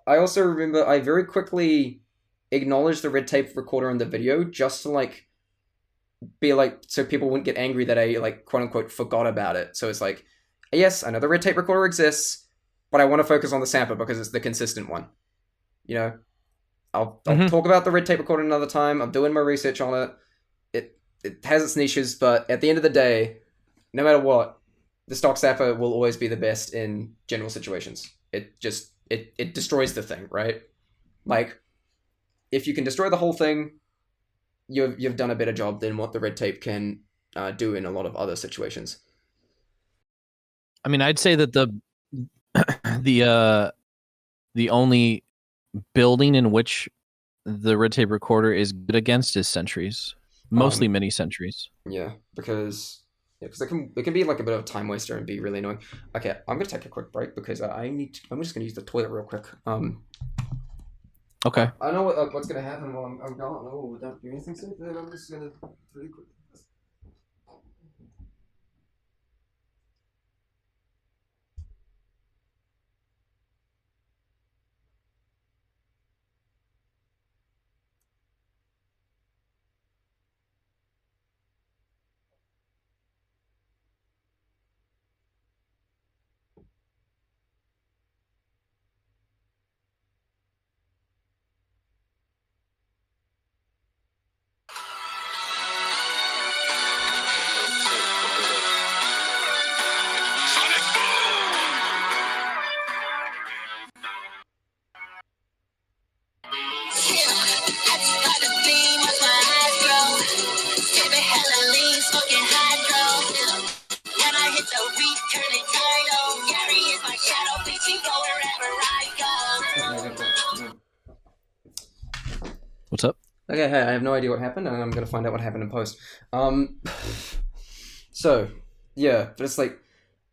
I also remember I very quickly acknowledged the red tape recorder in the video just to like be like, so people wouldn't get angry that I like quote unquote forgot about it. So it's like, yes, I know the red tape recorder exists, but I want to focus on the sampler because it's the consistent one. I'll talk about the red tape recorder another time. I'm doing my research on it. It has its niches, but at the end of the day, no matter what, the stock sapper will always be the best in general situations. It just it destroys the thing, right? Like, if you can destroy the whole thing, you've done a better job than what the red tape can do in a lot of other situations. I mean, I'd say that the only building in which the red tape recorder is good against is sentries, mostly mini sentries. Yeah, because it can be like a bit of a time waster and be really annoying. Okay, I'm gonna take a quick break because I'm just gonna use the toilet real quick. Okay. I know what's gonna happen while I'm gone. Oh, don't do anything so then I'm just gonna really quick. What's up? Okay, hey, I have no idea what happened, and I'm gonna find out what happened in post. So, yeah, but it's like,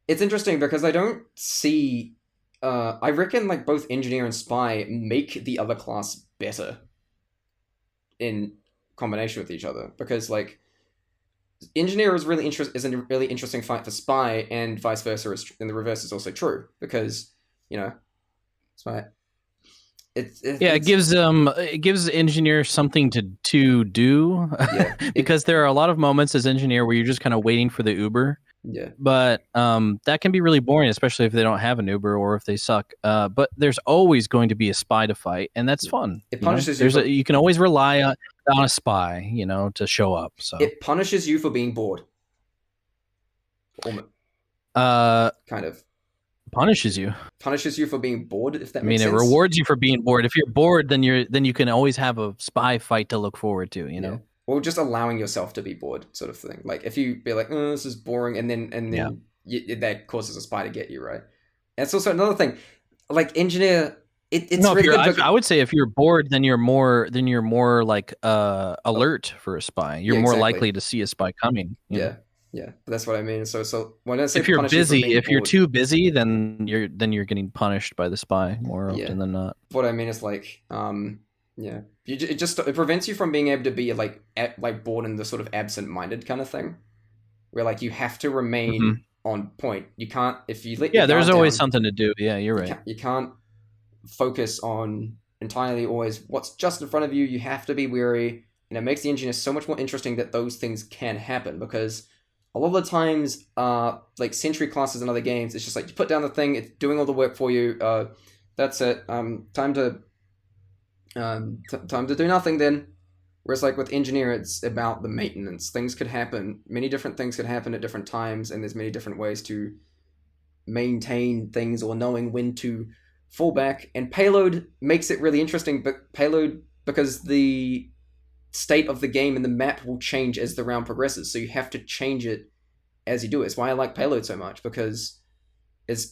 it's interesting because I don't see, I reckon like both engineer and spy make the other class better in combination with each other, because like, engineer is a really interesting fight for spy, and vice versa, and the reverse is also true, because, spy. Yeah, it gives engineers something to do yeah, because there are a lot of moments as engineer where you're just kind of waiting for the Uber. yeah. But that can be really boring, especially if they don't have an Uber or if they suck. But there's always going to be a spy to fight, and that's fun. It You know, punishes you for you can always rely on a spy, you know, to show up. So it punishes you for being bored. uh, Kind of punishes you. punishes you for being bored, if that I makes mean, it sense. rewards you for being bored. If you're bored, then you can always have a spy fight to look forward to. You Yeah. know. Or just allowing yourself to be bored, sort of thing. Like if you be like, "Oh, this is boring," and then Yeah. that causes a spy to get you, right? And it's also another thing, like engineer. It's No, really good. I would say if you're bored, then you're more like alert for a spy. You're Yeah, more exactly. likely to see a spy coming. You know? Yeah, yeah. But that's what I mean. So when I say If you're punish you for busy, being if you're bored, too busy, then you're getting punished by the spy more yeah. often than not. What I mean is like, yeah. It prevents you from being able to be like bored in the sort of absent-minded kind of thing, where like you have to Hmm. remain on point. You can't if you let your Yeah, there's guard always down. something to do. Yeah, you're right. You can't focus on entirely always what's just in front of you. You have to be wary, and it makes the engineer so much more interesting that those things can happen because a lot of the times, like sentry classes in other games, it's just like you put down the thing, it's doing all the work for you. That's it. Time to do nothing then. Whereas like with engineer, it's about the maintenance. Things could happen. Many different things could happen at different times, and there's many different ways to maintain things or knowing when to fall back. And payload makes it really interesting, but payload because the state of the game and the map will change as the round progresses, so you have to change it as you do it. It's why I like payload so much because it's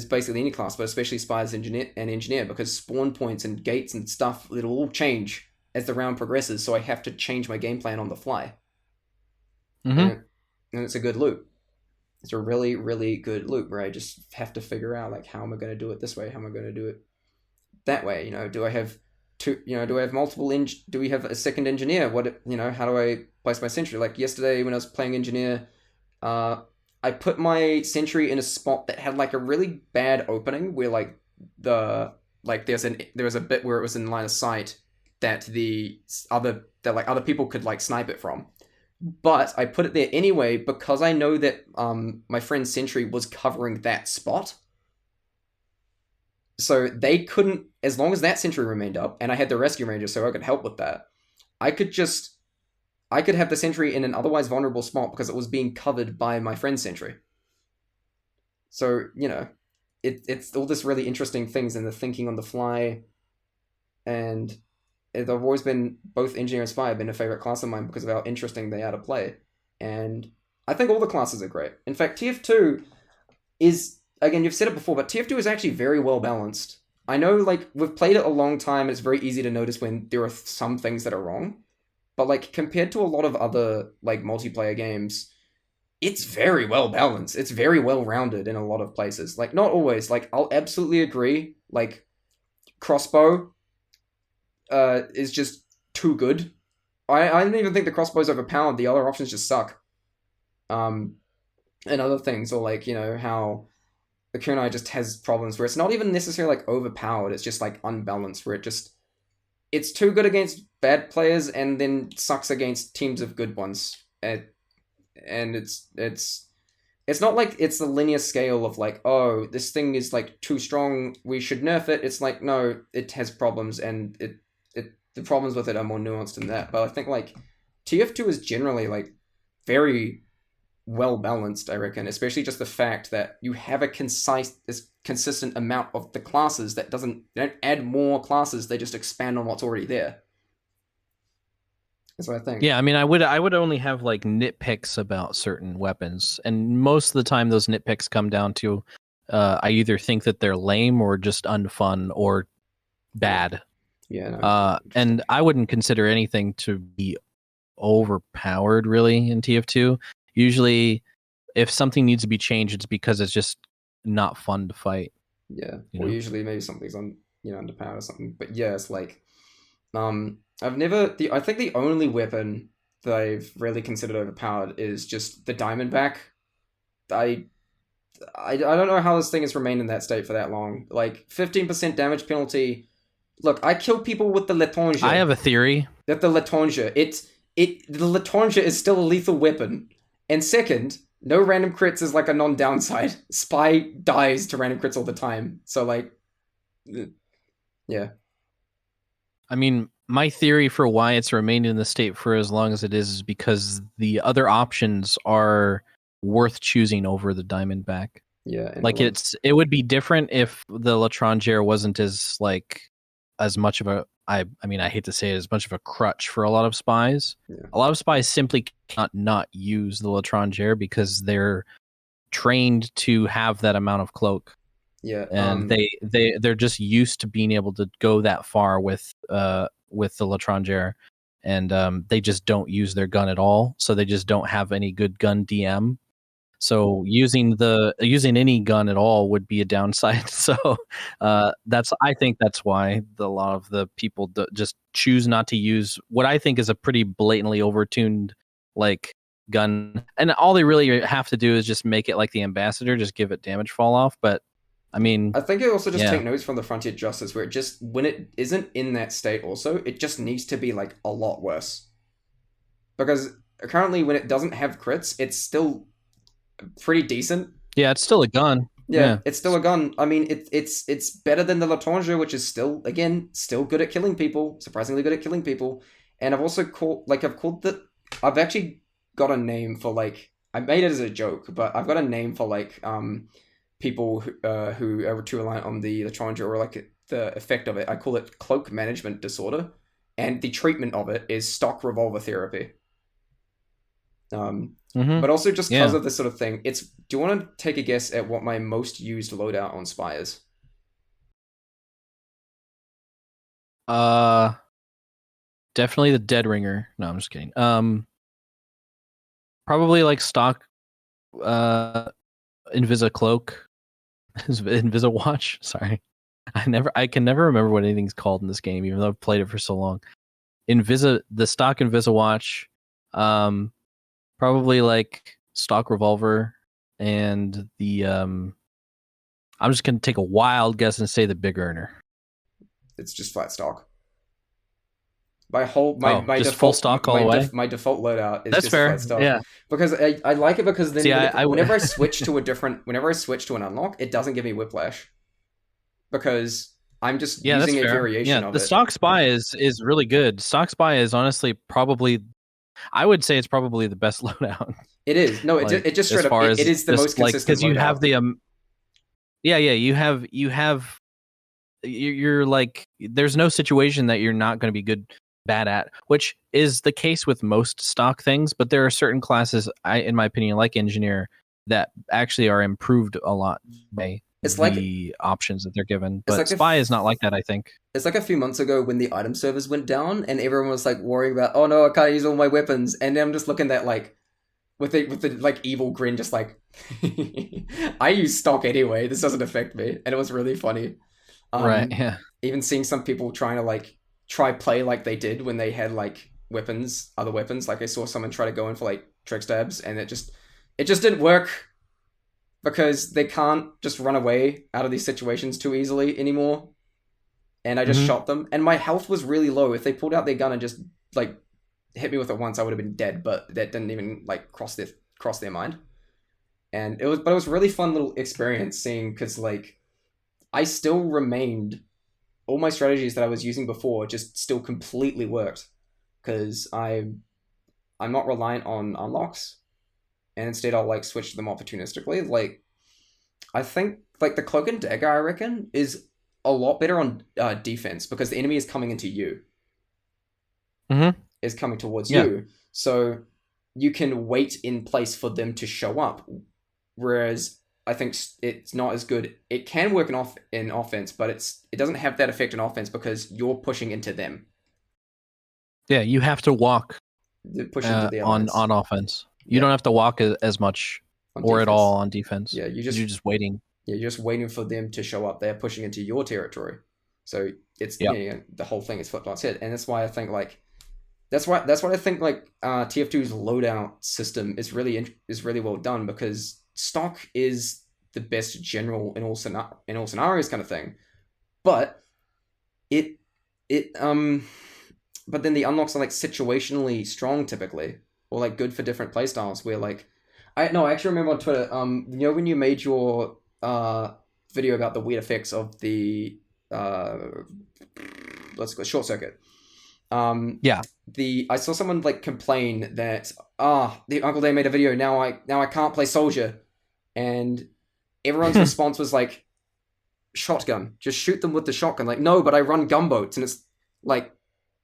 basically any class, but especially spies engineer because spawn points and gates and stuff it'll all change as the round progresses. So I have to change my game plan on the fly, Hmm. and, and it's a good loop. It's a really, really good loop where I just have to figure out like how am I going to do it this way? How am I going to do it that way? You know, do I have two? You know, do I have multiple? Do we have a second engineer? What you know? How do I place my sentry? Like yesterday when I was playing engineer, uh, I put my sentry in a spot that had like a really bad opening where like the like there was a bit where it was in line of sight that other people could like snipe it from. But I put it there anyway because I know that my friend's sentry was covering that spot. So they couldn't, as long as that sentry remained up, and I had the rescue ranger, so I could help with that. I could just, I could have the sentry in an otherwise vulnerable spot because it was being covered by my friend's sentry. So you know, it's all this really interesting things and the thinking on the fly, and they've always been both engineer and spy have been a favorite class of mine because of how interesting they are to play, and I think all the classes are great. In fact, TF2 is again you've said it before, but TF2 is actually very well balanced. I know like we've played it a long time, and it's very easy to notice when there are some things that are wrong, but like compared to a lot of other like multiplayer games, it's very well balanced. It's very well rounded in a lot of places. Like not always. Like I'll absolutely agree. Like crossbow is just too good. I don't even think the crossbow's overpowered. The other options just suck. Um, and other things, or like you know how the kunai just has problems where it's not even necessarily like overpowered. It's just like unbalanced, where it's too good against bad players and then sucks against teams of good ones. And it's not like it's the linear scale of like, oh, this thing is like too strong, we should nerf it. It's like no, it has problems, and the problems with it are more nuanced than that. But I think like TF2 is generally like very well balanced, I reckon, especially just the fact that you have a consistent amount of the classes that they don't add more classes, they just expand on what's already there. That's what I think. Yeah, I mean, I would only have like nitpicks about certain weapons, and most of the time those nitpicks come down to I either think that they're lame or just unfun or bad. Yeah, no, And I wouldn't consider anything to be overpowered really in TF2. Usually, if something needs to be changed, it's because it's just not fun to fight. yeah. You Or know? usually maybe something's underpowered or something. But yeah, it's like I think the only weapon that I've really considered overpowered is just the Diamondback. I I don't know how this thing has remained in that state for that long. Like 15% damage penalty Look, I kill people with the I Letonja. have a theory. That the Letonja, the Letonja is still a lethal weapon. And second, no random crits is like a non-downside. Spy dies to random crits all the time. So like, yeah, I mean, my theory for why it's remained in the state for as long as it is because the other options are worth choosing over the Diamondback. yeah. And Like it would be different if the Latrangier wasn't as much of a I mean I hate to say it, as much of a crutch for a lot of spies. yeah, A lot of spies simply cannot not use the Latrangier because they're trained to have that amount of cloak, yeah. and they're just used to being able to go that far with the Latrangier, and they just don't use their gun at all, so they just don't have any good gun DM. So using any gun at all would be a downside. So that's I think that's why a lot of the people just choose not to use what I think is a pretty blatantly overtuned like gun, and all they really have to do is just make it like the Ambassador, just give it damage fall off. But I mean, I think it also just yeah, take notes from the Frontier Justice where it just when it isn't in that state also, it just needs to be like a lot worse. Because currently when it doesn't have crits, it's still pretty decent. yeah, it's still a gun. Yeah, Yeah. it's still a gun. I mean, it's better than the Latrange, which is still again still good at killing people, surprisingly good at killing people. And I've actually got a name for like I made it as a joke, but I've got a name for like people who are too reliant on the Latrange or like the effect of it. I call it cloak management disorder, and the treatment of it is stock revolver therapy. Mm-hmm. But also just because Yeah. of this sort of thing, do you want to take a guess at what my most used loadout on Spy is? Uh, Definitely the Dead Ringer. No, I'm just kidding. Probably like stock Invisa cloak, Invisa watch. Sorry, I can never remember what anything's called in this game, even though I've played it for so long. The stock Invisa watch, probably like stock revolver, and the I'm just gonna take a wild guess and say the big earner. It's just flat stock. My whole Oh, my just full default stock all the way. my default loadout is That's just flat fair. stock Yeah. because I like it because then See, whenever I switch to an unlock, it doesn't give me whiplash because I'm just yeah, that's using a fair. variation Yeah, of the it. stock spy is really good. Stock spy is honestly probably I would say it's probably the best loadout. It is no, Like it just as straight up far it as is the most just like consistent because you loadout. have the yeah, you're like there's no situation that you're not going to be bad at, which is the case with most stock things, but there are certain classes in my opinion like engineer that actually are improved a lot by It's like the options that they're given, it's but like a spy is not like that, I think. it's like a few months ago when the item servers went down and everyone was like worrying about, oh no, I can't use all my weapons, and I'm just looking at like with the like evil grin, just like I use stock anyway. This doesn't affect me, and it was really funny. Right. Um, Yeah. Even seeing some people trying to like try play like they did when they had like other weapons. Like I saw someone try to go in for like trick stabs, and it just didn't work because they can't just run away out of these situations too easily anymore. And I just Hmm. shot them, and my health was really low. If they pulled out their gun and just like hit me with it once, I would have been dead. But that didn't even like cross their mind. And it was a really fun little experience seeing because like I still remained all my strategies that I was using before just still completely worked because I'm not reliant on unlocks, and instead I'll like switch them opportunistically. Like I think like the cloak and dagger I reckon is a lot better on defense because the enemy is coming into you, Hmm. is coming towards Yeah. you, so you can wait in place for them to show up. Whereas I think it's not as good. It can work in offense, but it doesn't have that effect in offense because you're pushing into them. Yeah. You have to walk They're pushing into the on alliance. offense. You Yeah, don't have to walk as much on or at all defense. on defense. Yeah, You're just waiting. you're just waiting for them to show up. They're pushing into your territory, so it's Yeah. the whole thing is flipped on its head, and that's why I think like that's what I think like TF2's loadout system is really well done because stock is the best general in all scenarios kind of thing, but it it but then the unlocks are like situationally strong typically, or like good for different playstyles. Where like, I actually remember on Twitter, when you made your video about the weird effects of the uh, let's go short circuit. Um, Yeah. I saw someone like complain that the Uncle Dane made a video, now I can't play soldier, and everyone's response was like, shotgun, just shoot them with the shotgun. Like, no, but I run gunboats, and it's like,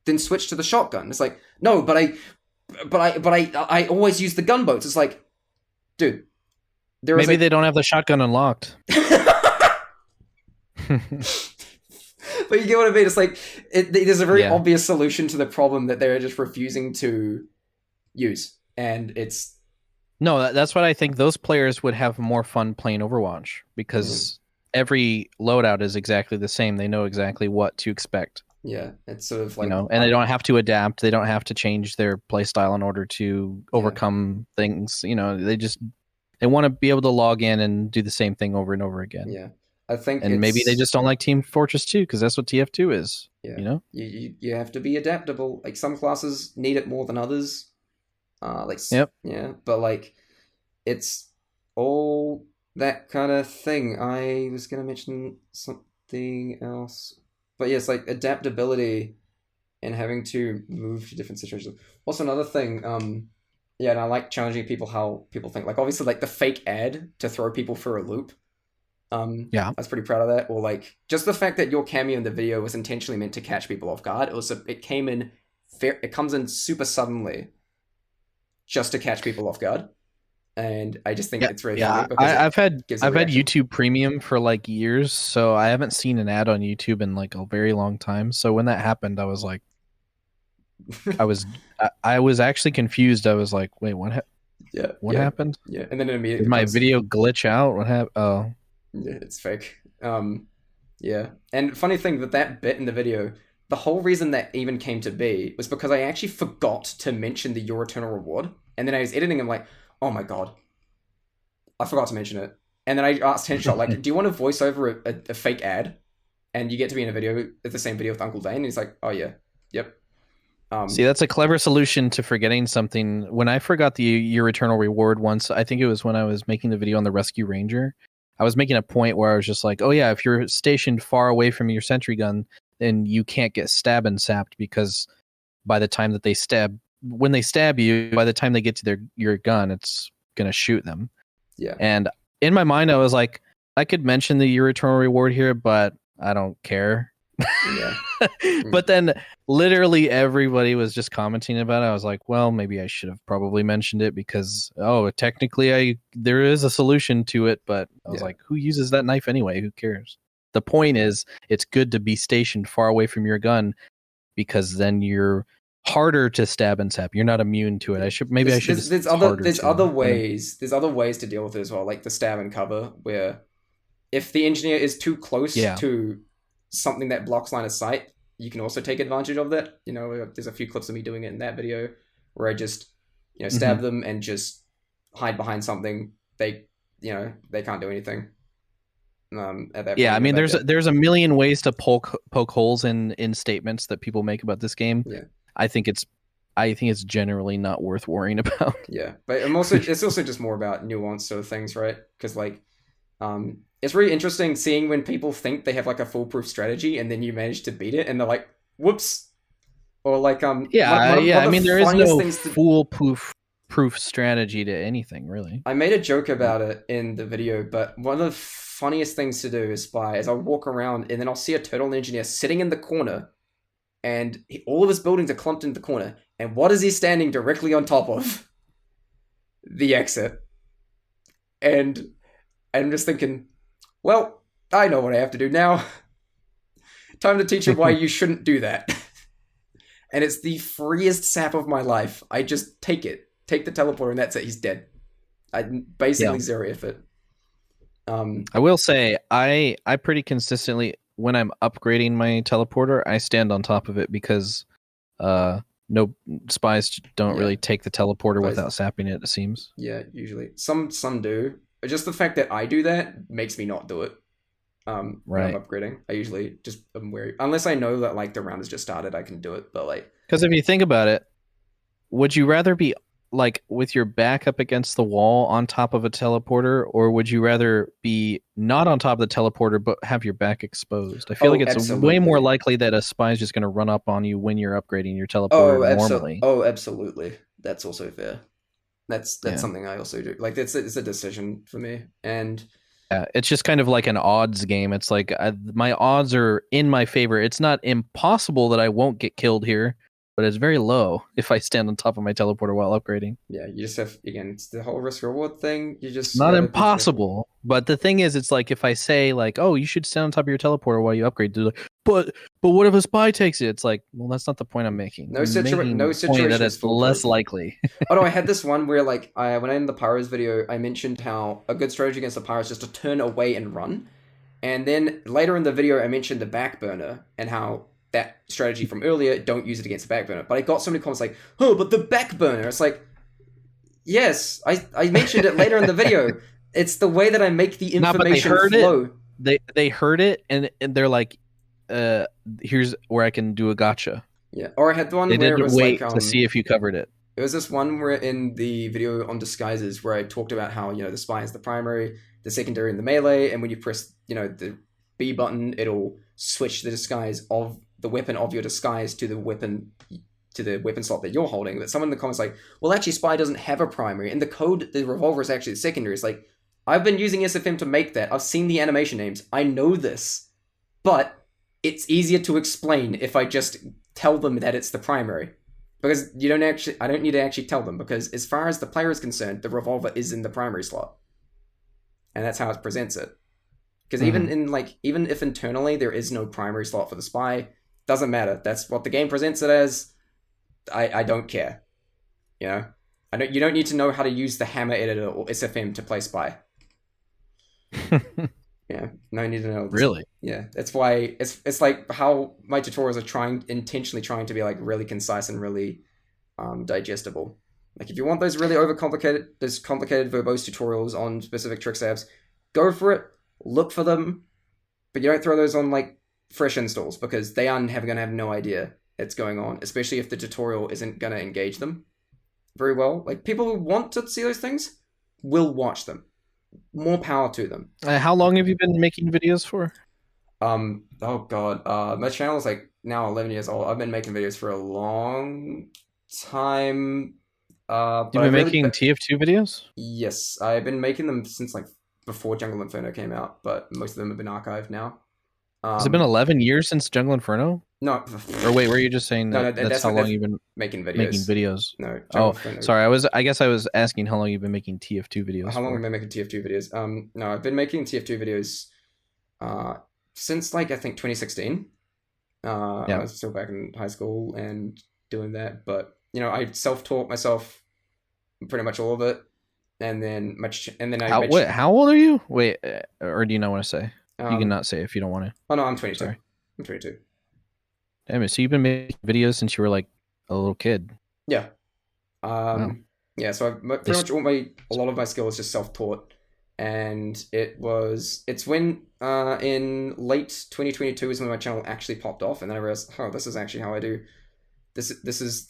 then switch to the shotgun. It's like, no, but I always use the gunboats. It's like, dude, there is Maybe they don't have the shotgun unlocked. But you get what I mean. It's like there's a very Yeah. obvious solution to the problem that they're just refusing to use, and it's No, that's what I think. Those players would have more fun playing Overwatch because every loadout is exactly the same. They know exactly what to expect. yeah, it's sort of like, You know, and they don't have to adapt. They don't have to change their play style in order to overcome things. You know, they want to be able to log in and do the same thing over and over again. Yeah, I think, And maybe they just don't like Team Fortress 2 because that's what TF2 is. yeah, You know, you have to be adaptable. Like some classes need it more than others. Yep. Yeah, but like it's all that kind of thing. I was gonna mention something else, but yes, like adaptability and having to move to different situations. Also, another thing, yeah, and I like challenging people how people think. Like, obviously, like the fake ad to throw people for a loop. Yeah. I was pretty proud of that. Or like just the fact that your cameo in the video was intentionally meant to catch people off guard. It comes in super suddenly, just to catch people off guard. And I just think it's really funny because I've had gives a reaction. YouTube Premium for like years, so I haven't seen an ad on YouTube in like a very long time. So when that happened, I was like, I was actually confused. I was like, wait, what happened? Yeah, and then it immediately Did my becomes, video glitch out? What happened? Oh, yeah, it's fake. Yeah, and funny thing that bit in the video, the whole reason that even came to be was because I actually forgot to mention the Your Eternal Reward, and then I was editing. I'm like, oh my god, I forgot to mention it. And then I asked Henshot, like, do you want to voice over a fake ad, and you get to be in a video, the same video with Uncle Dane? And he's like, oh yeah, yep. See, that's a clever solution to forgetting something. When I forgot the Your Eternal Reward once, I think it was when I was making the video on the Rescue Ranger. I was making a point where I was just like, oh yeah, if you're stationed far away from your sentry gun, then you can't get stabbed and sapped because by the time that when they stab you, by the time they get to your gun, it's going to shoot them. Yeah. And in my mind, I was like, I could mention the Your Eternal Reward here, but I don't care. Yeah. But then literally everybody was just commenting about it. I was like, well, maybe I should have probably mentioned it because technically there is a solution to it, but I was like, who uses that knife anyway? Who cares? The point is it's good to be stationed far away from your gun because then you're harder to stab and sap. You're not immune to it. I should there's other ways to deal with it as well, like the stab and cover, where if the engineer is too close to something that blocks line of sight, you can also take advantage of that. You know, there's a few clips of me doing it in that video where I just, stab them and just hide behind something. They can't do anything. At that point, I mean, there's a million ways to poke holes in statements that people make about this game. Yeah. I think it's generally not worth worrying about. Yeah, but it's also just more about nuance sort of things, right? Because like, it's really interesting seeing when people think they have like a foolproof strategy and then you manage to beat it and they're like, whoops. Or like, I mean, there is no foolproof strategy to anything, really. I made a joke about it in the video, but one of the funniest things to do is I'll walk around and then I'll see a turtle engineer sitting in the corner and all of his buildings are clumped into the corner. And what is he standing directly on top of? The exit. And I'm just thinking, well, I know what I have to do now. Time to teach him why you shouldn't do that. And it's the freest sap of my life. I just take it. Take the teleporter and that's it. He's dead. Basically zero effort. I will say, I pretty consistently, when I'm upgrading my teleporter, I stand on top of it because no spies don't really take the teleporter without sapping it seems. Yeah, usually. Some do. Just the fact that I do that makes me not do it. when I'm Right. upgrading. I usually just am wary, unless I know that like the round has just started, I can do it. But like, Because if you think about it, would you rather be like with your back up against the wall on top of a teleporter, or would you rather be not on top of the teleporter but have your back exposed? I feel like oh, it's way more absolutely. likely that a spy is just going to run up on you when you're upgrading your teleporter normally. Oh, absolutely. That's also fair. That's Yeah. something I also do. Like it's a decision for me, and Yeah, it's just kind of like an odds game. It's like my odds are in my favor. It's not impossible that I won't get killed here, but it's very low if I stand on top of my teleporter while upgrading. yeah, you just have again, it's the whole risk reward thing. It's You not gotta be careful. impossible, but the thing is, it's like if I say like, "Oh, you should stand on top of your teleporter while you upgrade," they're like, but what if a spy takes it? It's like, well, that's not the point I'm making. I'm making No the point that situation is it's less foolproof. likely. Oh no, I had this one where like I when I in the Pyros video, I mentioned how a good strategy against the Pyros is just to turn away and run. And then later in the video, I mentioned the back burner and how that strategy from earlier, don't use it against the back burner. But I got so many comments like, oh, but the back burner. It's like, yes, I mentioned it later in the video. It's the way that I make the Not, but they information heard it. flow. They heard it, and they're like, here's where I can do a gotcha. Yeah. Or I had the They one where it didn't was like, wait to see if you covered it. it was this one where in the video on disguises where I talked about how, the spy is the primary, the secondary, and the melee, and when you press, the B button, it'll switch the disguise of the weapon of your disguise to the weapon slot that you're holding. But someone in the comments like, well, actually, spy doesn't have a primary, and the revolver is actually the secondary. It's like, I've been using SFM to make that. I've seen the animation names. I know this, but it's easier to explain if I just tell them that it's the primary. Because I don't need to actually tell them, because as far as the player is concerned, the revolver is in the primary slot. And that's how it presents it. Because even if internally there is no primary slot for the spy, doesn't matter. That's what the game presents it as. I don't care. You don't need to know how to use the hammer editor or SFM to play spy. Yeah, no need to know this. Really? Yeah, that's why it's like how my tutorials are intentionally trying to be like really concise and really digestible. Like if you want those really complicated verbose tutorials on specific trick stabs, go for it. Look for them, but you don't throw those on like fresh installs, because they are going to have no idea it's going on, especially if the tutorial isn't going to engage them very well. Like people who want to see those things will watch them. More power to them. How long have you been making videos for? Oh god. My channel is like now 11 years old. I've been making videos for a long time. You've been making TF2 videos? Yes, I've been making them since like before Jungle Inferno came out, but most of them have been archived now. Has it been 11 years since Jungle Inferno? No. Or wait, were you just saying that that's how long you've been making videos? making videos? No. Oh, sorry. I guess I was asking how long you've been making TF2 videos. How long have I been making TF2 videos? No, I've been making TF2 videos since like I think 2016. I was still back in high school and doing that, but I self-taught myself pretty much all of it, and then how old are you? Wait, or do you not want to say? You can not say if you don't want to. Oh no, I'm 22. Sorry. I'm 22. Damn it! So you've been making videos since you were like a little kid. Yeah. Wow. Yeah. So pretty much a lot of my skill is just self-taught, and it's when in late 2022 is when my channel actually popped off, and then I realized, oh, this is actually how I do. This is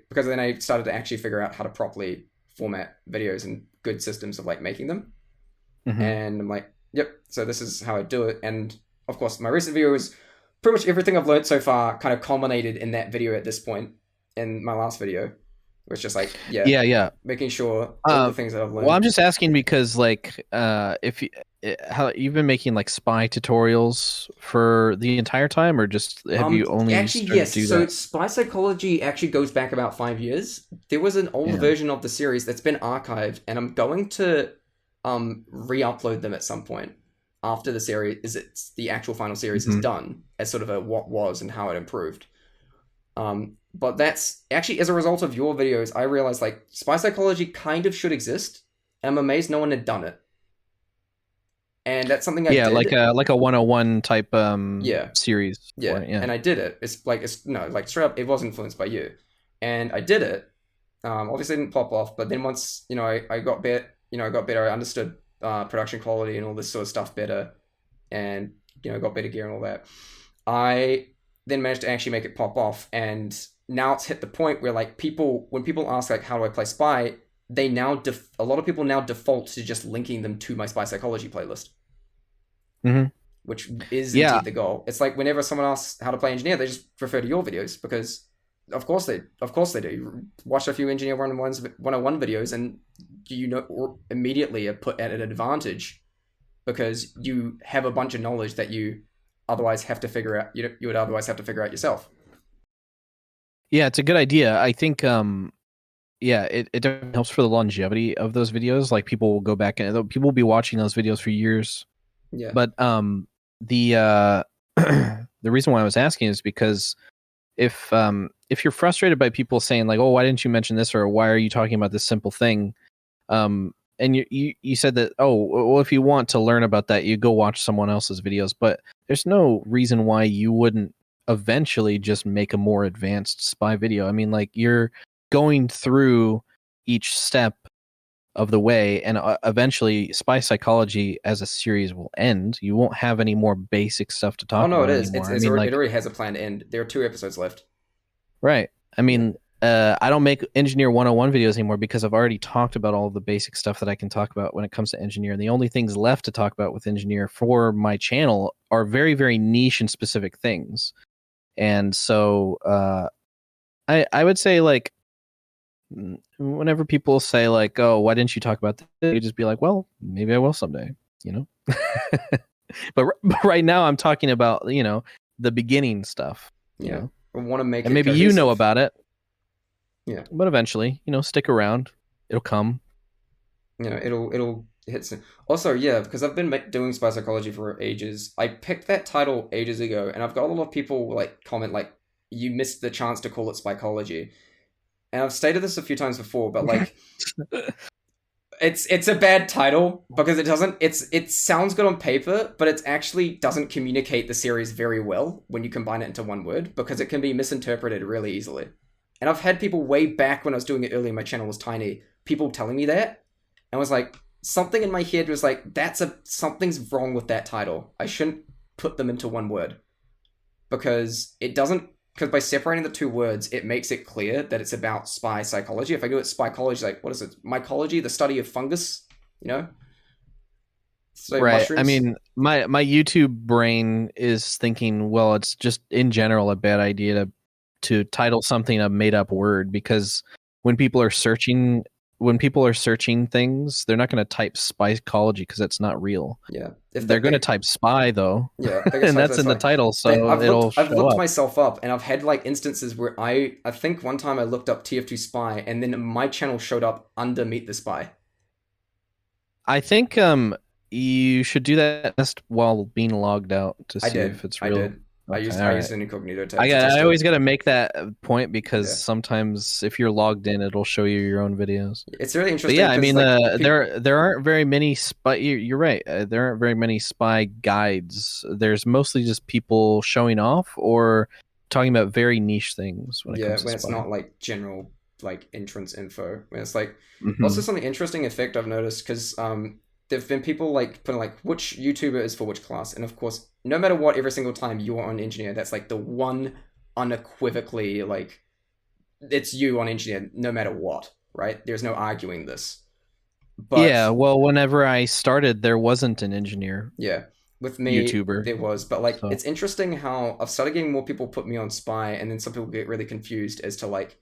because then I started to actually figure out how to properly format videos and good systems of like making them, and I'm like, yep. So this is how I do it, and of course my recent video is pretty much everything I've learned so far kind of culminated in that video at this point. In my last video, it's just like making sure all the things that I've learned. Well, I'm just asking because like how you've been making like spy tutorials for the entire time, or just have you only actually yes? To do so that? Spy psychology actually goes back about 5 years. There was an old version of the series that's been archived, and I'm going to re-upload them at some point after the series the actual final series is done, as sort of a what was and how it improved. But that's actually as a result of your videos, I realized like spy psychology kind of should exist. And I'm amazed no one had done it. And that's something I did. like a 101 type series. Yeah. And I did it. Like straight up, it was influenced by you. And I did it. Obviously it didn't pop off, but then once, I got better, I understood production quality and all this sort of stuff better, and got better gear and all that. I then managed to actually make it pop off, and now it's hit the point where like when people ask like how do I play Spy, they now a lot of people now default to just linking them to my Spy Psychology playlist, which is Yeah. indeed the goal. It's like whenever someone asks how to play Engineer, they just refer to your videos because of course they do. You watch a few Engineer 101 videos and immediately are put at an advantage because you have a bunch of knowledge that you otherwise have to figure out. You would otherwise have to figure out yourself. Yeah, it's a good idea. I think it definitely helps for the longevity of those videos. Like people will go back and people will be watching those videos for years. Yeah. But the the reason why I was asking is because if you're frustrated by people saying like, oh, why didn't you mention this, or why are you talking about this simple thing, and you said that, oh, well, if you want to learn about that, you go watch someone else's videos, but there's no reason why you wouldn't eventually just make a more advanced Spy video. I mean, like, you're going through each step of the way, and eventually Spy Psychology as a series will end. You won't have any more basic stuff to talk Oh no, about it is. anymore. It already has a planned end. There are 2 episodes left. Right. I mean, I don't make Engineer 101 videos anymore because I've already talked about all of the basic stuff that I can talk about when it comes to Engineer. And the only things left to talk about with Engineer for my channel are very, very niche and specific things. And so I would say, like, whenever people say like, oh, why didn't you talk about this? You just be like, well, maybe I will someday, you know? but right now I'm talking about, the beginning stuff. You know? I want to make and it maybe cohesive. you know about it. Yeah. But eventually, stick around. It'll come. It'll hit some. Also, yeah, because I've been doing Spy Psychology for ages. I picked that title ages ago, and I've got a lot of people like comment like, you missed the chance to call it Spycology. And I've stated this a few times before, but like it's a bad title because it sounds good on paper, but it actually doesn't communicate the series very well when you combine it into one word, because it can be misinterpreted really easily. And I've had people way back when I was doing it early, my channel was tiny, people telling me that, and was like, something in my head was like, something's wrong with that title. I shouldn't put them into one word. Because by separating the 2 words, it makes it clear that it's about spy psychology. If I go at spycology, like, what is it? Mycology, the study of fungus, Study of mushrooms. I mean, my YouTube brain is thinking, well, it's just in general a bad idea to title something a made up word, because when people are searching things, they're not going to type spycology because it's not real. Yeah. They're going to type spy though. Yeah. And that's in the title, so I've looked myself up, and I've had like instances where I think one time I looked up TF2 Spy, and then my channel showed up under Meet the Spy. I think you should do that test while being logged out to see if it's real. I did. Okay, I used an incognito test. I always got to make that point, because sometimes if you're logged in, it'll show you your own videos. It's really interesting. But yeah, I mean, there aren't very many spy. You're right. There aren't very many spy guides. There's mostly just people showing off or talking about very niche things. When it's not like general like entrance info. When it's like also something interesting effect I've noticed, because there've been people like putting like which YouTuber is for which class, and of course, no matter what, every single time you are on Engineer, that's like the one unequivocally like it's you on Engineer, no matter what, right? There's no arguing this. But yeah, well, whenever I started, there wasn't an Engineer. Yeah, with me, YouTuber there was, but like it's interesting how I've started getting more people put me on Spy, and then some people get really confused as to like,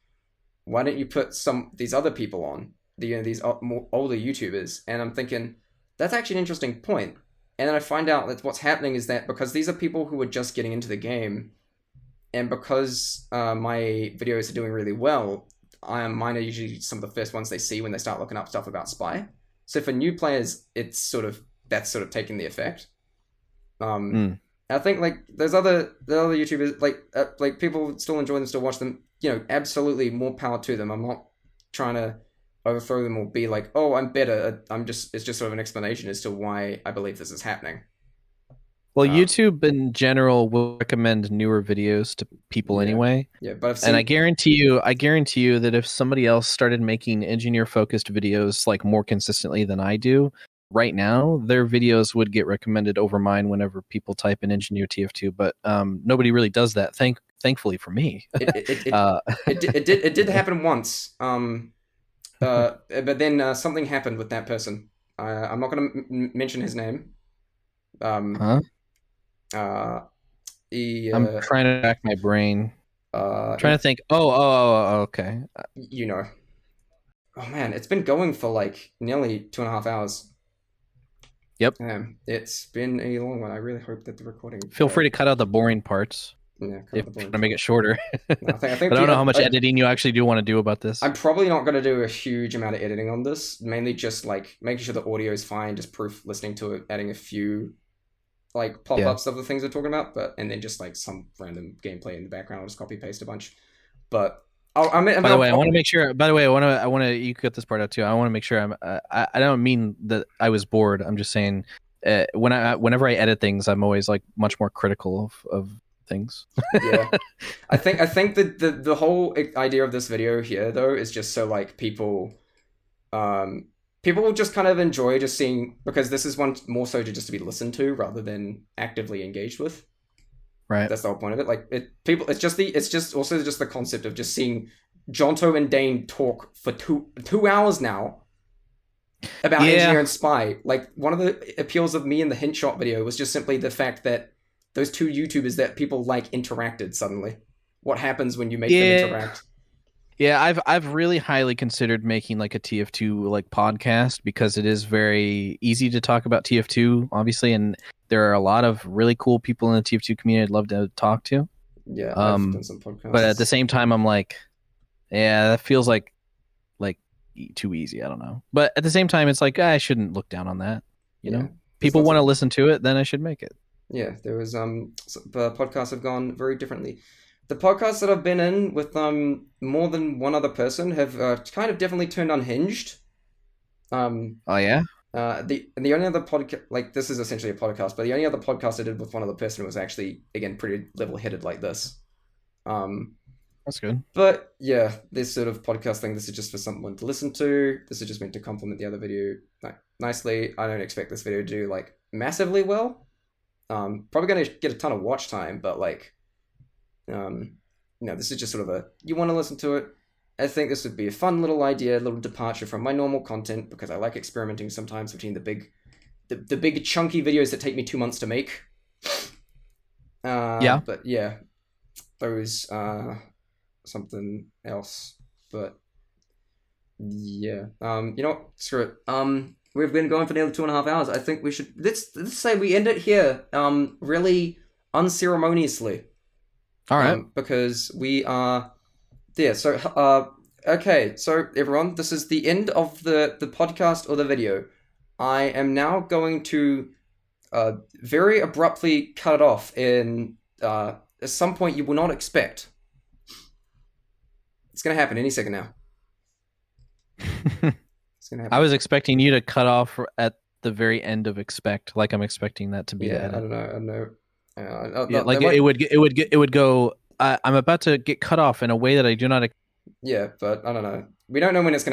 why don't you put these other people on these more older YouTubers? And I'm thinking, that's actually an interesting point. And then I find out that what's happening is that because these are people who are just getting into the game, and because my videos are doing really well, mine are usually some of the first ones they see when they start looking up stuff about Spy. So for new players, that's taking the effect. I think like the other YouTubers, like people still enjoy them, still watch them. Absolutely, more power to them. I'm not trying to overthrow them or be like, oh, I'm better. It's just sort of an explanation as to why I believe this is happening. Well, YouTube in general will recommend newer videos to people anyway. Yeah, but I guarantee you that if somebody else started making engineer focused videos like more consistently than I do, right now, their videos would get recommended over mine whenever people type in engineer TF2, but nobody really does that. Thankfully for me. uh, It did happen once. But then something happened with that person. I'm not going to mention his name. huh? Uh, he, I'm trying to rack my brain. Trying it, to think. Oh, okay. you know. Oh man, it's been going for like nearly 2.5 hours. Yep. It's been a long one. I really hope that the recording. Feel free to cut out the boring parts Yeah, cut if out the you boring want to make it part. shorter. No, I think But I don't know how much editing you actually do want to do about this. I'm probably not going to do a huge amount of editing on this. Mainly just like making sure the audio is fine, just proof listening to it, adding a few like pop-ups of the things we're talking about, and then just like some random gameplay in the background. I'll just copy paste a bunch. But By the way, I want to make sure. By the way, I want to. You cut this part out too. I want to make sure I'm. I don't mean that I was bored. I'm just saying, whenever I edit things, I'm always like much more critical of things. Yeah, I think that the whole idea of this video here though is just so like people will just kind of enjoy just seeing, because this is one more so to just to be listened to rather than actively engaged with. Right. That's the whole point of it. Like it's just also just the concept of just seeing Jonto and Dane talk for two hours now about engineer and spy. Like one of the appeals of me in the hint shot video was just simply the fact that those two YouTubers that people like interacted suddenly. What happens when you make them interact? Yeah, I've really highly considered making like a TF2 like podcast, because it is very easy to talk about TF2, obviously, and there are a lot of really cool people in the TF2 community I'd love to talk to. Yeah, I've done some podcasts. But at the same time, I'm like, yeah, that feels like too easy. I don't know. But at the same time, it's like I shouldn't look down on that. You know, people want to listen to it, then I should make it. Yeah, there was the podcasts have gone very differently. The podcasts that I've been in with more than one other person have kind of definitely turned unhinged. Oh yeah. The only other podcast, like this is essentially a podcast, but the only other podcast I did with one other person was actually again pretty level-headed like this. That's good. But yeah, this sort of podcast thing, this is just for someone to listen to. This is just meant to complement the other video nicely. I don't expect this video to do like massively well. Probably gonna get a ton of watch time, but like, this is just sort of you want to listen to it. I think this would be a fun little idea, a little departure from my normal content, because I like experimenting sometimes between the big chunky videos that take me 2 months to make. Yeah. But yeah, those something else. But yeah, you know what? Screw it. We've been going for nearly 2.5 hours. I think we should let's say we end it here. Really unceremoniously. All right. Because we are there. So okay. So everyone, this is the end of the podcast or the video. I am now going to very abruptly cut it off in at some point you will not expect. It's gonna happen any second now. I was expecting you to cut off at the very end of expect, like I'm expecting that to be. Yeah, I don't know. It would go. I'm about to get cut off in a way that I do not. Yeah, but I don't know. We don't know when it's gonna